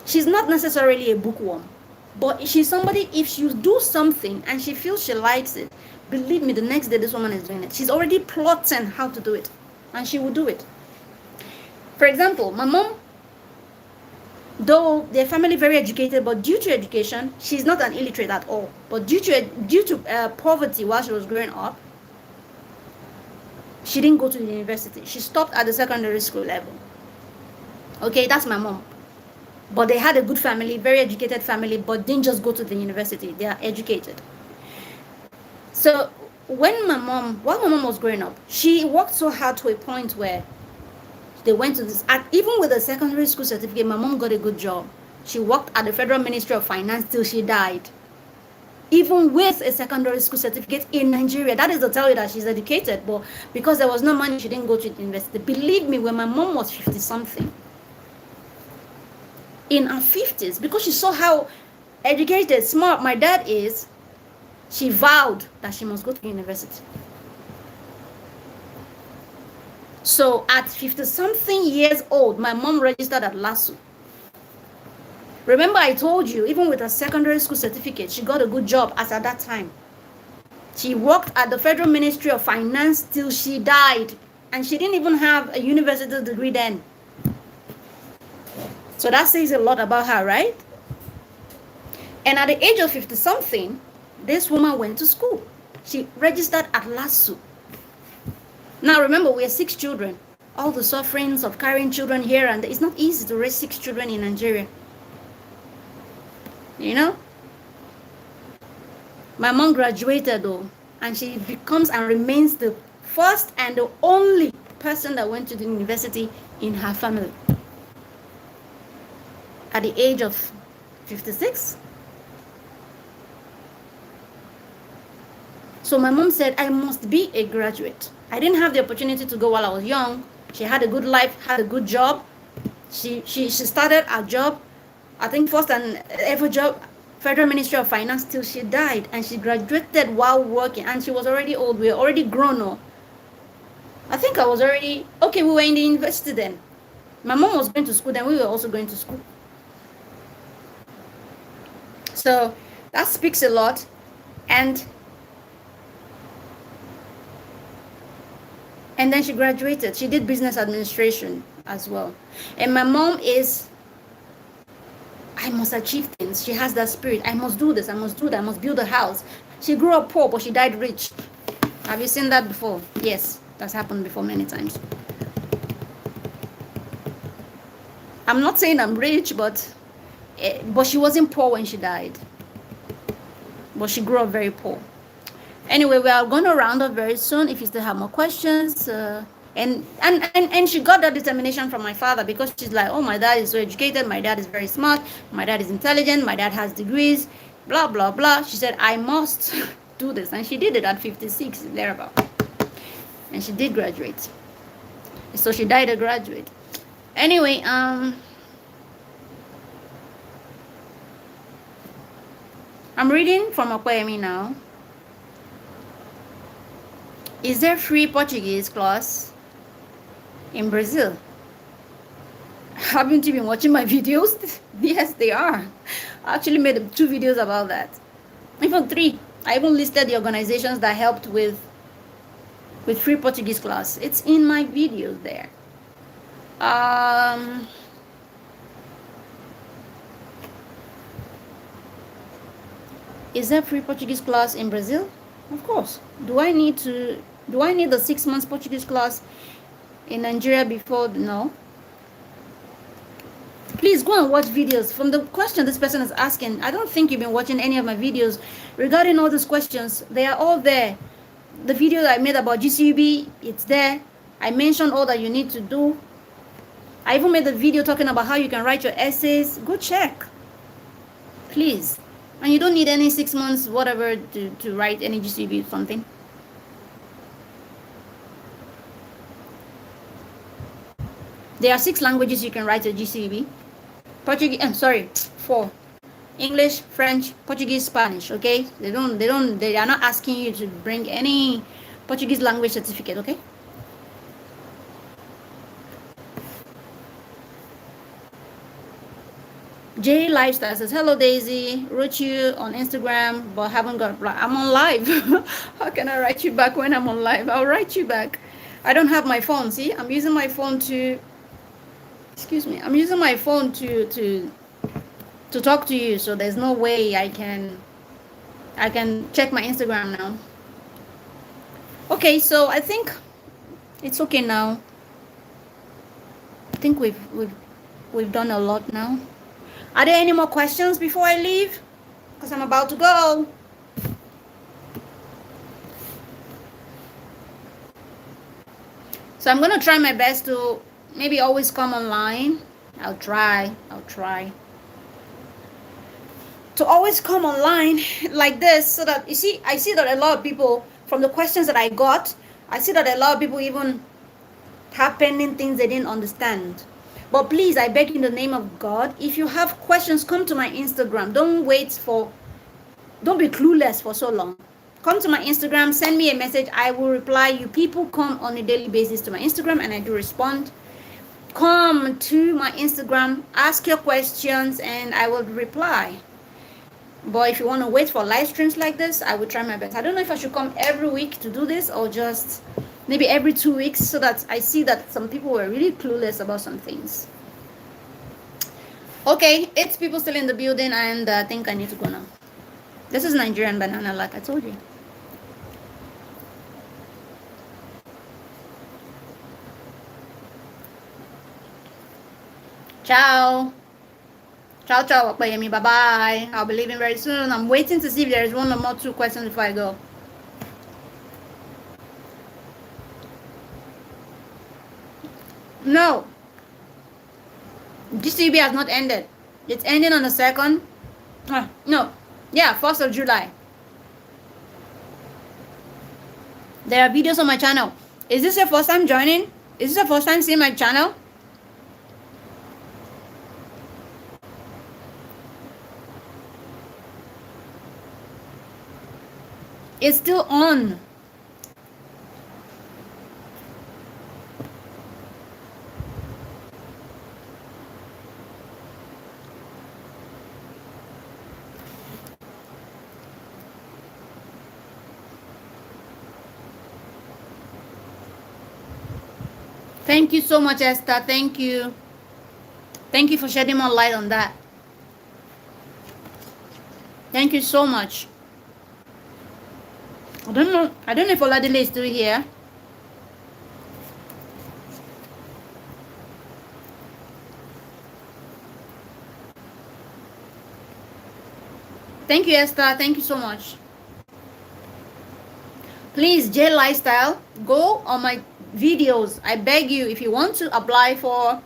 she's not necessarily a bookworm, but she's somebody, if she do something and she feels she likes it, believe me, the next day this woman is doing it. She's already plotting how to do it, and she will do it. For example, my mom, though their family very educated, but due to education, she's not an illiterate at all. But due to poverty while she was growing up, she didn't go to the university. She stopped at the secondary school level. Okay, that's my mom. But they had a good family, very educated family, but didn't just go to the university. They are educated. So while my mom was growing up, she worked so hard to a point where they went to this, even with a secondary school certificate, my mom got a good job. She worked at the Federal Ministry of Finance till she died. Even with a secondary school certificate in Nigeria. That is to tell you that she's educated, but because there was no money, she didn't go to the university. Believe me, when my mom was 50-something, in her 50s, because she saw how educated, smart my dad is, she vowed that she must go to university. So at 50-something years old, my mom registered at LASU. Remember I told you, even with a secondary school certificate, she got a good job as at that time. She worked at the Federal Ministry of Finance till she died. And she didn't even have a university degree then. So that says a lot about her, right? And at the age of 50-something, this woman went to school. She registered at LASU. Now remember, we are 6 children. All the sufferings of carrying children here and there. It's not easy to raise 6 children in Nigeria. You know? My mom graduated though, and she becomes and remains the first and the only person that went to the university in her family. At the age of 56. So my mom said, I must be a graduate. I didn't have the opportunity to go while I was young. She had a good life, had a good job. She started a job, I think first and ever job, Federal Ministry of Finance, till she died. And she graduated while working. And she was already old. We were already grown up. I think I was already, okay, we were in the university then. My mom was going to school, then we were also going to school. So that speaks a lot. And then she graduated. She did business administration as well. And my mom is, I must achieve things. She has that spirit. I must do this. I must do that. I must build a house. She grew up poor, but she died rich. Have you seen that before? Yes, that's happened before many times. I'm not saying I'm rich, but she wasn't poor when she died. But she grew up very poor. Anyway, we are going to round up very soon. If you still have more questions, and she got that determination from my father, because she's like, oh, my dad is so educated, my dad is very smart, my dad is intelligent, my dad has degrees, blah blah blah. She said, I must do this, and she did it at 56 thereabout, and she did graduate. So she died a graduate. Anyway, I'm reading from Akwemi now. Is there free Portuguese class in Brazil? Haven't you been watching my videos? Yes, they are. I actually made 2 videos about that. Even 3. I even listed the organizations that helped with free Portuguese class. It's in my videos there. Is there free Portuguese class in Brazil? Of course. Do I need the 6 months Portuguese class in Nigeria before? No. Please go and watch videos. From the question this person is asking, I don't think you've been watching any of my videos regarding all these questions. They are all there. The video that I made about GCUB, it's there. I mentioned all that you need to do. I even made a video talking about how you can write your essays. Go check, please. And you don't need any 6 months whatever to write any GCUB something. There are 6 languages you can write a GCUB. Portuguese, 4. English, French, Portuguese, Spanish, okay? They are not asking you to bring any Portuguese language certificate, okay? J Lifestyle says, hello Daisy, wrote you on Instagram, but haven't got, I'm on live. How can I write you back when I'm on live? I'll write you back. I don't have my phone, see? I'm using my phone to, excuse me, I'm using my phone to talk to you, so there's no way I can check my Instagram now. Okay, so I think it's okay now. I think we've done a lot now. Are there any more questions before I leave? Because I'm about to go. So I'm going to try my best to maybe always come online. I'll try to always come online like this, so that, you see, I see that a lot of people, from the questions that I got, I see that a lot of people even have pending things they didn't understand. But please, I beg in the name of God, if you have questions, come to my Instagram. Don't be clueless for so long. Come to my Instagram, send me a message, I will reply you. People come on a daily basis to my Instagram and I do respond. Come to my Instagram, ask your questions and I will reply. But if you want to wait for live streams like this, I will try my best. I don't know if I should come every week to do this or just maybe every 2 weeks, so that I see that some people were really clueless about some things. Okay, 8 people still in the building, and I think I need to go now. This is Nigerian banana, like I told you. Ciao. Ciao, ciao, bye-bye. I'll be leaving very soon. I'm waiting to see if there is 1 or more 2 questions before I go. No. GCB has not ended. It's ending on the 2nd. No. Yeah, 1st of July. There are videos on my channel. Is this your first time joining? Is this your first time seeing my channel? It's still on. Thank you so much, Esther. Thank you. Thank you for shedding more light on that. Thank you so much. I don't know. I don't know if Oladile is still here. Thank you, Esther. Thank you so much. Please, J Lifestyle, go on my videos. I beg you, if you want to apply for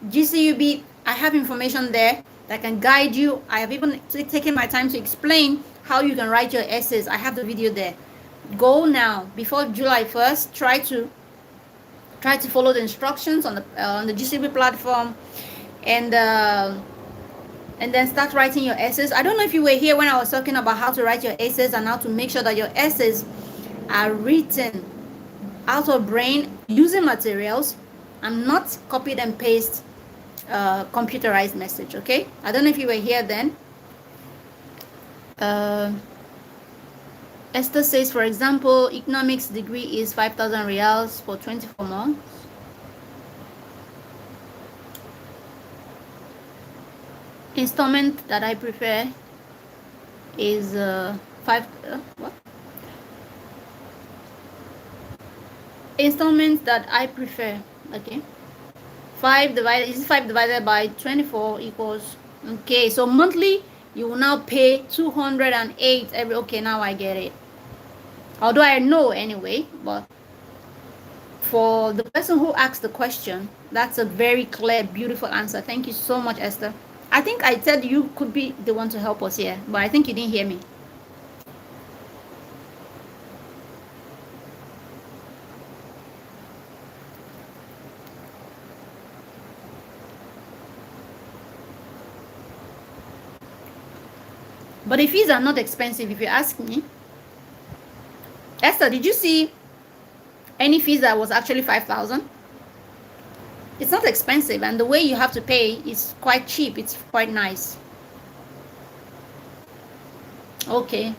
GCUB, I have information there that can guide you. I have even taken my time to explain how you can write your essays. I have the video there. Go now before July 1st. Try to follow the instructions on the GCUB platform, and then start writing your essays. I don't know if you were here when I was talking about how to write your essays and how to make sure that your essays are written out of brain using materials and not copied and paste computerized message. Okay, I don't know if you were here then. Esther says, for example, economics degree is 5,000 reals for 24 months. Installment that I prefer is what? Installment that I prefer, okay. 5 divided by 24 equals, okay, so monthly you will now pay 208 every, okay, now I get it. Although I know anyway, but for the person who asked the question, that's a very clear, beautiful answer. Thank you so much, Esther. I think I said you could be the one to help us here, but I think you didn't hear me. But the fees are not expensive if you ask me. Esther, did you see any fees that was actually 5,000? It's not expensive, and the way you have to pay is quite cheap. It's quite nice. Okay,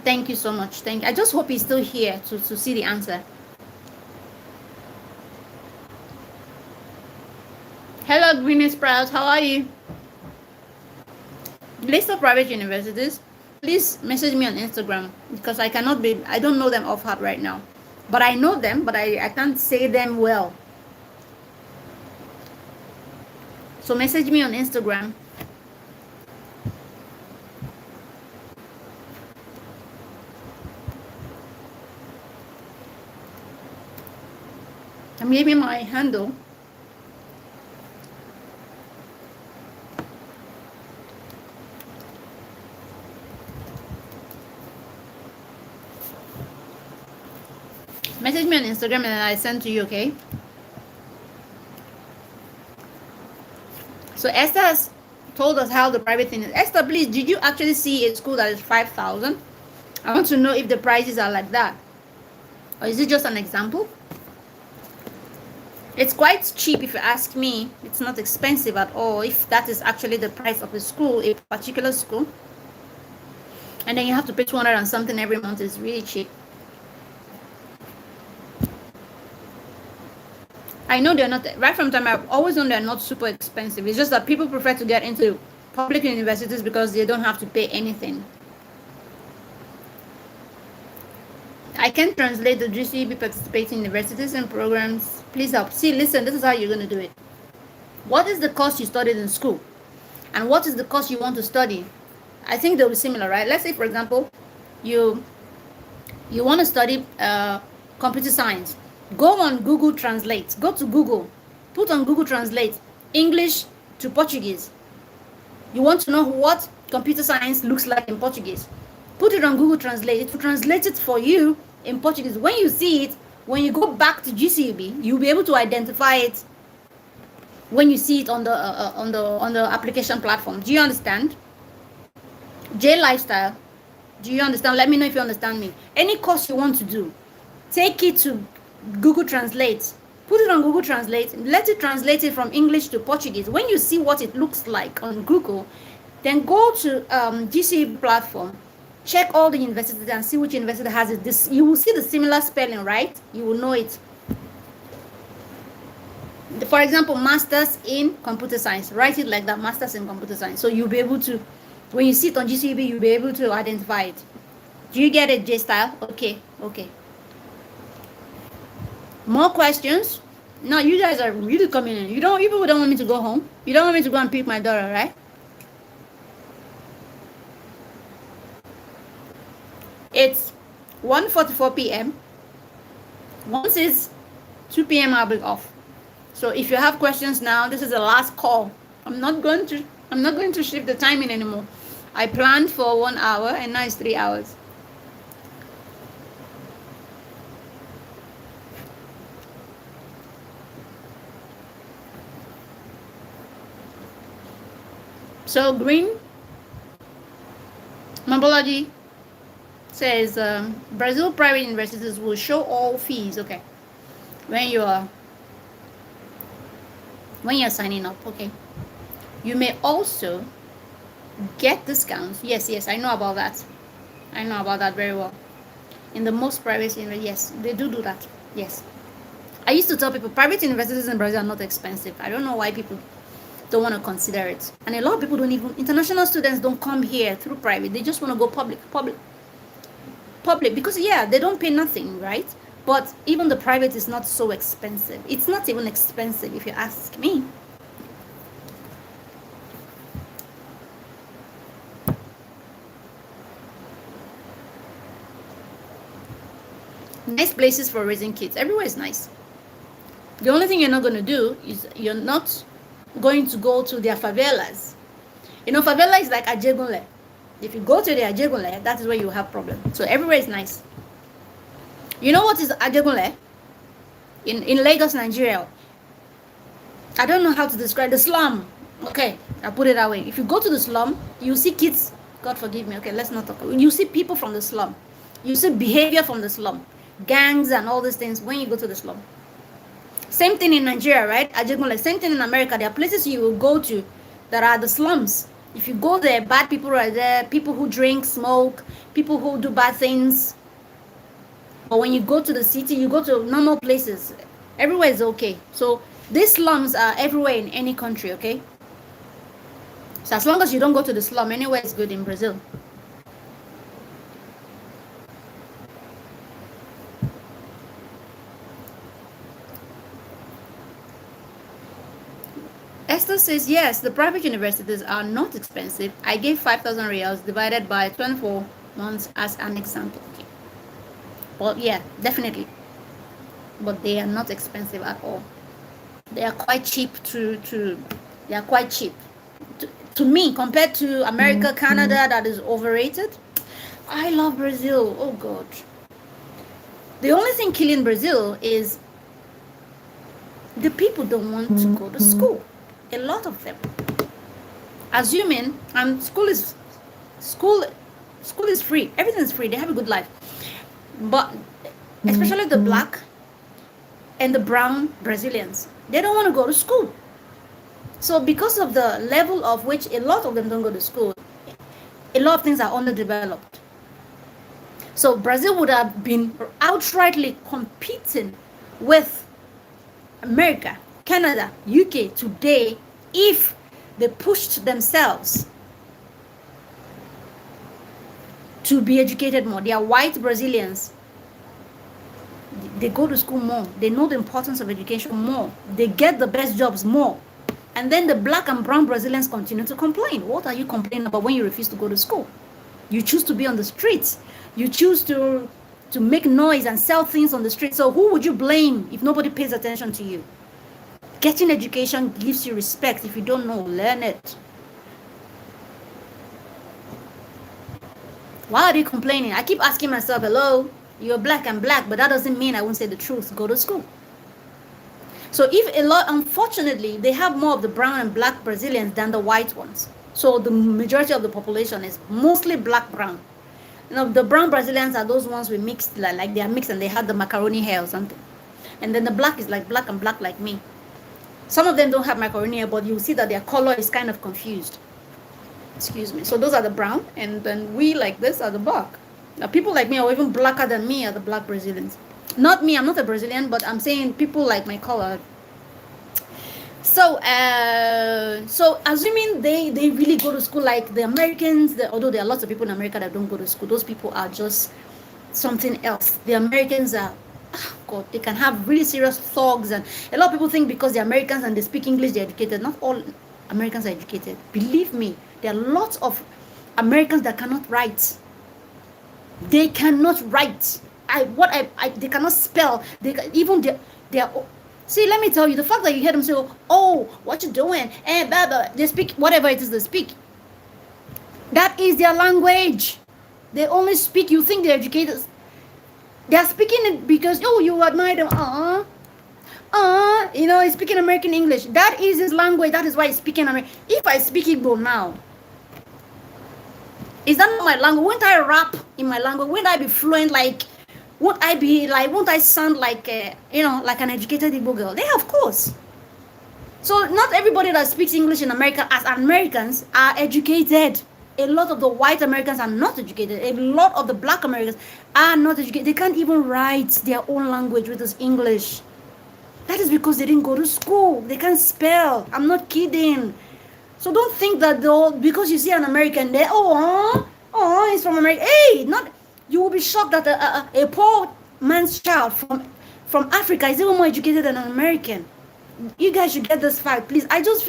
thank you so much. Thank you. I just hope he's still here to see the answer. Hello, Greeny Sprout. How are you? List of private universities. Please message me on Instagram because I don't know them off heart right now. But I know them, but I can't say them well. So message me on Instagram. I'm giving my handle. Message me on Instagram and I send to you, okay? So Esther has told us how the private thing is. Esther, please, did you actually see a school that is 5,000? I want to know if the prices are like that. Or is it just an example? It's quite cheap if you ask me. It's not expensive at all if that is actually the price of a school, a particular school. And then you have to pay 200 and something every month. Is really cheap. I know they're not, right from time I've always known they're not super expensive. It's just that people prefer to get into public universities because they don't have to pay anything. I can translate the GCB participating universities and programs. Please help. See, listen, this is how you're going to do it. What is the course you studied in school? And what is the course you want to study? I think they'll be similar, right? Let's say, for example, you want to study computer science. Go on Google Translate. Go to Google. Put on Google Translate English to Portuguese. You want to know what computer science looks like in Portuguese. Put it on Google Translate. It will translate it for you in Portuguese. When you see it, when you go back to GCB, you'll be able to identify it when you see it on the application platform. Do you understand? J Lifestyle. Do you understand? Let me know if you understand me. Any course you want to do, take it to Google Translate. Put it on Google Translate. Let it translate it from English to Portuguese. When you see what it looks like on Google, then go to GCB platform. Check all the universities and see which university has it. You will see the similar spelling, right? You will know it. For example, masters in computer science. Write it like that, masters in computer science. So you'll be able to, when you see it on GCB, you'll be able to identify it. Do you get it, J-Style? Okay, okay. More questions? No, you guys are really coming in. You people don't want me to go home. You don't want me to go and pick my daughter, right? It's 1:44 p.m. Once it's 2 p.m. I'll be off. So if you have questions now, this is the last call. I'm not going to shift the timing anymore. I planned for 1 hour and now it's 3 hours. So Green Mambology says Brazil private universities will show all fees. Okay, when you're signing up. Okay, you may also get discounts. Yes, I know about that. I know about that very well. In the most private universities, yes, they do that. Yes, I used to tell people private universities in Brazil are not expensive. I don't know why people don't want to consider it, and a lot of people don't even, international students don't come here through private. They just want to go public because yeah, they don't pay nothing, right? But even the private is not so expensive. It's not even expensive if you ask me. Nice places for raising kids. Everywhere is nice. The only thing you're not going to do is you're not going to go to their favelas. You know, favela is like Ajegunle. If you go to the Ajegunle, that is where you have problems. So everywhere is nice. You know what is Ajegunle? In Lagos, Nigeria. I don't know how to describe the slum. Okay, I put it that way. If you go to the slum, you see kids. God forgive me. Okay, let's not talk. You see people from the slum. You see behavior from the slum. Gangs and all these things when you go to the slum. Same thing in Nigeria, right? Ajegunle. Same thing in America. There are places you will go to that are the slums. If you go there, bad people are there. People who drink, smoke, people who do bad things. But when you go to the city, you go to normal places. Everywhere is okay. So these slums are everywhere in any country, okay? So as long as you don't go to the slum, anywhere is good in Brazil. Esther says, yes, the private universities are not expensive. I gave 5,000 reals divided by 24 months as an example. Okay. Well, yeah, definitely. But they are not expensive at all. They are quite cheap they are quite cheap. To me, compared to America, Canada, that is overrated. I love Brazil. Oh, God. The only thing killing Brazil is the people don't want to go to school. A lot of them. Assuming school is free. Everything is free. They have a good life. But especially the black and the brown Brazilians, they don't want to go to school. So because of the level of which a lot of them don't go to school, a lot of things are underdeveloped. So Brazil would have been outrightly competing with America, Canada, UK today if they pushed themselves to be educated more. They are white Brazilians. They go to school more. They know the importance of education more. They get the best jobs more. And then the black and brown Brazilians continue to complain. What are you complaining about when you refuse to go to school? You choose to be on the streets. You choose to make noise and sell things on the street. So who would you blame if nobody pays attention to you? Getting education gives you respect. If you don't know, learn it. Why are they complaining? I keep asking myself, hello, you're black and black, but that doesn't mean I won't say the truth. Go to school. So unfortunately, they have more of the brown and black Brazilians than the white ones. So the majority of the population is mostly black-brown. You know, the brown Brazilians are those ones we mixed, like they are mixed and they have the macaroni hair or something. And then the black is like black and black like me. Some of them don't have macaroni hair, but you see that their color is kind of confused. Excuse me. So those are the brown, and then we like this are the black. Now people like me, or even blacker than me, are the black Brazilians. Not me, I'm not a Brazilian, but I'm saying people like my color. So assuming they really go to school like the Americans, although there are lots of people in America that don't go to school, those people are just something else. The Americans are, God, they can have really serious thugs, and a lot of people think because they're Americans and they speak English, they're educated. Not all Americans are educated. Believe me, there are lots of Americans that cannot write. They cannot write. They cannot spell. They're see, let me tell you, the fact that you hear them say, "Oh, what you doing?" and blah blah, they speak whatever it is they speak. That is their language. They only speak. You think they're educated? They're speaking it because you admire them. He's speaking American English. That is his language. That is why he's speaking American. If I speak Igbo now, is that not my language? Won't I rap in my language? Won't I be fluent? Won't I sound like like an educated Igbo girl? Yeah, of course. So not everybody that speaks English in America as Americans are educated. A lot of the white Americans are not educated. A lot of the black Americans are not educated. They can't even write their own language, which is English. That is because they didn't go to school. They can't spell. I'm not kidding. So don't think that because you see an American there, he's from America. Hey, you will be shocked that a poor man's child from Africa is even more educated than an American. You guys should get this fact, please. I just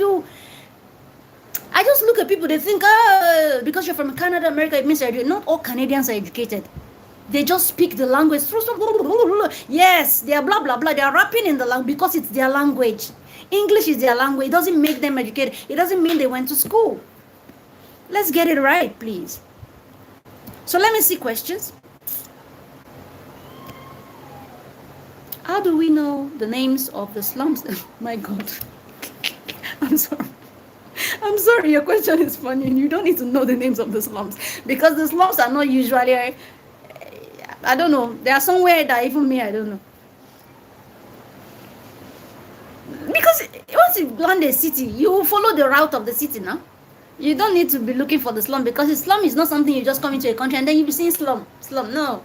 look at people, they think, because you're from Canada, America, it means you're educated. Not all Canadians are educated. They just speak the language. Yes, they are blah, blah, blah. They are rapping in the language because it's their language. English is their language. It doesn't make them educated. It doesn't mean they went to school. Let's get it right, please. So let me see questions. How do we know the names of the slums? My God. I'm sorry, your question is funny. You don't need to know the names of the slums because the slums are not usually, I don't know. They are somewhere that even me, I don't know. Because once you land a city, you will follow the route of the city now. You don't need to be looking for the slum because the slum is not something you just come into a country and then you be seeing slum. No.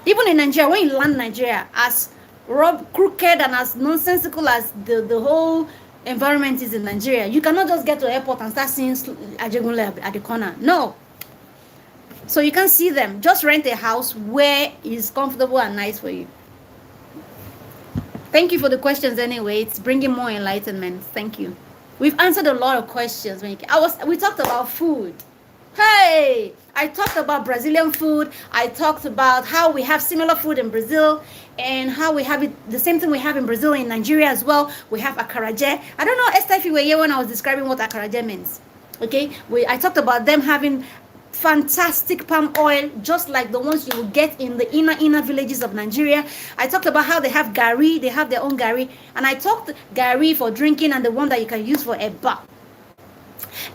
Even in Nigeria, when you land Nigeria, as crooked and as nonsensical as the whole environment is in Nigeria, you cannot just get to the airport and start seeing Ajegunle at the corner. No. So you can see them. Just rent a house where it's comfortable and nice for you. Thank you for the questions anyway. It's bringing more enlightenment. Thank you. We've answered a lot of questions. We talked about food. Hey, I talked about Brazilian food. I talked about how we have similar food in Brazil and how we have the same thing we have in Brazil in Nigeria as well. We have akaraje. I don't know, Esther, if you were here when I was describing what akaraje means. Okay, I talked about them having fantastic palm oil, just like the ones you will get in the inner villages of Nigeria. I talked about how they have gari, they have their own gari, and I talked gari for drinking and the one that you can use for eba.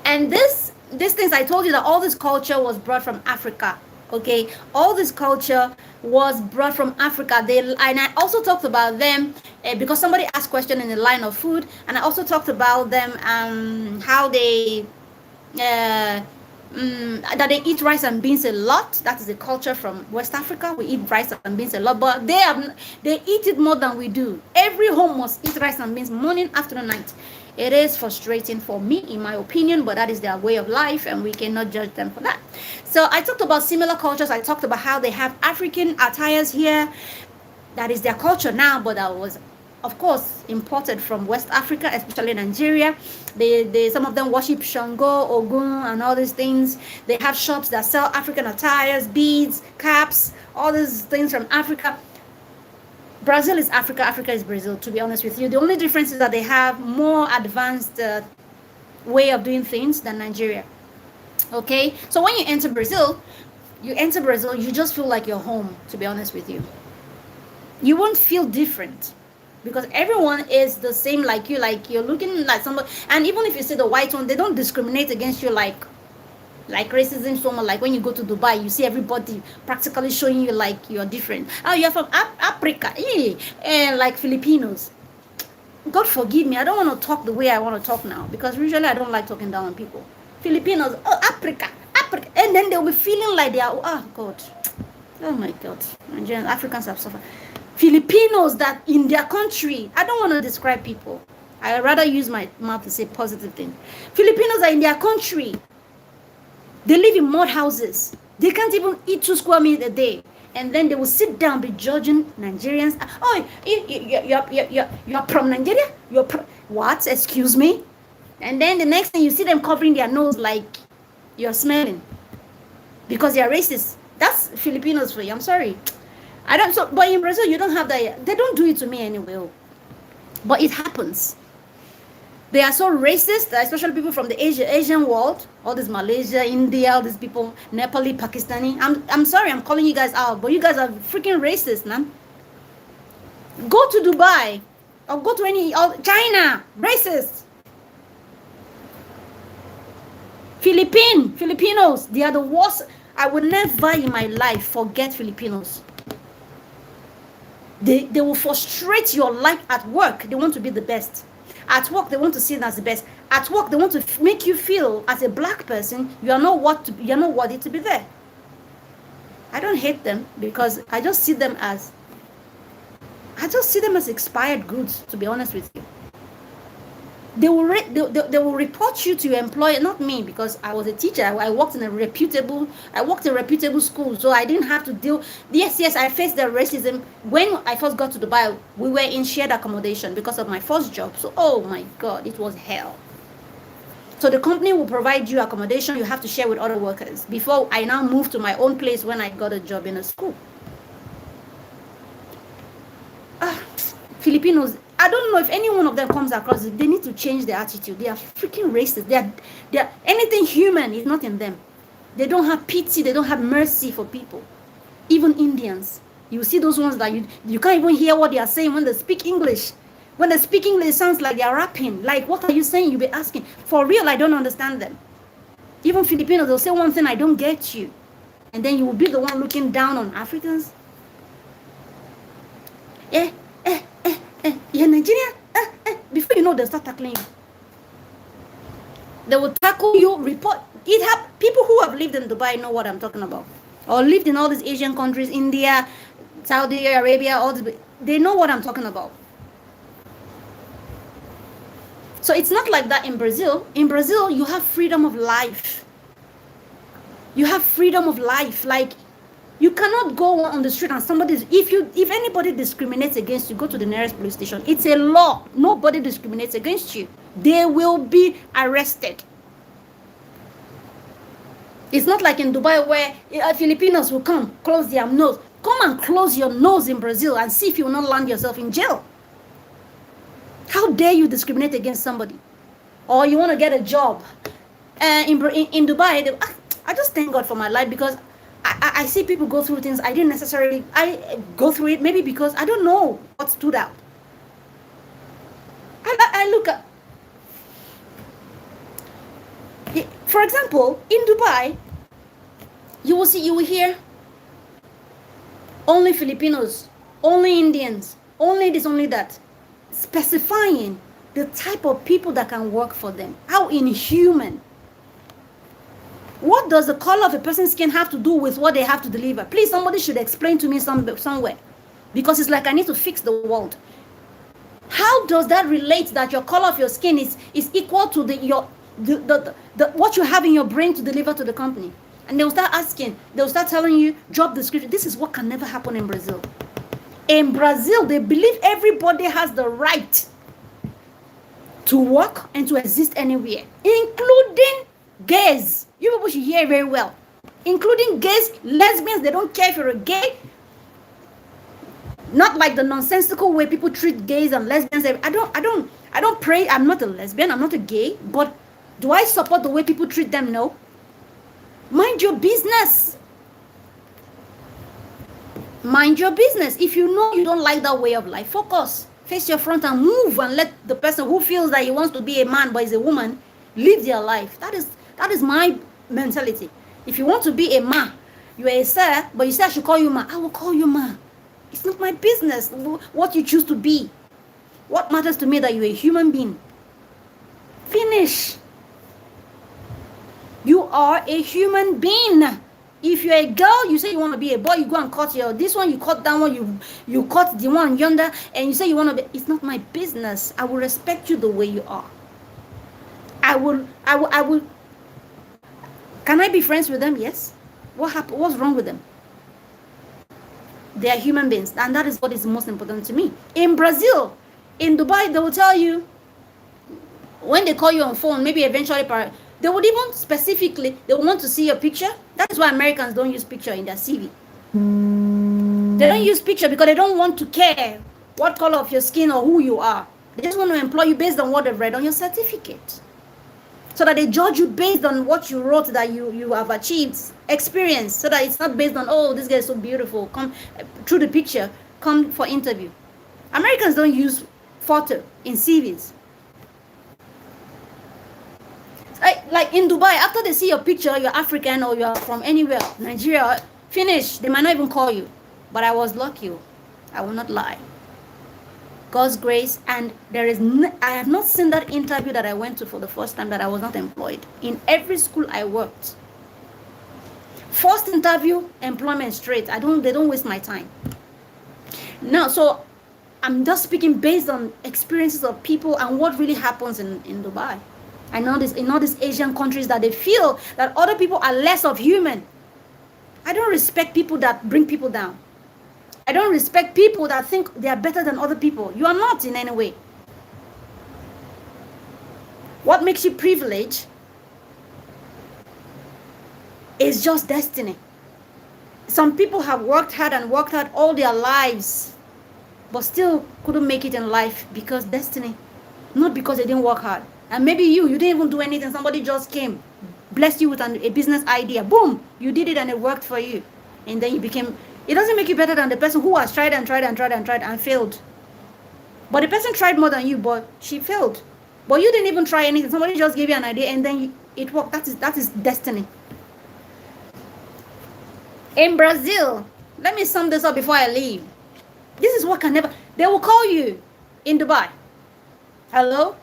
And these things, I told you that all this culture was brought from Africa. Okay, all this culture was brought from Africa. And I also talked about them because somebody asked question in the line of food, and I also talked about them how they that they eat rice and beans a lot. That is a culture from West Africa. We eat rice and beans a lot, but they eat it more than we do. Every home must eat rice and beans morning, afternoon, night. It is frustrating for me, in my opinion, but that is their way of life, and we cannot judge them for that. So I talked about similar cultures. I talked about how they have African attires here. That is their culture now, but that was, of course, imported from West Africa, especially Nigeria. Some of them worship Shango, Ogun, and all these things. They have shops that sell African attires, beads, caps, all these things from Africa. Brazil is Africa, Africa is Brazil, to be honest with you. The only difference is that they have more advanced way of doing things than Nigeria. Okay, so when you enter Brazil, you just feel like you're home, to be honest with you. You won't feel different because everyone is the same like you, like you're looking like somebody. And even if you see the white one, they don't discriminate against you like racism so much. Like when you go to Dubai, you see everybody practically showing you like you're different. Oh, you're from Africa, and like Filipinos. God forgive me, I don't want to talk the way I want to talk now because usually I don't like talking down on people. Filipinos, Africa, and then they'll be feeling like they are, oh God, oh my God, Nigerians, Africans have suffered. Filipinos that in their country, I don't want to describe people. I rather use my mouth to say positive things. Filipinos are in their country. They live in mud houses. They can't even eat 2 square meters a day. And then they will sit down, be judging Nigerians. Oh, you're from Nigeria? What? Excuse me? And then the next thing you see them covering their nose like you're smelling. Because they're racist. That's Filipinos for you. I'm sorry. But in Brazil, you don't have that. They don't do it to me anyway. But it happens. They are so racist, especially people from the Asian world, all this Malaysia, India, all these people, Nepali, Pakistani. I'm sorry, I'm calling you guys out, but you guys are freaking racist, man. Go to Dubai or go to China, racist. Filipinos, they are the worst. I would never in my life forget Filipinos. They will frustrate your life at work. They want to be the best. At work, they want to see it as the best. At work, they want to make you feel as a black person, you're not worthy to be there. I don't hate them because I just see them as expired goods, to be honest with you. They will report you to your employer, not me, because I was a teacher. I worked in reputable school, so I didn't have to deal. Yes, I faced the racism when I first got to Dubai. We were in shared accommodation because of my first job. So, oh my God, it was hell. So the company will provide you accommodation. You have to share with other workers. Before I now moved to my own place when I got a job in a school. Filipinos, I don't know if any one of them comes across it. They need to change their attitude. They are freaking racist. They are anything human is not in them. They don't have pity. They don't have mercy for people. Even Indians, you see those ones that you can't even hear what they are saying when they speak English. When they speak English, it sounds like they are rapping. Like, what are you saying? You'll be asking. For real, I don't understand them. Even Filipinos, they'll say one thing, I don't get you. And then you will be the one looking down on Africans. You're Nigerian? Before you know, they'll start tackling you. They will tackle you, report. People who have lived in Dubai know what I'm talking about. Or lived in all these Asian countries, India, Saudi Arabia, they know what I'm talking about. So it's not like that in Brazil. In Brazil, you have freedom of life. You have freedom of life. Like, you cannot go on the street and if anybody discriminates against you, go to the nearest police station. It's a law. Nobody discriminates against you. They will be arrested. It's not like in Dubai where Filipinos will come, close their nose. Come and close your nose in Brazil and see if you will not land yourself in jail. How dare you discriminate against somebody? Or you want to get a job. In Dubai, I just thank God for my life because I see people go through things I didn't necessarily go through it, maybe because I don't know what stood out. I look at, for example, in Dubai, you will hear only Filipinos, only Indians, only this, only that, specifying the type of people that can work for them. How inhuman. What does the color of a person's skin have to do with what they have to deliver? Please, somebody should explain to me somewhere. Because it's like I need to fix the world. How does that relate that your color of your skin is equal to what you have in your brain to deliver to the company? And they'll start asking, they'll start telling you job description. This is what can never happen in Brazil. In Brazil, they believe everybody has the right to work and to exist anywhere, including gays. You people should hear very well. Including gays, lesbians, they don't care if you're a gay. Not like the nonsensical way people treat gays and lesbians. I don't pray. I'm not a lesbian, I'm not a gay, but do I support the way people treat them? No. Mind your business. Mind your business. If you know you don't like that way of life, focus. Face your front and move and let the person who feels that he wants to be a man but is a woman live their life. That is my mentality. If you want to be a ma, you are a sir, but you say I should call you ma, I will call you ma. It's not my business what you choose to be. What matters to me that you're a human being. Finish. You are a human being. If you're a girl, you say you want to be a boy, you go and cut your this one, you cut that one, you cut the one yonder, and you say you want to be. It's not my business. I will respect you the way you are. I will. Can I be friends with them? Yes. What happened? What's wrong with them? They are human beings, and that is what is most important to me. In Brazil, in Dubai, they will tell you when they call you on phone, maybe eventually they would even specifically, they want to see your picture. That is why Americans don't use picture in their CV. They don't use picture because they don't want to care what color of your skin or who you are. They just want to employ you based on what they've read on your certificate. So that they judge you based on what you wrote that you have achieved, experience, so that it's not based on, oh, this guy is so beautiful, come through the picture, come for interview. Americans don't use photo in CVs. Like in Dubai, after they see your picture, you're African or you're from anywhere, Nigeria, finish. They might not even call you. But I was lucky. I will not lie. God's grace, and I have not seen that interview that I went to for the first time that I was not employed. In every school I worked. First interview, employment straight. They don't waste my time. No, so I'm just speaking based on experiences of people and what really happens in Dubai. I know this in all these Asian countries that they feel that other people are less of human. I don't respect people that bring people down. I don't respect people that think they are better than other people. You are not in any way. What makes you privileged is just destiny. Some people have worked hard all their lives, but still couldn't make it in life because destiny, not because they didn't work hard. And maybe you didn't even do anything. Somebody just came, blessed you with a business idea. Boom, you did it and it worked for you. And then you became, it doesn't make you better than the person who has tried and failed. But the person tried more than you, but she failed. But you didn't even try anything. Somebody just gave you an idea and then it worked. That is destiny. In Brazil, let me sum this up before I leave. This is what they will call you in Dubai. Hello?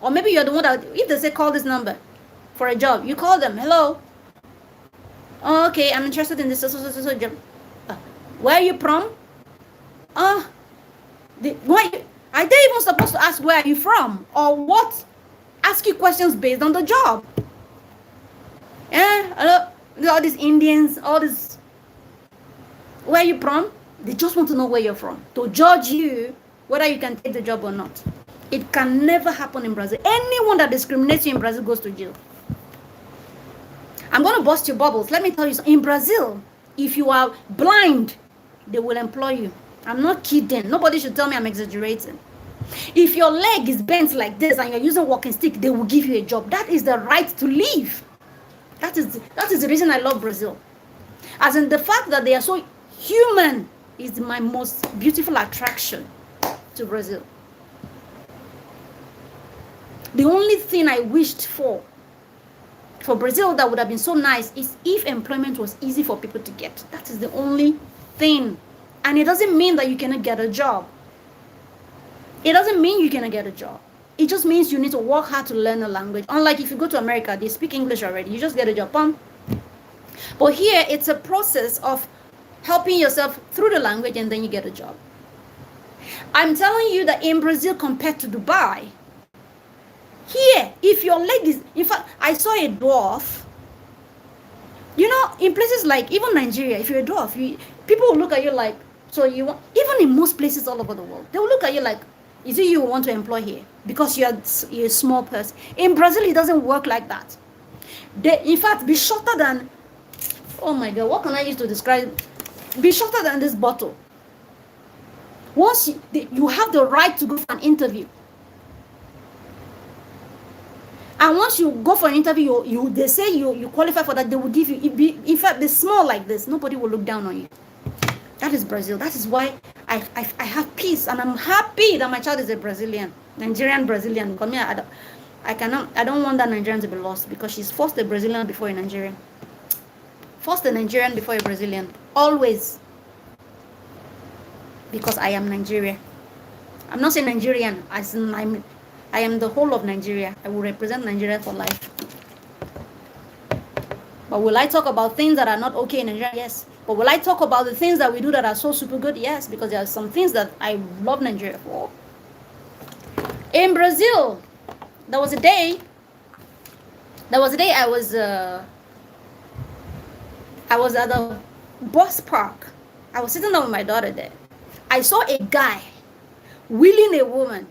Or maybe you're the one that, if they say call this number for a job, you call them. Hello? Oh, okay, I'm interested in this so job. Where are you from? Are they even supposed to ask where are you from? Or what? Ask you questions based on the job. Hello? All these Indians, all this. Where are you from? They just want to know where you're from. To judge you whether you can take the job or not. It can never happen in Brazil. Anyone that discriminates you in Brazil goes to jail. I'm going to bust your bubbles. Let me tell you something. In Brazil, if you are blind, they will employ you. I'm not kidding. Nobody should tell me I'm exaggerating. If your leg is bent like this and you're using walking stick, they will give you a job. That is the right to live. That is the reason I love Brazil. As in the fact that they are so human is my most beautiful attraction to Brazil. The only thing I wished for Brazil that would have been so nice is if employment was easy for people to get. That is the only thing. And it doesn't mean that you cannot get a job. It doesn't mean you cannot get a job. It just means you need to work hard to learn a language. Unlike if you go to America, they speak English already. You just get a job. But here, it's a process of helping yourself through the language and then you get a job. I'm telling you that in Brazil compared to Dubai, here, if your leg is, in fact, I saw a dwarf. You know, in places like even Nigeria, if you're a dwarf, people will look at you like, so you want, even in most places all over the world, they will look at you like, is it you want to employ here? Because you're a small person. In Brazil, it doesn't work like that. They, in fact, be shorter than, oh my God, what can I use to describe? Be shorter than this bottle. Once you have the right to go for an interview. And once you go for an interview, they say you qualify for that, they will give you, in fact, they're small like this. Nobody will look down on you. That is Brazil. That is why I have peace. And I'm happy that my child is a Brazilian, Nigerian Brazilian. Because me, I don't want that Nigerian to be lost because she's first a Brazilian before a Nigerian. First a Nigerian before a Brazilian. Always. Because I am Nigeria. I'm not saying Nigerian, as in I am the whole of Nigeria. I will represent Nigeria for life. But will I talk about things that are not okay in Nigeria? Yes. But will I talk about the things that we do that are so super good? Yes, because there are some things that I love Nigeria for. In Brazil, there was a day I was at the bus park. I was sitting down with my daughter there. I saw a guy wheeling a woman.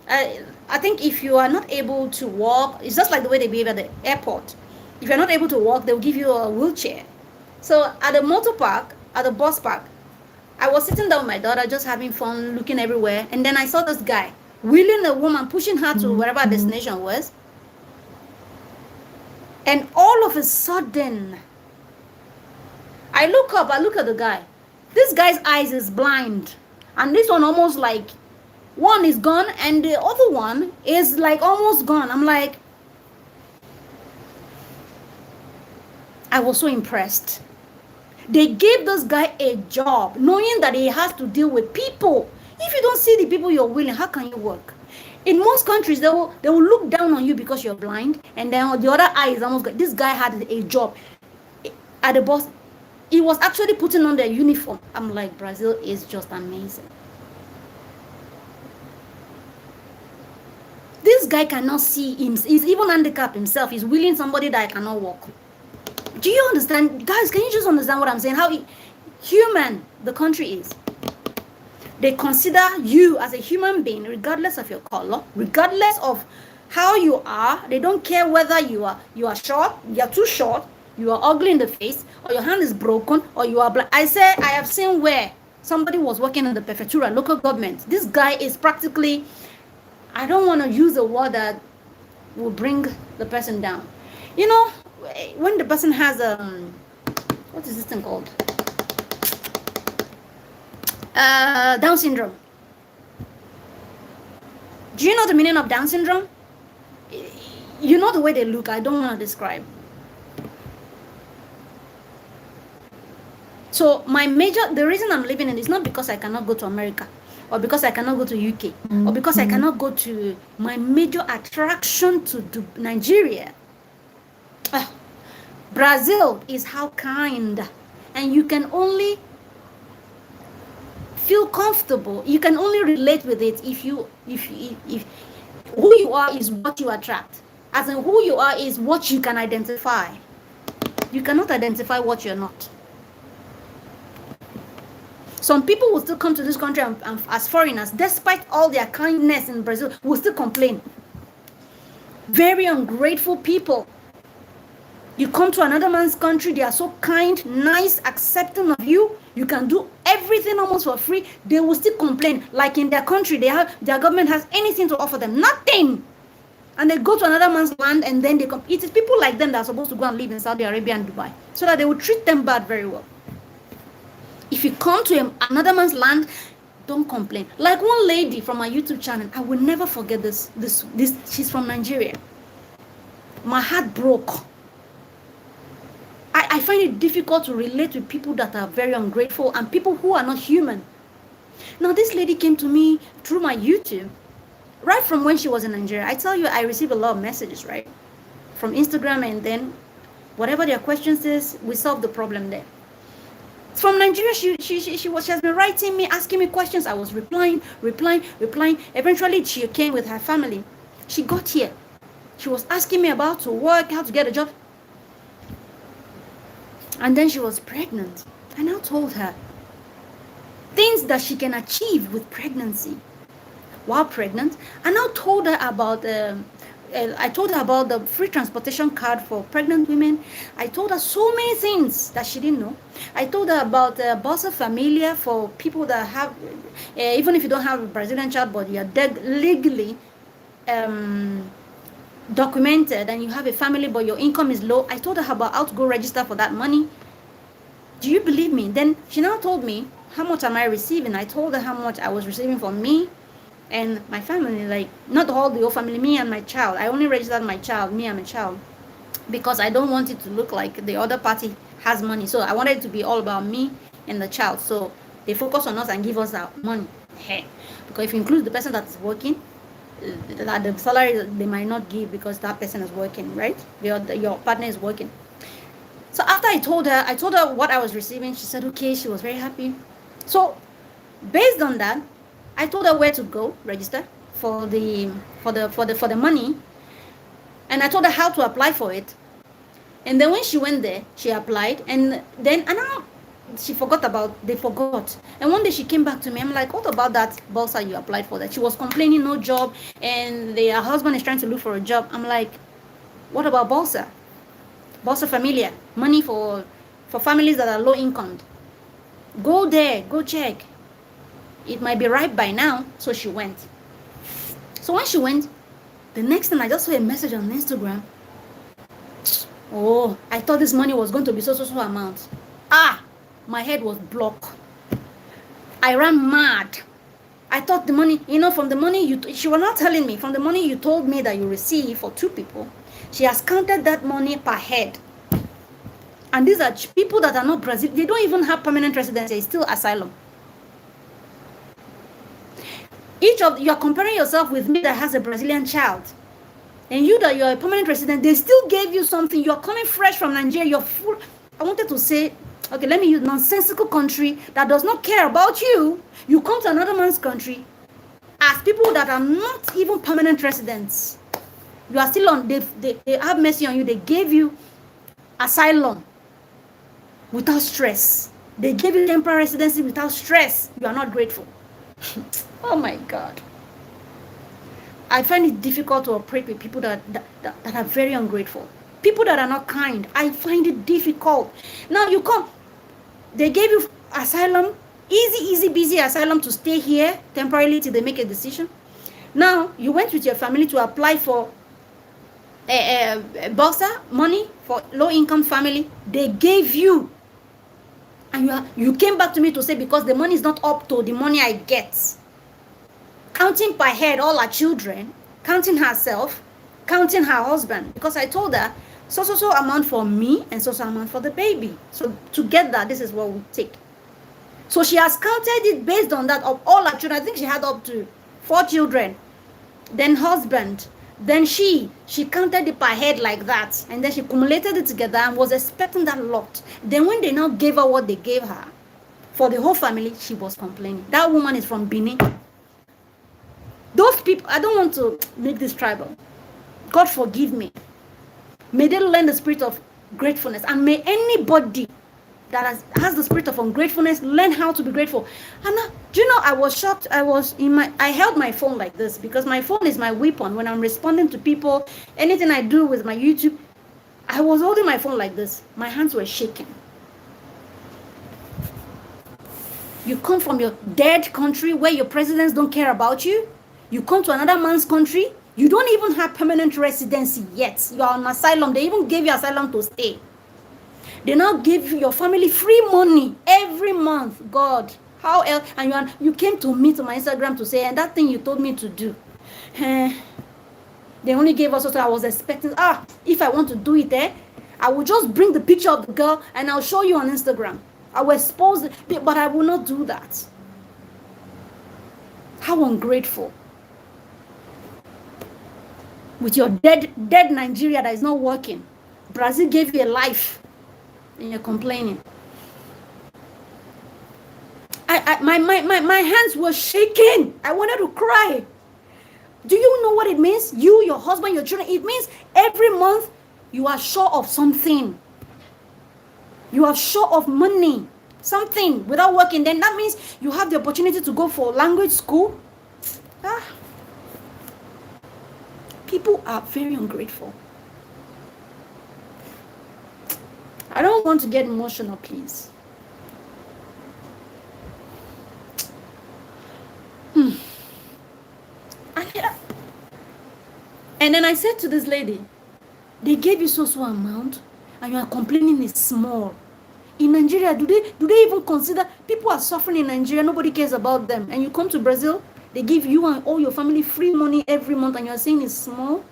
I think if you are not able to walk, it's just like the way they behave at the airport. If you're not able to walk, they'll give you a wheelchair. So at the motor park, at the bus park, I was sitting down with my daughter, just having fun, looking everywhere. And then I saw this guy wheeling a woman, pushing her to wherever her destination was. And all of a sudden, I look up, I look at the guy. This guy's eyes is blind. And this one almost like, one is gone and the other one is like almost gone. I'm like, I was so impressed. They gave this guy a job, knowing that he has to deal with people. If you don't see the people you're willing, how can you work? In most countries, they will look down on you because you're blind, and then the other eye is almost gone. This guy had a job at the bus. He was actually putting on their uniform. I'm like, Brazil is just amazing. This guy cannot see him. He's even handicapped himself. He's willing somebody that cannot walk. Do you understand? Guys, can you just understand what I'm saying? How human the country is. They consider you as a human being, regardless of your color, regardless of how you are. They don't care whether you are short, you're too short, you are ugly in the face, or your hand is broken, or you are black. I have seen where somebody was working in the prefectura, local government. This guy is practically, I don't want to use a word that will bring the person down. You know, when the person has what is this thing called? Down syndrome. Do you know the meaning of Down syndrome? You know the way they look. I don't want to describe. So the reason I'm living in is not because I cannot go to America, or because I cannot go to UK, or because I cannot go to my major attraction to Nigeria. Brazil is how kind, and you can only feel comfortable. You can only relate with it if who you are is what you attract. As in, who you are is what you can identify. You cannot identify what you're not. Some people will still come to this country and as foreigners, despite all their kindness in Brazil, will still complain. Very ungrateful people. You come to another man's country, they are so kind, nice, accepting of you. You can do everything almost for free. They will still complain. Like in their country, their government has anything to offer them. Nothing. And they go to another man's land and then they come. It is people like them that are supposed to go and live in Saudi Arabia and Dubai, so that they will treat them bad very well. If you come to another man's land, don't complain. Like one lady from my YouTube channel, I will never forget this. She's from Nigeria. My heart broke. I find it difficult to relate with people that are very ungrateful and people who are not human. Now, this lady came to me through my YouTube, right from when she was in Nigeria. I tell you, I receive a lot of messages, right? From Instagram, and then whatever their questions is, we solve the problem there. From Nigeria, she has been writing me, asking me questions. I was replying. Eventually, she came with her family. She got here. She was asking me about to work, how to get a job. And then she was pregnant. I now told her things that she can achieve with pregnancy while pregnant. I now told her about the free transportation card for pregnant women. I told her so many things that she didn't know. I told her about Bolsa Familia for people that have, even if you don't have a Brazilian child, but you're legally documented and you have a family but your income is low. I told her about how to go register for that money. Do you believe me? Then she now told me, how much am I receiving? I told her how much I was receiving for me and my family, like not all the whole family, me and my child. I only registered my child, me and my child, because I don't want it to look like the other party has money. So I wanted it to be all about me and the child. So they focus on us and give us our money. Because if you include the person that is working, the salary they might not give because that person is working, right? Your partner is working. So after I told her what I was receiving. She said, okay, she was very happy. So based on that, I told her where to go register for the money, and I told her how to apply for it. And then when she went there, she applied, and then now she forgot about, they forgot. And one day she came back to me. I'm like, what about that Bolsa you applied for? That she was complaining, no job, and her husband is trying to look for a job. I'm like, what about Bolsa? Bolsa Familia, money for families that are low income. Go there, go check. It might be ripe by now. So she went. So when she went, the next thing I just saw a message on Instagram. Oh, I thought this money was going to be so amount. My head was blocked. I ran mad. I thought the money, from the money she was not telling me, from the money you told me that you received for 2 people, she has counted that money per head. And these are people that are not Brazilian. They don't even have permanent residency. It's still asylum. You're comparing yourself with me that has a Brazilian child. And you that you're a permanent resident, they still gave you something. You're coming fresh from Nigeria. You're full. I wanted to say, okay, let me use nonsensical country that does not care about you. You come to another man's country as people that are not even permanent residents. You are still on, they have mercy on you. They gave you asylum without stress. They gave you temporary residency without stress. You are not grateful. Oh my God. I find it difficult to operate with people that are very ungrateful. People that are not kind. I find it difficult. Now you come. They gave you asylum. Easy, busy asylum to stay here temporarily till they make a decision. Now you went with your family to apply for Bolsa money for low-income family. They gave you. And you came back to me to say because the money is not up to the money I get. Counting per head all her children, counting herself, counting her husband. Because I told her, so amount for me and so amount for the baby. So together, this is what we take. So she has counted it based on that of all her children. I think she had up to 4 children. Then husband. Then she counted it per head like that. And then she accumulated it together and was expecting that lot. Then when they now gave her what they gave her, for the whole family, she was complaining. That woman is from Benin. Those people, I don't want to make this tribal. God forgive me. May they learn the spirit of gratefulness. And may anybody that has the spirit of ungratefulness learn how to be grateful. And do you know, I was shocked. I held my phone like this because my phone is my weapon when I'm responding to people. Anything I do with my YouTube, I was holding my phone like this. My hands were shaking. You come from your dead country where your presidents don't care about you. You come to another man's country. You don't even have permanent residency yet. You are on asylum. They even gave you asylum to stay. They now give your family free money every month. God, how else? And you came to me to my Instagram to say, and that thing you told me to do. They only gave us what I was expecting. If I want to do it, I will just bring the picture of the girl and I'll show you on Instagram. I will expose it, but I will not do that. How ungrateful. With your dead Nigeria that is not working. Brazil gave you a life. And you're complaining. My hands were shaking. I wanted to cry. Do you know what it means? You, your husband, your children. It means every month you are short of something. You are short of money. Something without working. Then that means you have the opportunity to go for language school. People are very ungrateful. I don't want to get emotional, please. And then I said to this lady, they gave you so amount and you are complaining it's small. In Nigeria, do they even consider people are suffering in Nigeria, nobody cares about them. And you come to Brazil, they give you and all your family free money every month and you are saying it's small?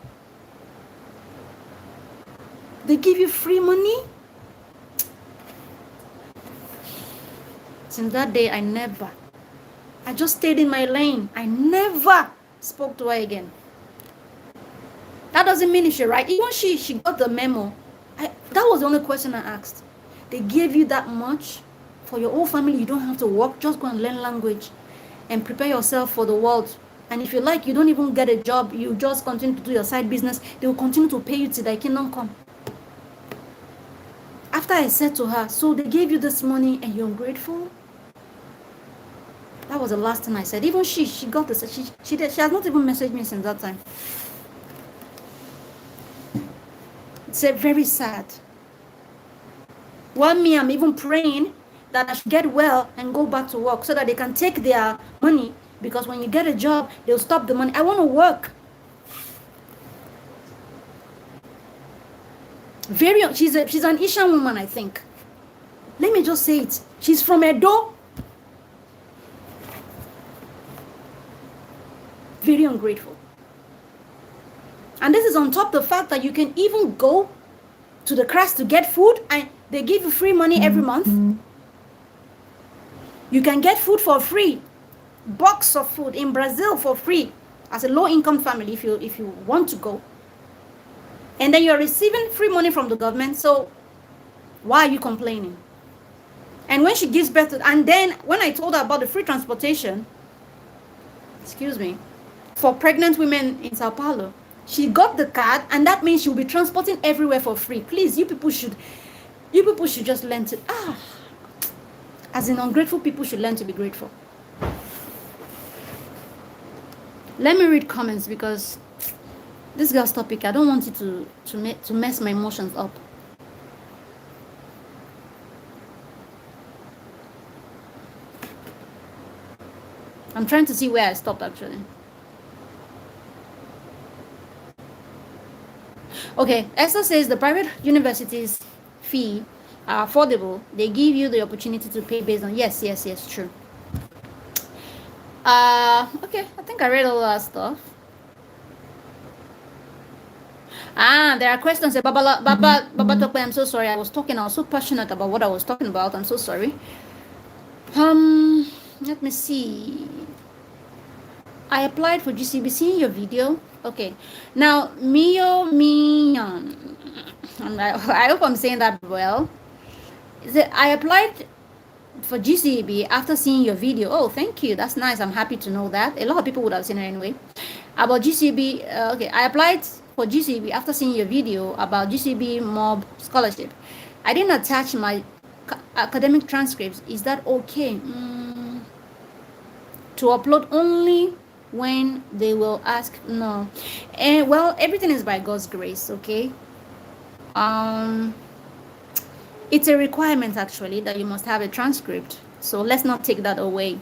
They give you free money? Since that day, I just stayed in my lane. I never spoke to her again. That doesn't mean she right. Even she got the memo That was the only question I asked. They gave you that much for your whole family. You don't have to work. Just go and learn language and prepare yourself for the world. And if you like, you don't even get a job. You just continue to do your side business. They will continue to pay you till thy kingdom come. After I said to her, so they gave you this money and you're ungrateful? That was the last thing I said. Even she got this. She has not even messaged me since that time. It's very sad. Well, me, I'm even praying that I should get well and go back to work so that they can take their money, because when you get a job, they'll stop the money. I want to work. She's an Ishan woman, I think. Let me just say it. She's from Edo. Very ungrateful. And this is on top of the fact that you can even go to the class to get food and they give you free money every month. You can get food for free. Box of food in Brazil for free as a low-income family if you want to go. And then you're receiving free money from the government. So why are you complaining? And when she gives birth to, and then when I told her about the free transportation, for pregnant women in Sao Paulo, she got the card, and that means she'll be transporting everywhere for free. Please, you people should just learn to, as in ungrateful people should learn to be grateful. Let me read comments, because this girl's topic, I don't want it to mess my emotions up. I'm trying to see where I stopped actually. Okay, Esther says the private universities fee are affordable. They give you the opportunity to pay based on, yes, true. Okay, I think I read all that stuff. There are questions. Baba Tokwe, I'm so sorry. I was so passionate about what I was talking about. I'm so sorry. Let me see. I applied for GCB. Seeing your video. Okay. Now, I hope I'm saying that well. I applied for GCB after seeing your video. Oh, thank you. That's nice. I'm happy to know that. A lot of people would have seen it anyway. About GCB, okay, I applied for GCB after seeing your video about GCB mob scholarship. I didn't attach my academic transcripts. Is that okay? To upload only when they will ask? No. And well, everything is by God's grace, okay? It's a requirement actually that you must have a transcript, so let's not take that away.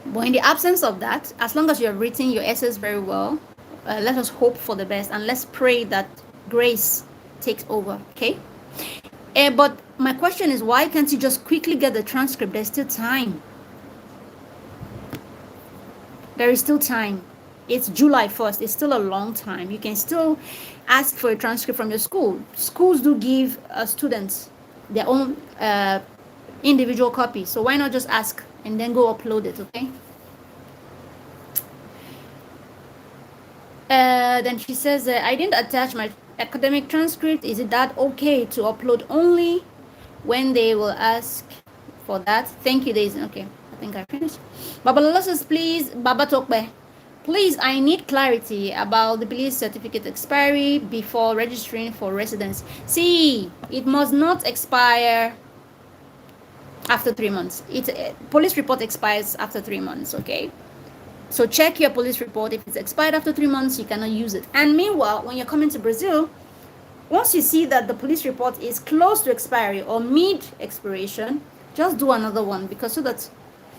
But in the absence of that, as long as you have written your essays very well, let us hope for the best and let's pray that grace takes over, okay? But my question is, why can't you just quickly get the transcript? There's still time. There is still time. It's July 1st. It's still a long time. You can still ask for a transcript from your school. Schools do give students their own individual copy. So why not just ask and then go upload it, okay? Then she says, I didn't attach my academic transcript. Is it that okay to upload only when they will ask for that? Thank you, Daisy. Okay, I think I finished. Baba Lola says, please, Baba Tokbe, please, I need clarity about the police certificate expiry before registering for residence. See, it must not expire after 3 months. Police report expires after 3 months, okay? So check your police report. If it's expired after 3 months, you cannot use it. And meanwhile, when you're coming to Brazil, once you see that the police report is close to expiry or mid-expiration, just do another one, because so that,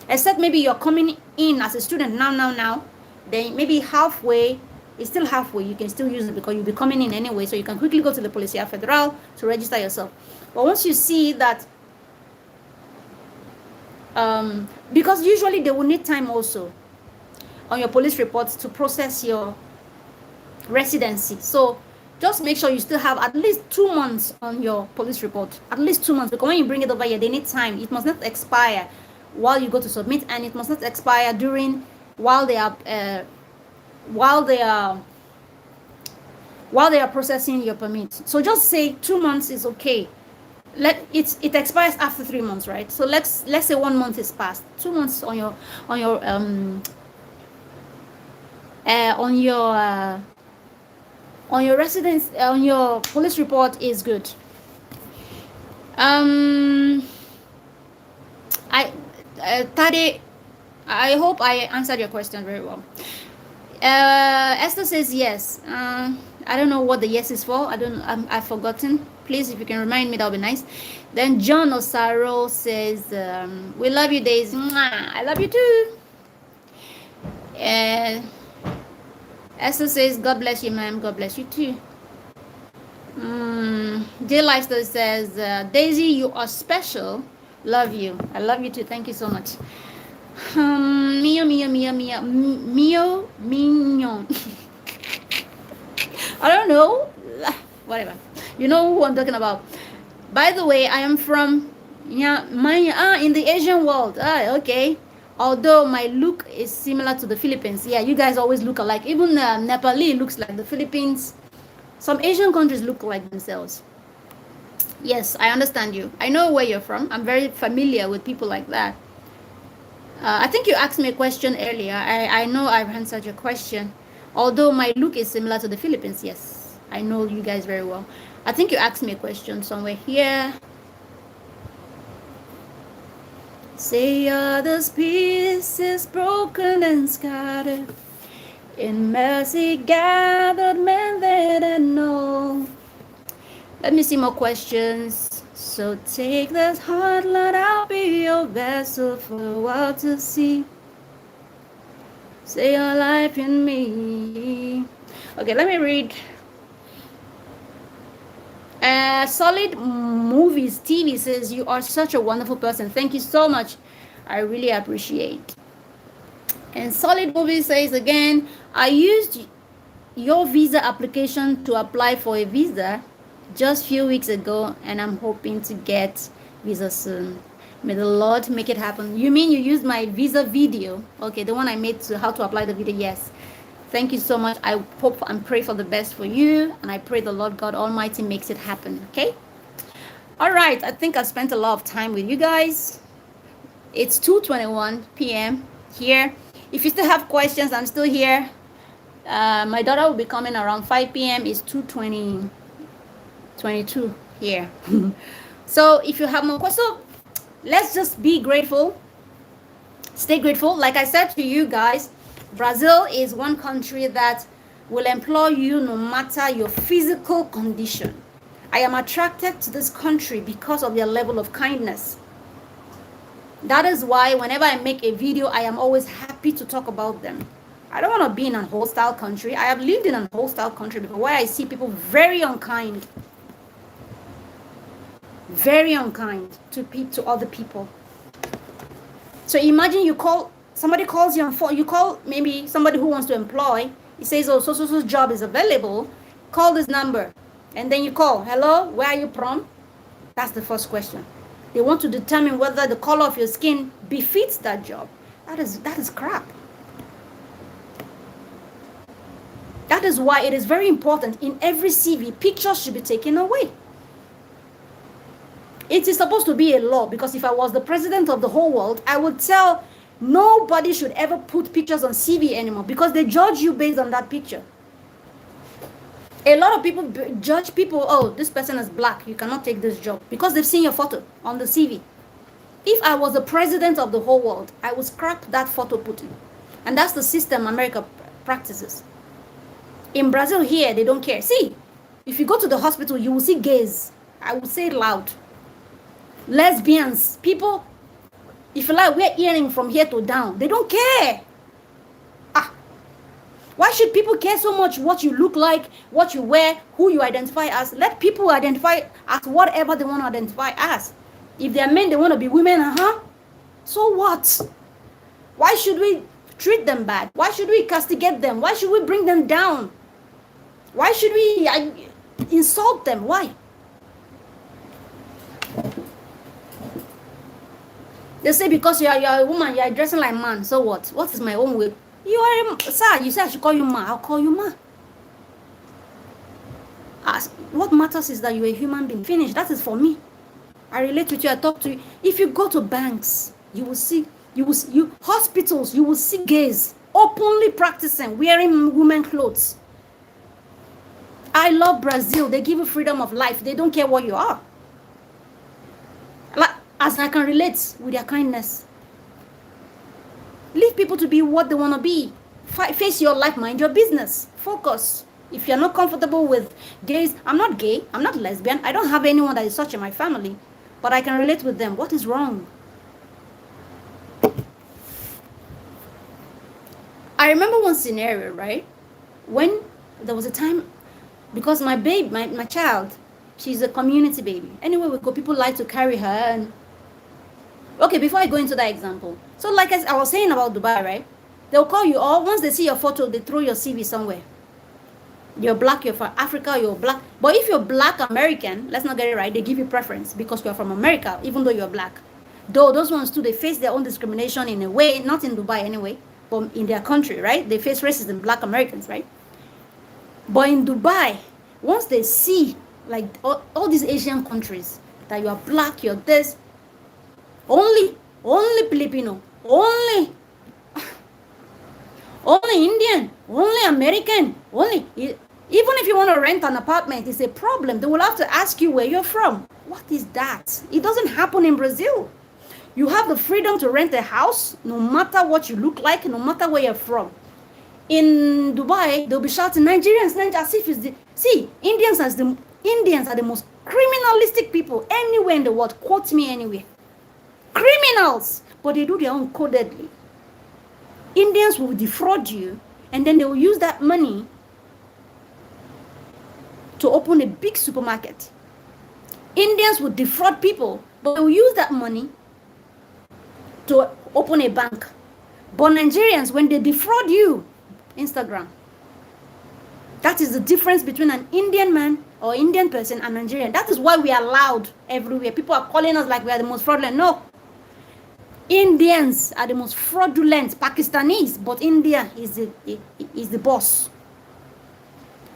except maybe you're coming in as a student now, then maybe halfway, it's still halfway, you can still use it because you'll be coming in anyway, so you can quickly go to the Policía Federal to register yourself. But once you see that, because usually they will need time also on your police reports to process your residency. So just make sure you still have at least 2 months on your police report, at least 2 months, because when you bring it over here, they need time. It must not expire while you go to submit, and it must not expire during while they are while they are processing your permit. So just say 2 months is okay. It expires after 3 months, right? So let's say 1 month is passed. 2 months on your on your residence, on your police report is good. Tade, I hope I answered your question very well. Esther says yes. I don't know what the yes is for. I've forgotten. Please, if you can remind me, that would be nice. Then John Osaro says, we love you, Daisy. I love you too. Esther says, God bless you, ma'am. God bless you too. Dear Lifestyle says, Daisy, you are special. Love you. I love you too. Thank you so much. Mio mignon. I don't know. Whatever. You know who I'm talking about. By the way, I am from in the Asian world. Okay. Although my look is similar to the Philippines. Yeah, you guys always look alike. Even Nepali looks like the Philippines. Some Asian countries look like themselves. Yes, I understand you. I know where you're from. I'm very familiar with people like that. I think you asked me a question earlier. I know I've answered your question. Although my look is similar to the Philippines, yes. I know you guys very well. I think you asked me a question somewhere here. Say all those pieces broken and scattered, in mercy gathered men that I know. Let me see more questions. So take this heart, Lord, I'll be your vessel for the world to see. Say your life in me. Okay, let me read. Solid Movies TV says, you are such a wonderful person. Thank you so much. I really appreciate. And Solid Movies says again, I used your visa application to apply for a visa just a few weeks ago, and I'm hoping to get visa soon. May the Lord make it happen. You mean you used my visa video? Okay, the one I made to how to apply the video. Yes. Thank you so much. I hope and pray for the best for you, and I pray the Lord God Almighty makes it happen. Okay. All right. I think I spent a lot of time with you guys. It's 2:21 p.m. here. If you still have questions, I'm still here. My daughter will be coming around 5 p.m. It's 2:22 here. So if you have more questions, let's just be grateful. Stay grateful. Like I said to you guys, Brazil is one country that will employ you no matter your physical condition. I am attracted to this country because of their level of kindness. That is why whenever I make a video, I am always happy to talk about them. I don't want to be in a hostile country. I have lived in a hostile country before where I see people very unkind. Very unkind to other people. So imagine somebody calls you on phone. You call maybe somebody who wants to employ. He says, oh, so job is available. Call this number. And then you call. Hello, where are you from? That's the first question. They want to determine whether the color of your skin befits that job. That is crap. That is why it is very important in every CV, pictures should be taken away. It is supposed to be a law, because if I was the president of the whole world, I would tell nobody should ever put pictures on CV anymore, because they judge you based on that picture. A lot of people judge people, oh, this person is black, you cannot take this job, because they've seen your photo on the CV. If I was the president of the whole world, I would scrap that photo putting. And that's the system America practices. In Brazil here, they don't care. See, if you go to the hospital, you will see gays. I will say it loud. Lesbians, people, if you like, wear earring from here to down. They don't care. Why should people care so much what you look like, what you wear, who you identify as? Let people identify as whatever they want to identify as. If they're men, they want to be women, so what? Why should we treat them bad? Why should we castigate them? Why should we bring them down? Why should we insult them? Why? They say because you are a woman, you are dressing like a man. So what? What is my own way? You are a sir. You say I should call you ma. I'll call you ma. what matters is that you're a human being. Finish. That is for me. I relate with you. I talk to you. If you go to banks, you will see, hospitals, you will see gays openly practicing, wearing women clothes. I love Brazil. They give you freedom of life. They don't care what you are. Like, as I can relate with their kindness. Leave people to be what they want to be. Face your life, mind your business. Focus. If you're not comfortable with gays, I'm not gay, I'm not lesbian, I don't have anyone that is such in my family, but I can relate with them. What is wrong? I remember one scenario, right? When there was a time, because my babe, my child, she's a community baby. Anywhere we go, people like to carry her. And okay, before I go into that example, so like I was saying about Dubai, right? They'll call you, or once they see your photo, they throw your CV somewhere. You're black, you're from Africa, you're black. But if you're black American, let's not get it right, they give you preference because you're from America, even though you're black. Though those ones too, they face their own discrimination in a way, not in Dubai anyway, but in their country, right? They face racism, black Americans, right? But in Dubai, once they see, like all these Asian countries, that you are black, you're this, only Filipino, only Indian, only American, only... Even if you want to rent an apartment, it's a problem. They will have to ask you where you're from. What is that? It doesn't happen in Brazil. You have the freedom to rent a house, no matter what you look like, no matter where you're from. In Dubai, they'll be shouting, Nigerians, as if it's the... See, Indians are the most criminalistic people anywhere in the world. Quote me anywhere. Criminals! But they do their own codedly. Indians will defraud you, and then they will use that money to open a big supermarket. Indians will defraud people, but they will use that money to open a bank. But Nigerians, when they defraud you, Instagram. That is the difference between an Indian man or Indian person and Nigerian. That is why we are loud everywhere. People are calling us like we are the most fraudulent. No. Indians are the most fraudulent. Pakistanis, but India is the boss.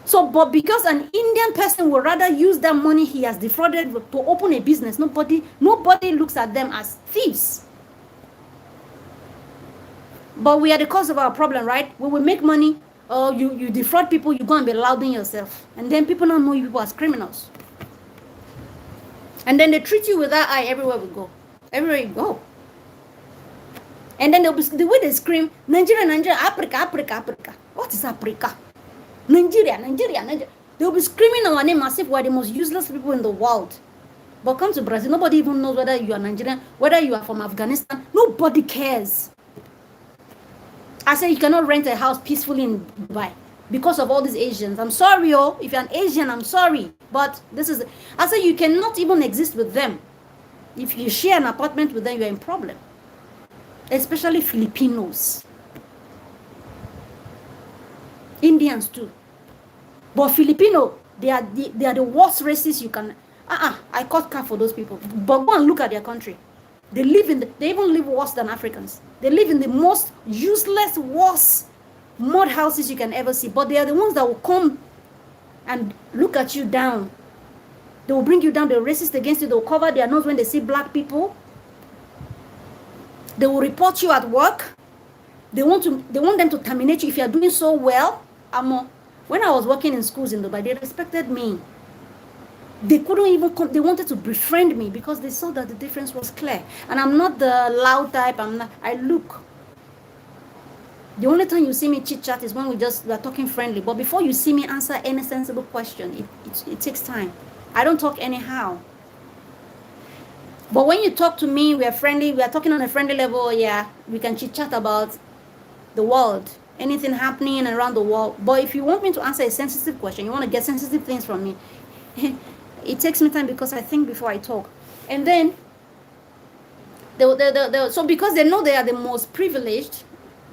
So, but because an Indian person would rather use that money he has defrauded to open a business, nobody looks at them as thieves. But we are the cause of our problem, right? When we make money, you defraud people, you go and be lauding yourself. And then people don't know you people as criminals. And then they treat you with that eye everywhere we go. Everywhere you go. And then the way they scream, Nigeria, Nigeria, Africa, Africa, Africa. What is Africa? Nigeria, Nigeria, Nigeria. They'll be screaming our name as if we're the most useless people in the world. But come to Brazil, nobody even knows whether you are Nigerian, whether you are from Afghanistan. Nobody cares. I say you cannot rent a house peacefully in Dubai because of all these Asians. I'm sorry, if you're an Asian, I'm sorry. But I say you cannot even exist with them. If you share an apartment with them, you're in problem. Especially Filipinos. Indians too. But Filipino, they are the worst races you can... I caught car for those people. But go and look at their country. They even live worse than Africans. They live in the most useless, worst mud houses you can ever see. But they are the ones that will come and look at you down. They will bring you down. They're racist against you. They will cover their nose when they see black people. They will report you at work. They want them to terminate you if you are doing so well. When I was working in schools in Dubai, they respected me. They couldn't even come. They wanted to befriend me because they saw that the difference was clear. And I'm not the loud type. I look. The only time you see me chit chat is when we are talking friendly. But before you see me answer any sensible question, it takes time. I don't talk anyhow. But when you talk to me, we are friendly. We are talking on a friendly level. Yeah, we can chit chat about the world, anything happening around the world. But if you want me to answer a sensitive question, you want to get sensitive things from me, it takes me time because I think before I talk. And then so because they know they are the most privileged,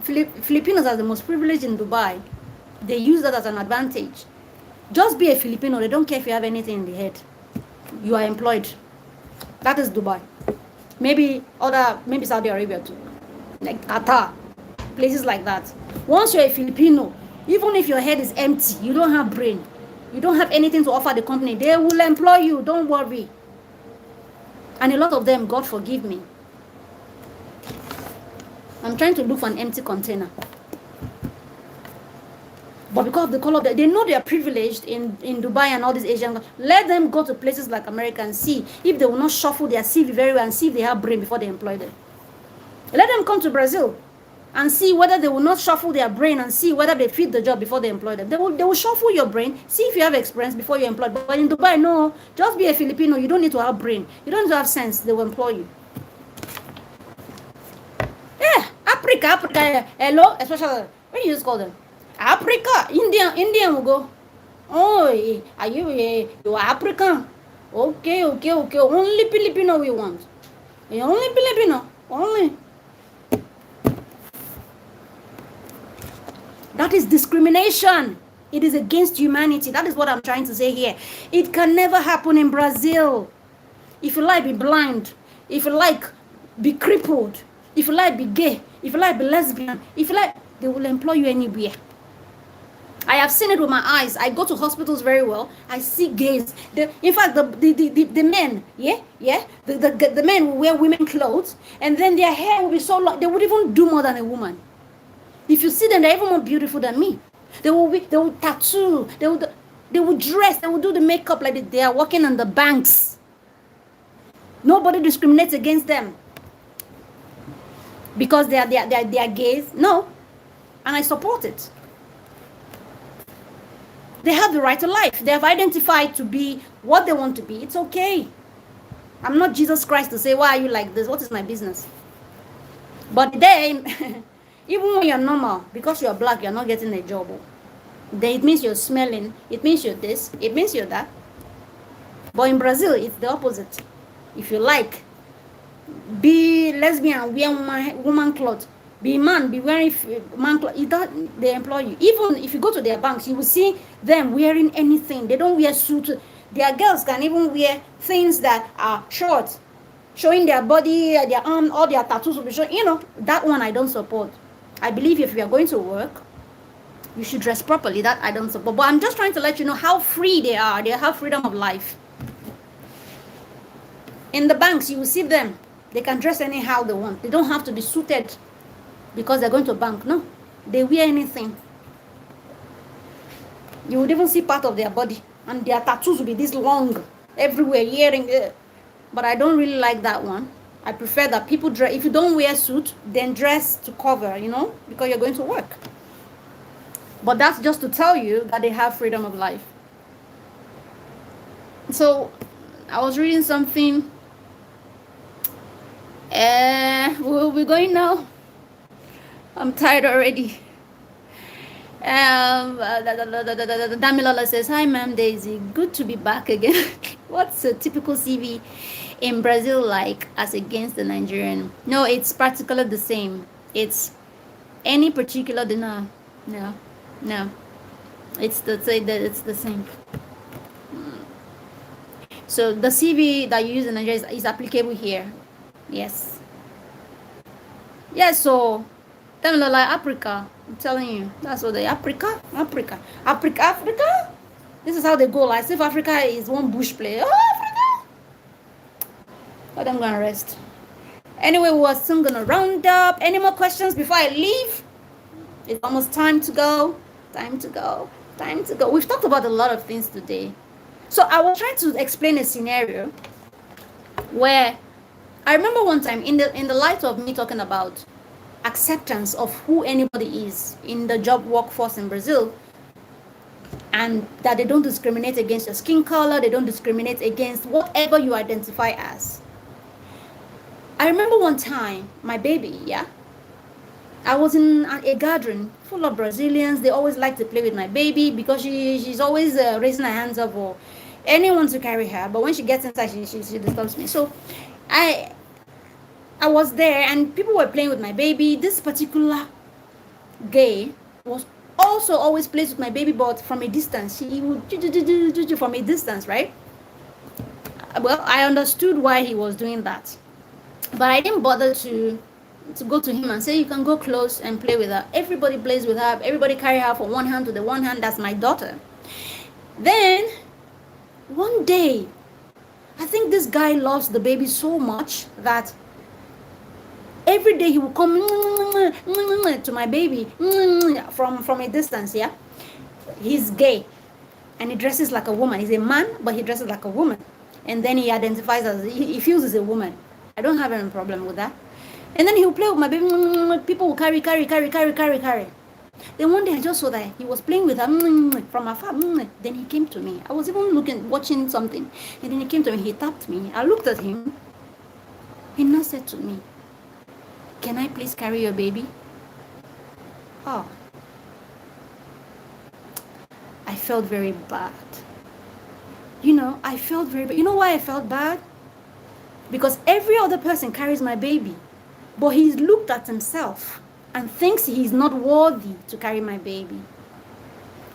Filipinos are the most privileged in Dubai, they use that as an advantage. Just be a Filipino. They don't care if you have anything in the head. You are employed. That is Dubai. Maybe Saudi Arabia too, like Qatar, places like that. Once you're a Filipino, even if your head is empty, you don't have brain, you don't have anything to offer the company, they will employ you. Don't worry. And a lot of them, God forgive me, I'm trying to look for an empty container. But because of the color, they know they are privileged in Dubai and all these Asian. Let them go to places like America and see if they will not shuffle their CV very well and see if they have brain before they employ them. Let them come to Brazil and see whether they will not shuffle their brain and see whether they fit the job before they employ them. They will shuffle your brain, see if you have experience before you employ. But in Dubai, no, just be a Filipino. You don't need to have brain. You don't need to have sense. They will employ you. Yeah, Africa, hello, especially, what do you just call them? Africa, Indian will go, oh, are you African? Okay, only Filipino we want. Only Filipino, only. That is discrimination. It is against humanity. That is what I'm trying to say here. It can never happen in Brazil. If you like, be blind. If you like, be crippled. If you like, be gay. If you like, be lesbian. If you like, they will employ you anywhere. I have seen it with my eyes. I go to hospitals very well. I see gays. In fact, the men, the men will wear women clothes, and then their hair will be so long. They would even do more than a woman. If you see them, they're even more beautiful than me. They will tattoo. They will dress. They will do the makeup like they are working on the banks. Nobody discriminates against them because they are gays. No, and I support it. They have the right to life. They have identified to be what they want to be. It's okay. I'm not Jesus Christ to say, why are you like this? What is my business? But then, even when you're normal, because you're black, you're not getting a job. Then it means you're smelling. It means you're this. It means you're that. But in Brazil, it's the opposite. If you like, be lesbian, wear woman clothes. Be man, be wearing man clothes. They employ you. Even if you go to their banks, you will see them wearing anything. They don't wear suits. Their girls can even wear things that are short, showing their body, their arm, all their tattoos will be showing. That one I don't support. I believe if you are going to work, you should dress properly. That I don't support. But I'm just trying to let you know how free they are. They have freedom of life. In the banks, you will see them. They can dress anyhow they want. They don't have to be suited because they're going to a bank. No, they wear anything. You would even see part of their body, and their tattoos will be this long everywhere, earring. But I don't really like that one. I prefer that people dress. If you don't wear a suit, then dress to cover, because you're going to work. But that's just to tell you that they have freedom of life. So I was reading something. We're going now. I'm tired already. Damilola says, hi ma'am Daisy, good to be back again. What's a typical CV in Brazil like as against the Nigerian? No, it's practically the same. It's any particular no. It's the same. So the CV that you use in Nigeria is applicable here. Yes. So Damilola, Africa. I'm telling you, that's what they Africa. This is how they go. Like as if Africa is one bush play. Oh, Africa. But I'm gonna rest. Anyway, we're soon gonna round up. Any more questions before I leave? It's almost time to go. We've talked about a lot of things today. So I was trying to explain a scenario where I remember one time in the light of me talking about acceptance of who anybody is in the job workforce in Brazil, and that they don't discriminate against your skin color, they don't discriminate against whatever you identify as. I remember one time, my baby, I was in a gathering full of Brazilians. They always like to play with my baby because she's always raising her hands up for anyone to carry her. But when she gets inside, she disturbs me. So I was there and people were playing with my baby. This particular gay was also always plays with my baby, but from a distance. He would do from a distance, right? Well, I understood why he was doing that, but I didn't bother to go to him and say, you can go close and play with her. Everybody plays with her. Everybody carry her from one hand to the one hand. That's my daughter. Then one day, I think this guy loves the baby so much that every day he will come to my baby from a distance. Yeah, he's gay and he dresses like a woman. He's a man, but he dresses like a woman, and then he identifies as he feels as a woman. I don't have any problem with that. And then he will play with my baby. People will carry. Then one day I just saw that he was playing with her from afar. Then he came to me. I was even watching something, and then he came to me. He tapped me. I looked at him. He now said to me, "Can I please carry your baby?" Oh, I felt very bad. I felt very bad. You know why I felt bad? Because every other person carries my baby, but he's looked at himself and thinks he's not worthy to carry my baby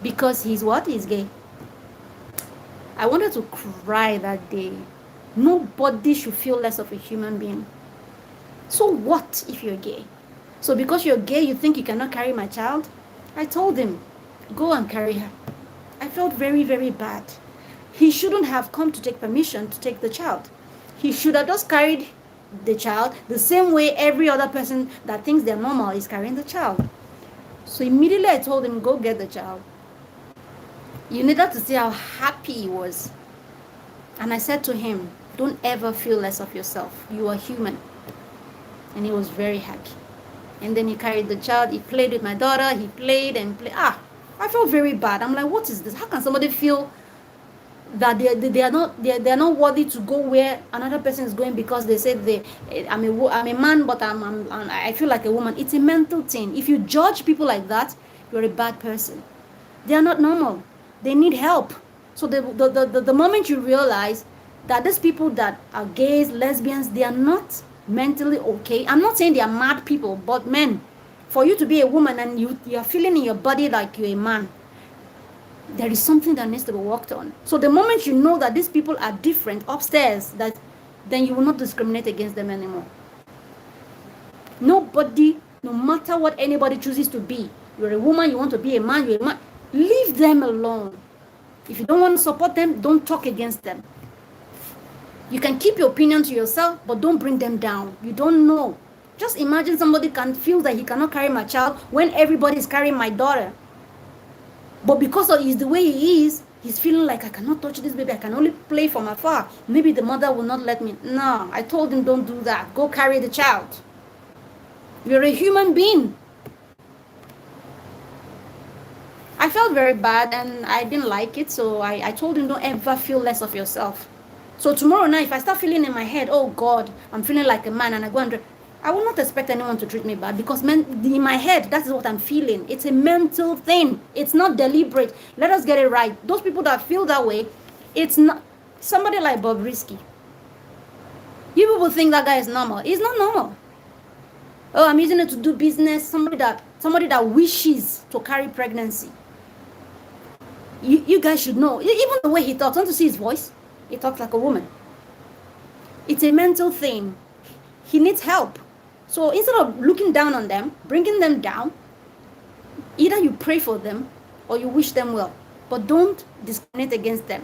because he's what? He's gay. I wanted to cry that day. Nobody should feel less of a human being. So what if you're gay? So because you're gay, you think you cannot carry my child? I told him, go and carry her. I felt very, very bad. He shouldn't have come to take permission to take the child. He should have just carried the child the same way every other person that thinks they're normal is carrying the child. So immediately I told him, go get the child. You needed to see how happy he was. And I said to him, don't ever feel less of yourself. You are human. And he was very happy. And then he carried the child. He played with my daughter. He played and played. I felt very bad. I'm like, what is this? How can somebody feel that they are not worthy to go where another person is going because they said I'm a man, but I feel like a woman? It's a mental thing. If you judge people like that, you're a bad person. They are not normal. They need help. So the moment you realize that these people that are gays, lesbians, they are not mentally okay. I'm not saying they are mad people, but men, for you to be a woman and you are feeling in your body like you're a man, there is something that needs to be worked on. So the moment you know that these people are different upstairs, then you will not discriminate against them anymore. Nobody, no matter what anybody chooses to be, you're a woman, you want to be a man, you're a man, leave them alone. If you don't want to support them, don't talk against them. You can keep your opinion to yourself, but don't bring them down. You don't know. Just imagine somebody can feel that he cannot carry my child when everybody is carrying my daughter. But because of the way he is, he's feeling like I cannot touch this baby. I can only play from afar. Maybe the mother will not let me. No, I told him don't do that. Go carry the child. You're a human being. I felt very bad and I didn't like it. So I told him don't ever feel less of yourself. So tomorrow night, if I start feeling in my head, oh God, I'm feeling like a man and I go and I will not expect anyone to treat me bad because in my head, that is what I'm feeling. It's a mental thing. It's not deliberate. Let us get it right. Those people that feel that way, it's not somebody like Bob Risky. You people think that guy is normal. He's not normal. Oh, I'm using it to do business. Somebody that wishes to carry pregnancy. You guys should know. Even the way he talks, want to see his voice? He talks like a woman. It's a mental thing. He needs help. So instead of looking down on them, bringing them down, either you pray for them or you wish them well. But don't discriminate against them.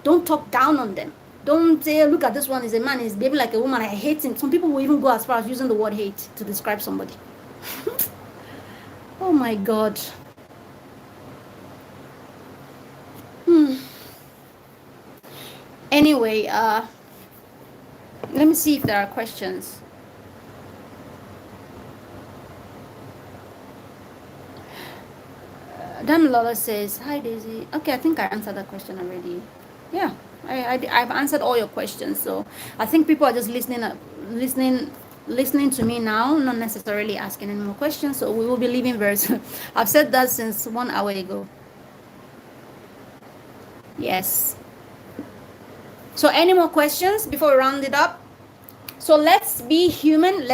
Don't talk down on them. Don't say, look at this one, is a man, he's behaving like a woman, I hate him. Some people will even go as far as using the word hate to describe somebody. Oh my God. Anyway, let me see if there are questions. Damlola says, hi Daisy. Okay, I think I answered that question already. Yeah, I've answered all your questions. So I think people are just listening to me now, not necessarily asking any more questions. So we will be leaving very soon. I've said that since 1 hour ago. Yes. So any more questions before we round it up? So let's be human.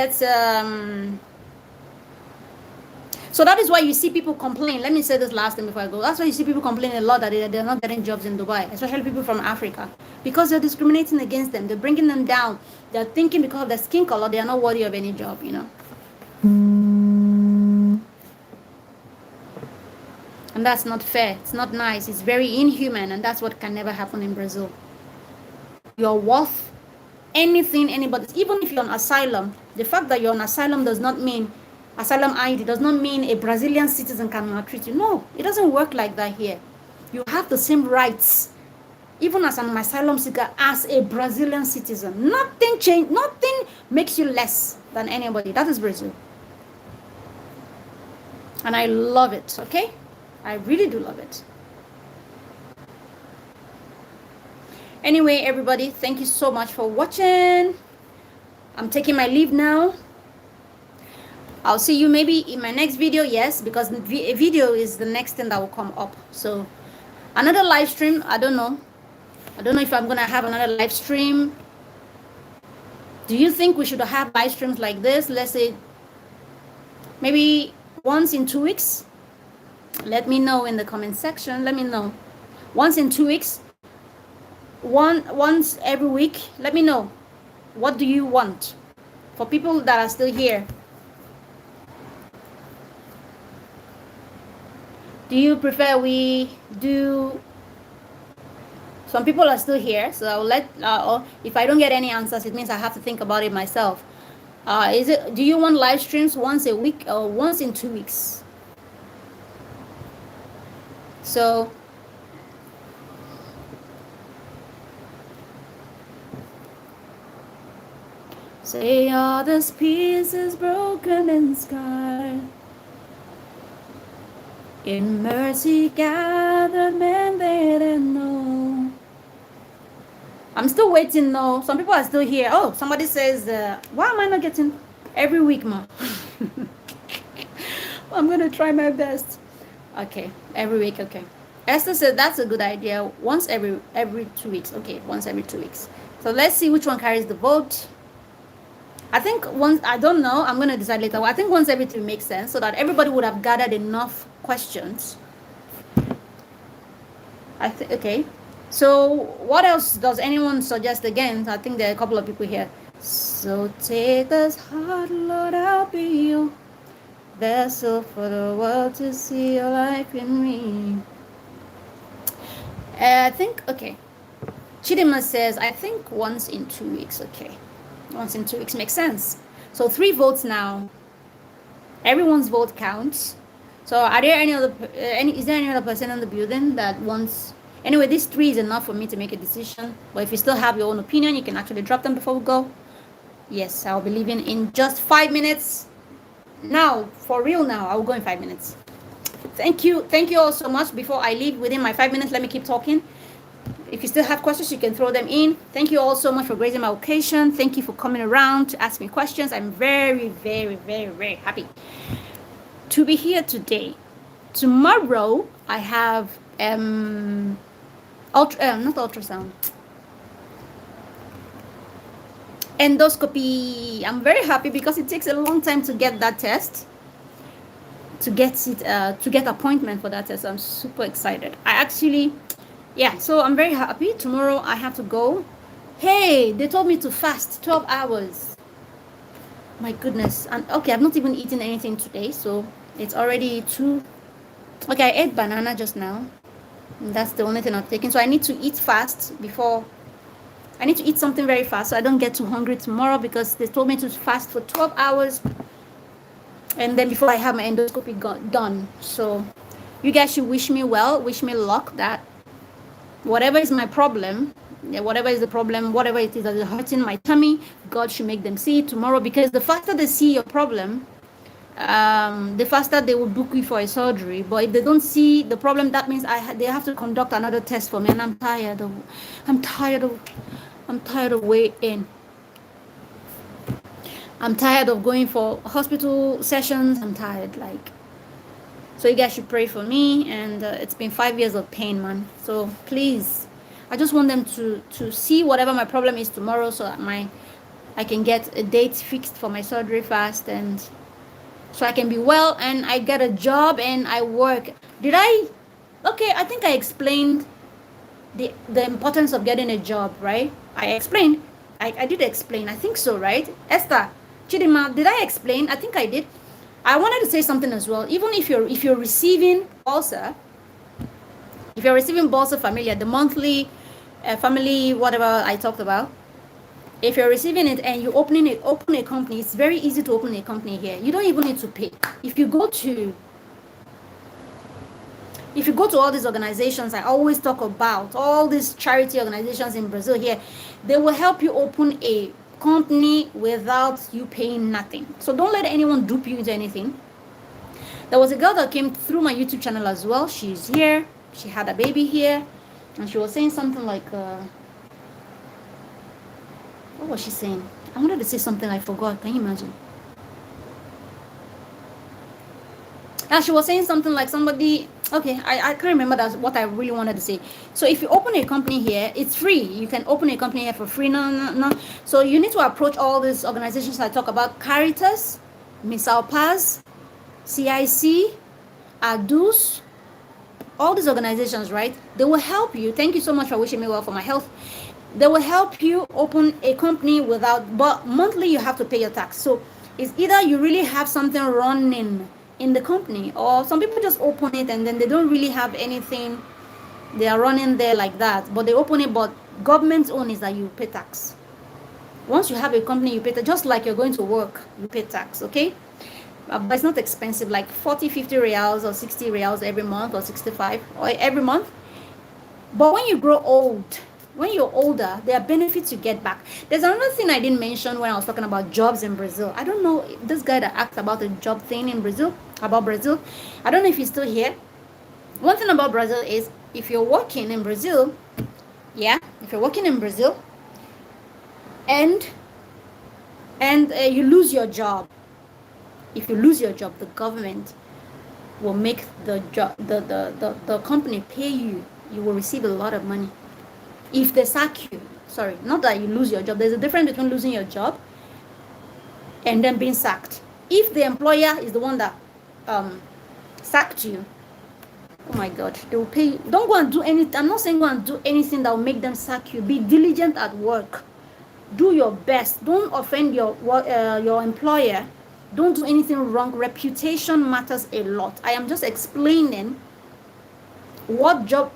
So that is why you see people complain. Let me say this last thing before I go. That's why you see people complain a lot that they're not getting jobs in Dubai, especially people from Africa, because they're discriminating against them. They're bringing them down. They're thinking because of their skin color, they are not worthy of any job, And And that's not fair. It's not nice. It's very inhuman. And that's what can never happen in Brazil. You're worth anything, anybody. Even if you're on asylum, the fact that you're on asylum does not mean, asylum ID does not mean a Brazilian citizen can maltreat you. No, it doesn't work like that here. You have the same rights, even as an asylum seeker, as a Brazilian citizen. Nothing makes you less than anybody. That is Brazil. And I love it, okay? I really do love it. Anyway, everybody, thank you so much for watching. I'm taking my leave now. I'll see you maybe in my next video, yes, because a video is the next thing that will come up. So another live stream, I don't know if I'm gonna have another live stream. Do you think we should have live streams like this? Let's say maybe once in 2 weeks. Let me know in the comment section. Let me know. Once in 2 weeks, once every week. Let me know. What do you want? For people that are still here, do you prefer we do? Some people are still here, so I'll let. If I don't get any answers, it means I have to think about it myself. Do you want live streams once a week or once in 2 weeks? So say all this pieces broken and scarred, in mercy gathered, mended and know. I'm still waiting now. Some people are still here. Oh, somebody says, why am I not getting every week, ma? I'm gonna try my best. Okay, every week, okay. Esther said that's a good idea. Once every 2 weeks. Okay, once every 2 weeks. So let's see which one carries the vote. I think I don't know. I'm gonna decide later. I think once every 3 makes sense, so that everybody would have gathered enough questions. Okay. So what else does anyone suggest again? I think there are a couple of people here. So take this heart, Lord, I'll be your vessel for the world to see your life in me. I think, okay. Chidima says, I think once in 2 weeks, okay. Once in 2 weeks makes sense. So 3 votes now. Everyone's vote counts. So are there is there any other person in the building that wants? Anyway, these 3 is enough for me to make a decision. But if you still have your own opinion, you can actually drop them before we go. Yes, I'll be leaving in just 5 minutes. Now, for real now, I will go in 5 minutes. Thank you all so much. Before I leave, within my 5 minutes, let me keep talking. If you still have questions, you can throw them in. Thank you all so much for gracing my occasion. Thank you for coming around to ask me questions. I'm very, very, very, very happy to be here today. Tomorrow, I have not ultrasound, endoscopy. I'm very happy because it takes a long time to get that test, to get appointment for that test. I'm super excited. So I'm very happy. Tomorrow I have to go. Hey, they told me to fast 12 hours. My goodness. And okay, I've not even eaten anything today, so it's already 2. Okay, I ate banana just now. And that's the only thing I've taken. So I need to eat fast before. I need to eat something very fast so I don't get too hungry tomorrow, because they told me to fast for 12 hours. And then before I have my endoscopy done. So you guys should wish me well, wish me luck that whatever is my problem, whatever is the problem, whatever it is that is hurting my tummy, God should make them see it tomorrow. Because the faster they see your problem, the faster they will book you for a surgery. But if they don't see the problem, that means they have to conduct another test for me, and I'm tired of waiting. I'm tired of going for hospital sessions. I'm tired, so you guys should pray for me. And it's been 5 years of pain, man. So please, I just want them to see whatever my problem is tomorrow, so that I can get a date fixed for my surgery fast, and so I can be well and I get a job and I work. I think I explained the importance of getting a job, right? I explained. I did explain. I think so, right? Esther, Chidima, did I explain? I think I did. I wanted to say something as well. Even if you're receiving ulcer, If you're receiving Bolsa Familia, the monthly family, whatever I talked about, if you're receiving it and you open a company, it's very easy to open a company here. You don't even need to pay. If you go to all these organizations I always talk about, all these charity organizations in Brazil here, they will help you open a company without you paying nothing. So don't let anyone dupe you into anything. There was a girl that came through my YouTube channel as well. She's here. She had a baby here. And she was saying something like, what was she saying? I wanted to say something I forgot. Can you imagine? She was saying something like somebody, okay, I can't remember that's what I really wanted to say. So if you open a company here, it's free. You can open a company here for free. No. So you need to approach all these organizations I talk about: Caritas, Misal Paz, CIC, ADUS, all these organizations, right? They will help you. Thank you so much for wishing me well for my health. They will help you open a company but monthly you have to pay your tax. So it's either you really have something running in the company, or some people just open it and then they don't really have anything they are running there like that, but they open it. But government's own is that you pay tax. Once you have a company, you pay tax, just like you're going to work, you pay tax, okay? But it's not expensive, like 40-50 reals or 60 reals every month, or 65 or every month. But when you grow old, when you're older, there are benefits you get back. There's another thing I didn't mention when I was talking about jobs in Brazil. I don't know, this guy that asked about the job thing in Brazil, about Brazil, I don't know if he's still here. One thing about Brazil is, if you're working in Brazil, if you're working in Brazil and you lose your job, if you lose your job, the government will make the company pay you. You will receive a lot of money. If they sack you, sorry, not that you lose your job. There's a difference between losing your job and then being sacked. If the employer is the one that sacked you, oh my God, they will pay you. Don't go and do anything. I'm not saying go and do anything that will make them sack you. Be diligent at work. Do your best. Don't offend your employer. Don't do anything wrong. Reputation matters a lot. I am just explaining what jobs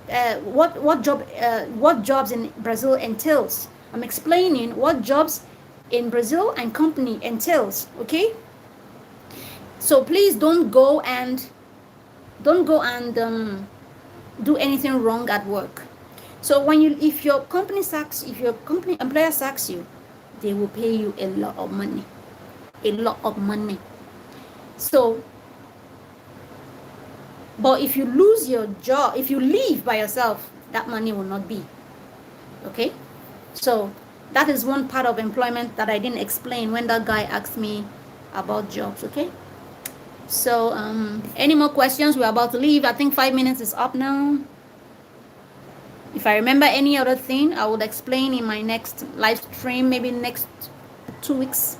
in Brazil entails. I'm explaining what jobs in Brazil and company entails, okay? So please don't go and do anything wrong at work. So if your employer sacks you, they will pay you a lot of money. So, but if you lose your job, if you leave by yourself, that money will not be, okay? So that is one part of employment that I didn't explain when that guy asked me about jobs, okay? So any more questions? We're about to leave. I think 5 minutes is up now. If I remember any other thing, I would explain in my next live stream, maybe next 2 weeks.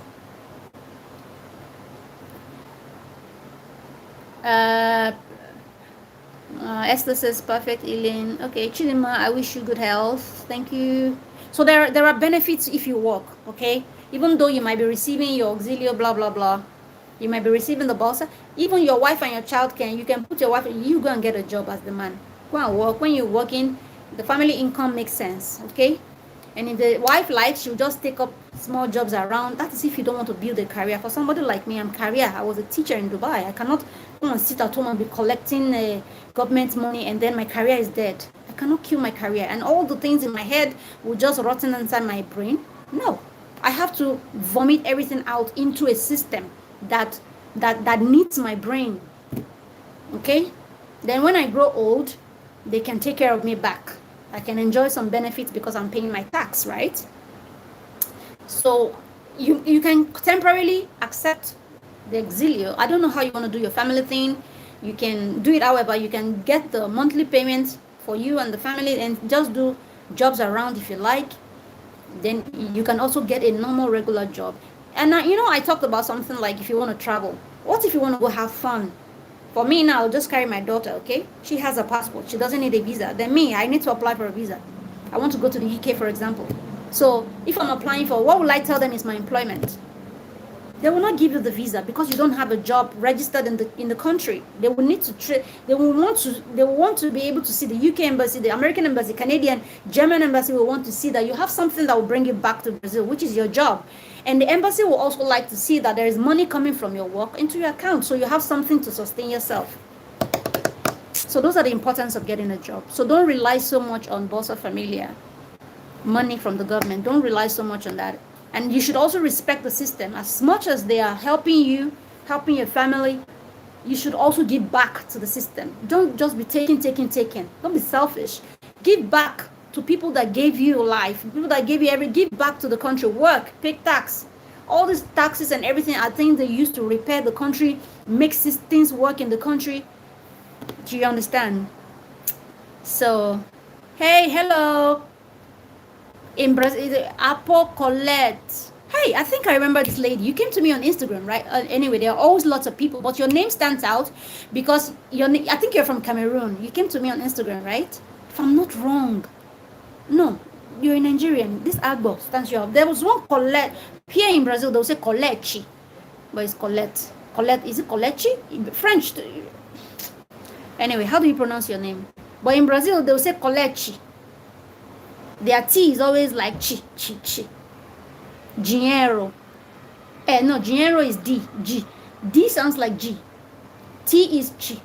Esther says perfect, Eileen. Okay, Chidima, I wish you good health. Thank you. So there are benefits if you work, okay? Even though you might be receiving your auxilio, blah blah blah, you might be receiving the bolsa. Even your wife and your child you can put your wife. You go and get a job as the man. Go and work. When you're working, the family income makes sense, okay? And if the wife likes, she'll just take up small jobs around. That is if you don't want to build a career. For somebody like me, I'm career. I was a teacher in Dubai. I cannot go and sit at home and be collecting government money and then my career is dead. I cannot kill my career. And all the things in my head will just rotten inside my brain. No. I have to vomit everything out into a system that needs my brain. Okay? Then when I grow old, they can take care of me back. I can enjoy some benefits because I'm paying my tax, right? So you can temporarily accept the auxilio. I don't know how you want to do your family thing. You can do it however. You can get the monthly payment for you and the family and just do jobs around if you like. Then you can also get a normal regular job. And I talked about something like if you want to travel. What if you want to go have fun? For me now, I'll just carry my daughter, okay? She has a passport. She doesn't need a visa. Then me, I need to apply for a visa. I want to go to the UK, for example. So if I'm applying for, what will I tell them is my employment? They will not give you the visa because you don't have a job registered in the country. They will need to they will want to be able to see the UK embassy, the American embassy, Canadian, German embassy will want to see that you have something that will bring you back to Brazil, which is your job. And the embassy will also like to see that there is money coming from your work into your account, so you have something to sustain yourself. So those are the importance of getting a job. So don't rely so much on Bolsa Familia, money from the government. Don't rely so much on that. And you should also respect the system. As much as they are helping you, helping your family, you should also give back to the system. Don't just be taking. Don't be selfish. Give back to people that gave you life, people that gave you give back to the country. Work, pay tax. All these taxes and everything are things they used to repair the country, make things work in the country. Do you understand? So, hey, hello. In Brazil, Apple Colette. Hey, I think I remember this lady. You came to me on Instagram, right? Anyway, there are always lots of people, but your name stands out because I think you're from Cameroon. You came to me on Instagram, right? If I'm not wrong. No, you're a Nigerian. This Agbo stands you up. There was one Colette. Here in Brazil, they'll say Coletti, but it's Colette. Colette, is it Coletti? French. Anyway, how do you pronounce your name? But in Brazil, they'll say Coletti. Their T is always like chi. Dinheiro. No, dinheiro is D. G. D sounds like G. T is chi.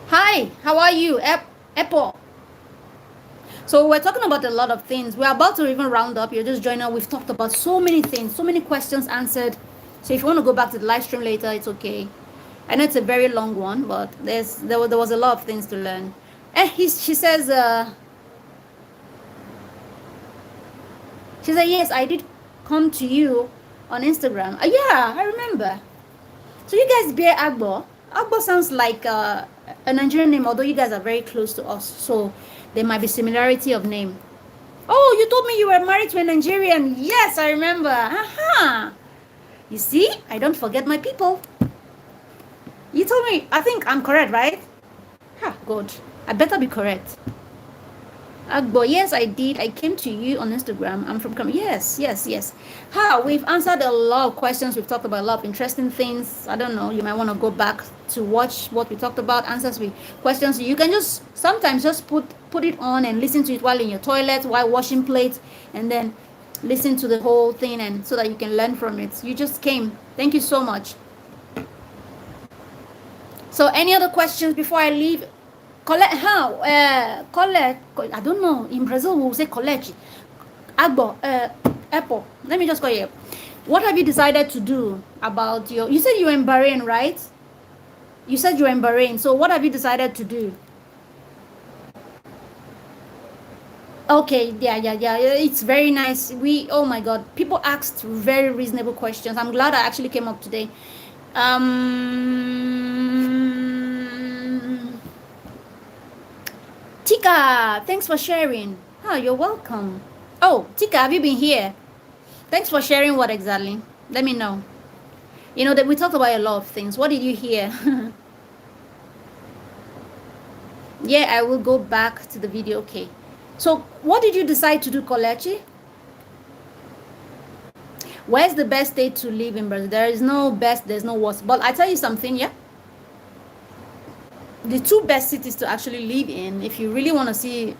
Hi, how are you? Apple. So we're talking about a lot of things. We're about to even round up. You're just joining us. We've talked about so many things, so many questions answered. So if you want to go back to the live stream later, it's okay. I know it's a very long one, but there was a lot of things to learn. She says, yes, I did come to you on Instagram. Yeah, I remember. So you guys bear Agbo. Agbo sounds like a Nigerian name, although you guys are very close to us. So there might be similarity of name. Oh, you told me you were married to a Nigerian. Yes, I remember. Aha. You see, I don't forget my people. You told me, I think I'm correct, right? God, I better be correct. Agbo, yes, I did. I came to you on Instagram. I'm from Cameroon. Yes. We've answered a lot of questions. We've talked about a lot of interesting things. I don't know. You might want to go back to watch what we talked about. Answers with questions. You can just sometimes just put it on and listen to it while in your toilet, while washing plates, and then listen to the whole thing, and so that you can learn from it. You just came. Thank you so much. So, any other questions before I leave? Colette, Colette, I don't know. In Brazil, we will say Colette. Agbo, Apple. Let me just call you. What have you decided to do about you said you were in Bahrain, right? You said you were in Bahrain. So what have you decided to do? Okay, yeah. It's very nice. Oh my God, people asked very reasonable questions. I'm glad I actually came up today. Tika, thanks for sharing. You're welcome. Oh, Tika, have you been here? Thanks for sharing. What exactly? Let me know. You know that we talked about a lot of things. What did you hear? Yeah, I will go back to the video. Okay. So what did you decide to do, Kolechi? Where's the best state to live in Brazil? There is no best, there's no worst. But I tell you something, yeah? The two best cities to actually live in, if you really want to see,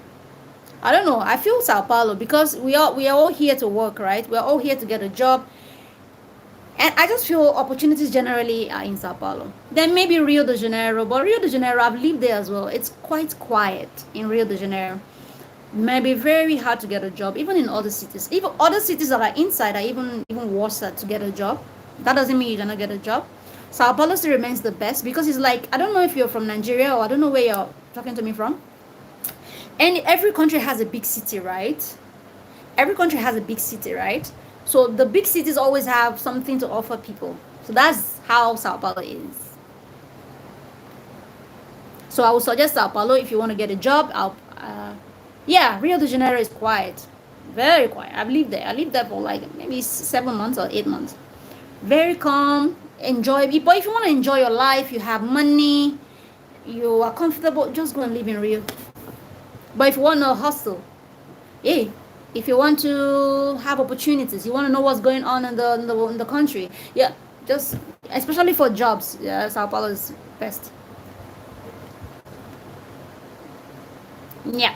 I don't know, I feel Sao Paulo, because we are all here to work, right? We're all here to get a job. And I just feel opportunities generally are in Sao Paulo. Then maybe Rio de Janeiro, but Rio de Janeiro, I've lived there as well. It's quite quiet in Rio de Janeiro. It may be very hard to get a job, even in other cities. Even other cities that are inside are even worse to get a job. That doesn't mean you're gonna get a job. Sao Paulo still remains the best, because it's like, I don't know if you're from Nigeria, or I don't know where you're talking to me from. And every country has a big city, right? Every country has a big city, right? So the big cities always have something to offer people. So that's how Sao Paulo is. So I would suggest Sao Paulo if you want to get a job. Yeah, Rio de Janeiro is quiet, very quiet. I've lived there. I lived there for like maybe 7 months or 8 months. Very calm, enjoyable. But if you want to enjoy your life, you have money, you are comfortable, just go and live in Rio. But if you want to hustle, hey, If you want to have opportunities, you want to know what's going on in the country. Yeah, just especially for jobs. Yeah, Sao Paulo is best. Yeah.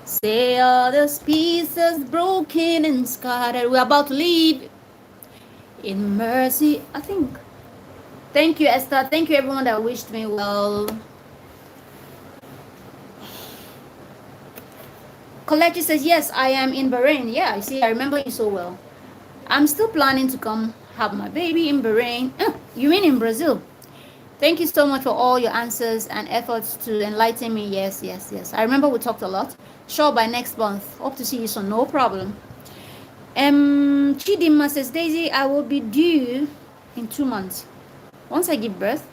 Say all those pieces broken and scarred. We're about to leave in mercy. I think. Thank you, Esther. Thank you, everyone that wished me well. Kalechi says, yes, I am in Bahrain. Yeah, I see. I remember you so well. I'm still planning to come have my baby in Bahrain. You mean in Brazil? Thank you so much for all your answers and efforts to enlighten me. Yes, yes, yes. I remember we talked a lot. Sure, by next month. Hope to see you soon. No problem. Chidima says, Daisy, I will be due in 2 months. Once I give birth,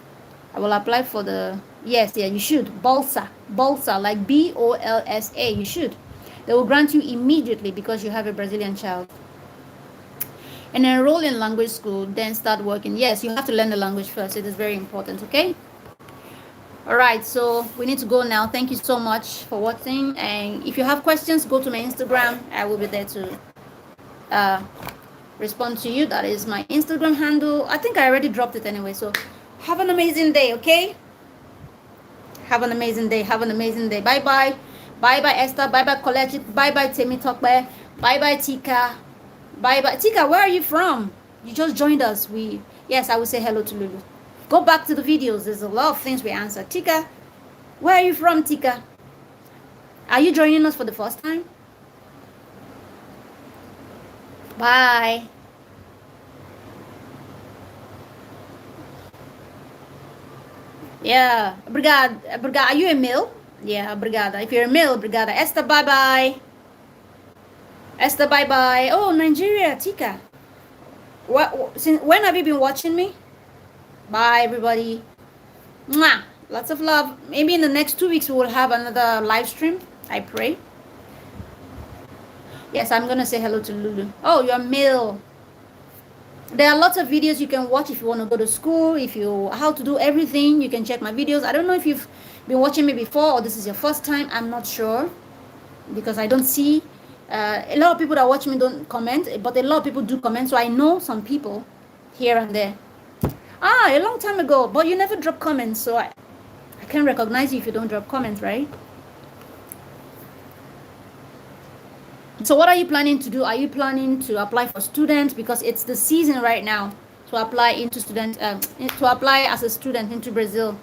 I will apply for the... Yes, yeah, you should. Bolsa. Bolsa, like BOLSA. You should. They will grant you immediately because you have a Brazilian child. And enroll in language school, then start working. Yes, you have to learn the language first. It is very important, okay? All right, so we need to go now. Thank you so much for watching. And if you have questions, go to my Instagram. I will be there to respond to you. That is my Instagram handle. I think I already dropped it anyway. So have an amazing day, okay? Have an amazing day. Have an amazing day. Bye-bye. Bye-bye, Esther. Bye-bye, Colette. Bye-bye, Temi Tokbe. Bye-bye, Tika. Bye-bye. Tika, where are you from? You just joined us. Yes, I will say hello to Lulu. Go back to the videos. There's a lot of things we answered. Tika, where are you from, Tika? Are you joining us for the first time? Bye. Yeah, obrigada. Are you a male? Yeah, obrigada. If you're a male, obrigada. Esther, bye-bye. Esther, bye-bye. Oh, Nigeria, Tika. When have you been watching me? Bye, everybody. Mwah. Lots of love. Maybe in the next 2 weeks, we will have another live stream. I pray. Yes, I'm going to say hello to Lulu. Oh, you're male. There are lots of videos you can watch if you want to go to school, how to do everything. You can check my videos. I don't know if you've been watching me before or this is your first time. I'm not sure because I don't see... a lot of people that watch me don't comment, but a lot of people do comment, so I know some people here and there. A long time ago, but you never drop comments, so I can't recognize you if you don't drop comments, right? So what are you planning to do? Are you planning to apply for students? Because it's the season right now to apply into to apply as a student into Brazil.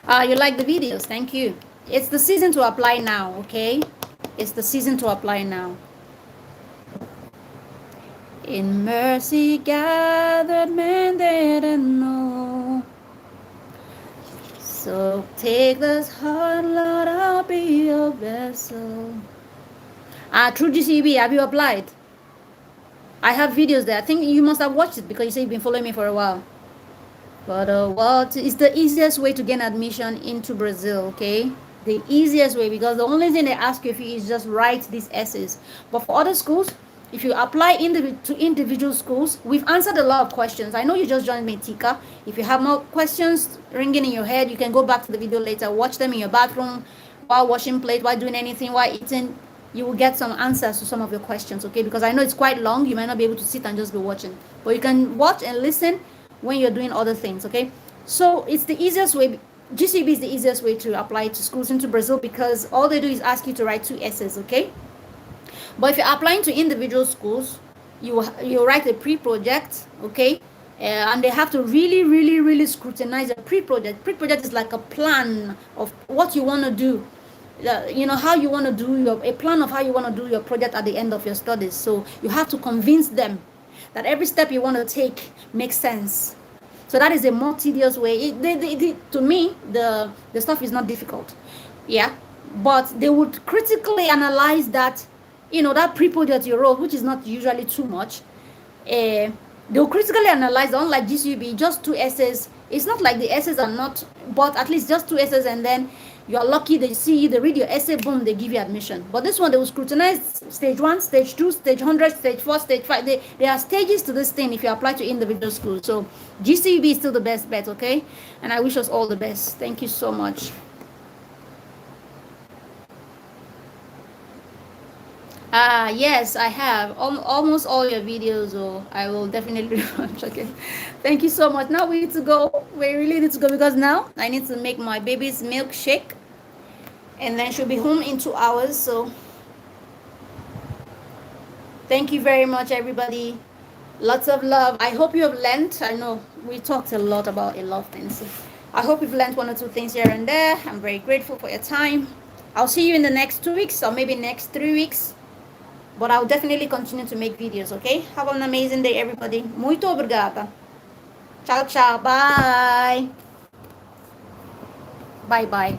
You like the videos? Thank you. It's the season to apply now, okay? It's the season to apply now. In mercy gathered men didn't know. So take this heart, Lord, I'll be your vessel. Through GCB, have you applied? I have videos there. I think you must have watched it because you say you've been following me for a while. But what is the easiest way to gain admission into Brazil, okay? The easiest way, because the only thing they ask you is just write these essays. But for other schools, if you apply to individual schools, we've answered a lot of questions. I know you just joined me, Tika. If you have more questions ringing in your head, you can go back to the video later, watch them in your bathroom, while washing plate, while doing anything, while eating. You will get some answers to some of your questions, okay? Because I know it's quite long. You might not be able to sit and just be watching. But you can watch and listen when you're doing other things, okay? So it's the easiest way. GCB is the easiest way to apply to schools into Brazil because all they do is ask you to write 2 essays, okay? But if you're applying to individual schools, you write a pre-project, okay? And they have to really scrutinize a pre-project. Pre-project is like a plan of what you want to do. How you want to do a plan of how you want to do your project at the end of your studies. So you have to convince them that every step you want to take makes sense. So that is a more tedious way. To me, the stuff is not difficult. Yeah. But they would critically analyze that, that pre-project you wrote, which is not usually too much. They will critically analyze, unlike GCB, just 2 essays. It's not like the essays are not, but at least just 2 essays, and then You're lucky they see you, they read your essay, boom, they give you admission. But this one, they will scrutinize stage 1, stage 2, stage 100, stage 4, stage 5. There are stages to this thing if you apply to individual schools. So GCB is still the best bet, okay? And I wish us all the best. Thank you so much. Yes, I have almost all your videos, or I will definitely watch. Okay, thank you so much. Now we need to go. We really need to go because now I need to make my baby's milkshake, and then she'll be home in 2 hours. So thank you very much, everybody. Lots of love. I hope you have learned. I know we talked a lot about a lot of things. I hope you've learned 1 or 2 things here and there. I'm very grateful for your time. I'll see you in the next 2 weeks, or maybe next 3 weeks. But I'll definitely continue to make videos, okay? Have an amazing day, everybody. Muito obrigada. Ciao, ciao. Bye. Bye-bye.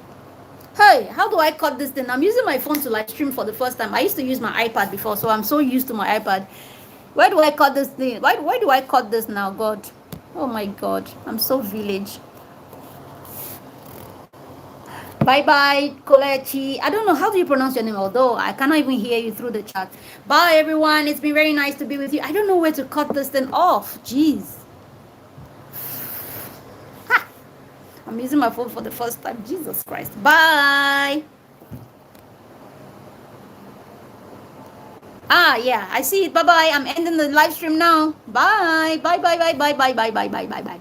Hey, how do I cut this thing? I'm using my phone to live stream for the first time. I used to use my iPad before, so I'm so used to my iPad. Where do I cut this thing? Why do I cut this now, God? Oh, my God. I'm so village. Bye-bye, Kolechi. I don't know, how do you pronounce your name? Although I cannot even hear you through the chat. Bye, everyone. It's been very nice to be with you. I don't know where to cut this thing off. Jeez. Ha! I'm using my phone for the first time. Jesus Christ. Bye. Yeah, I see it. Bye-bye. I'm ending the live stream now. Bye. Bye, bye, bye, bye, bye, bye, bye, bye, bye, bye.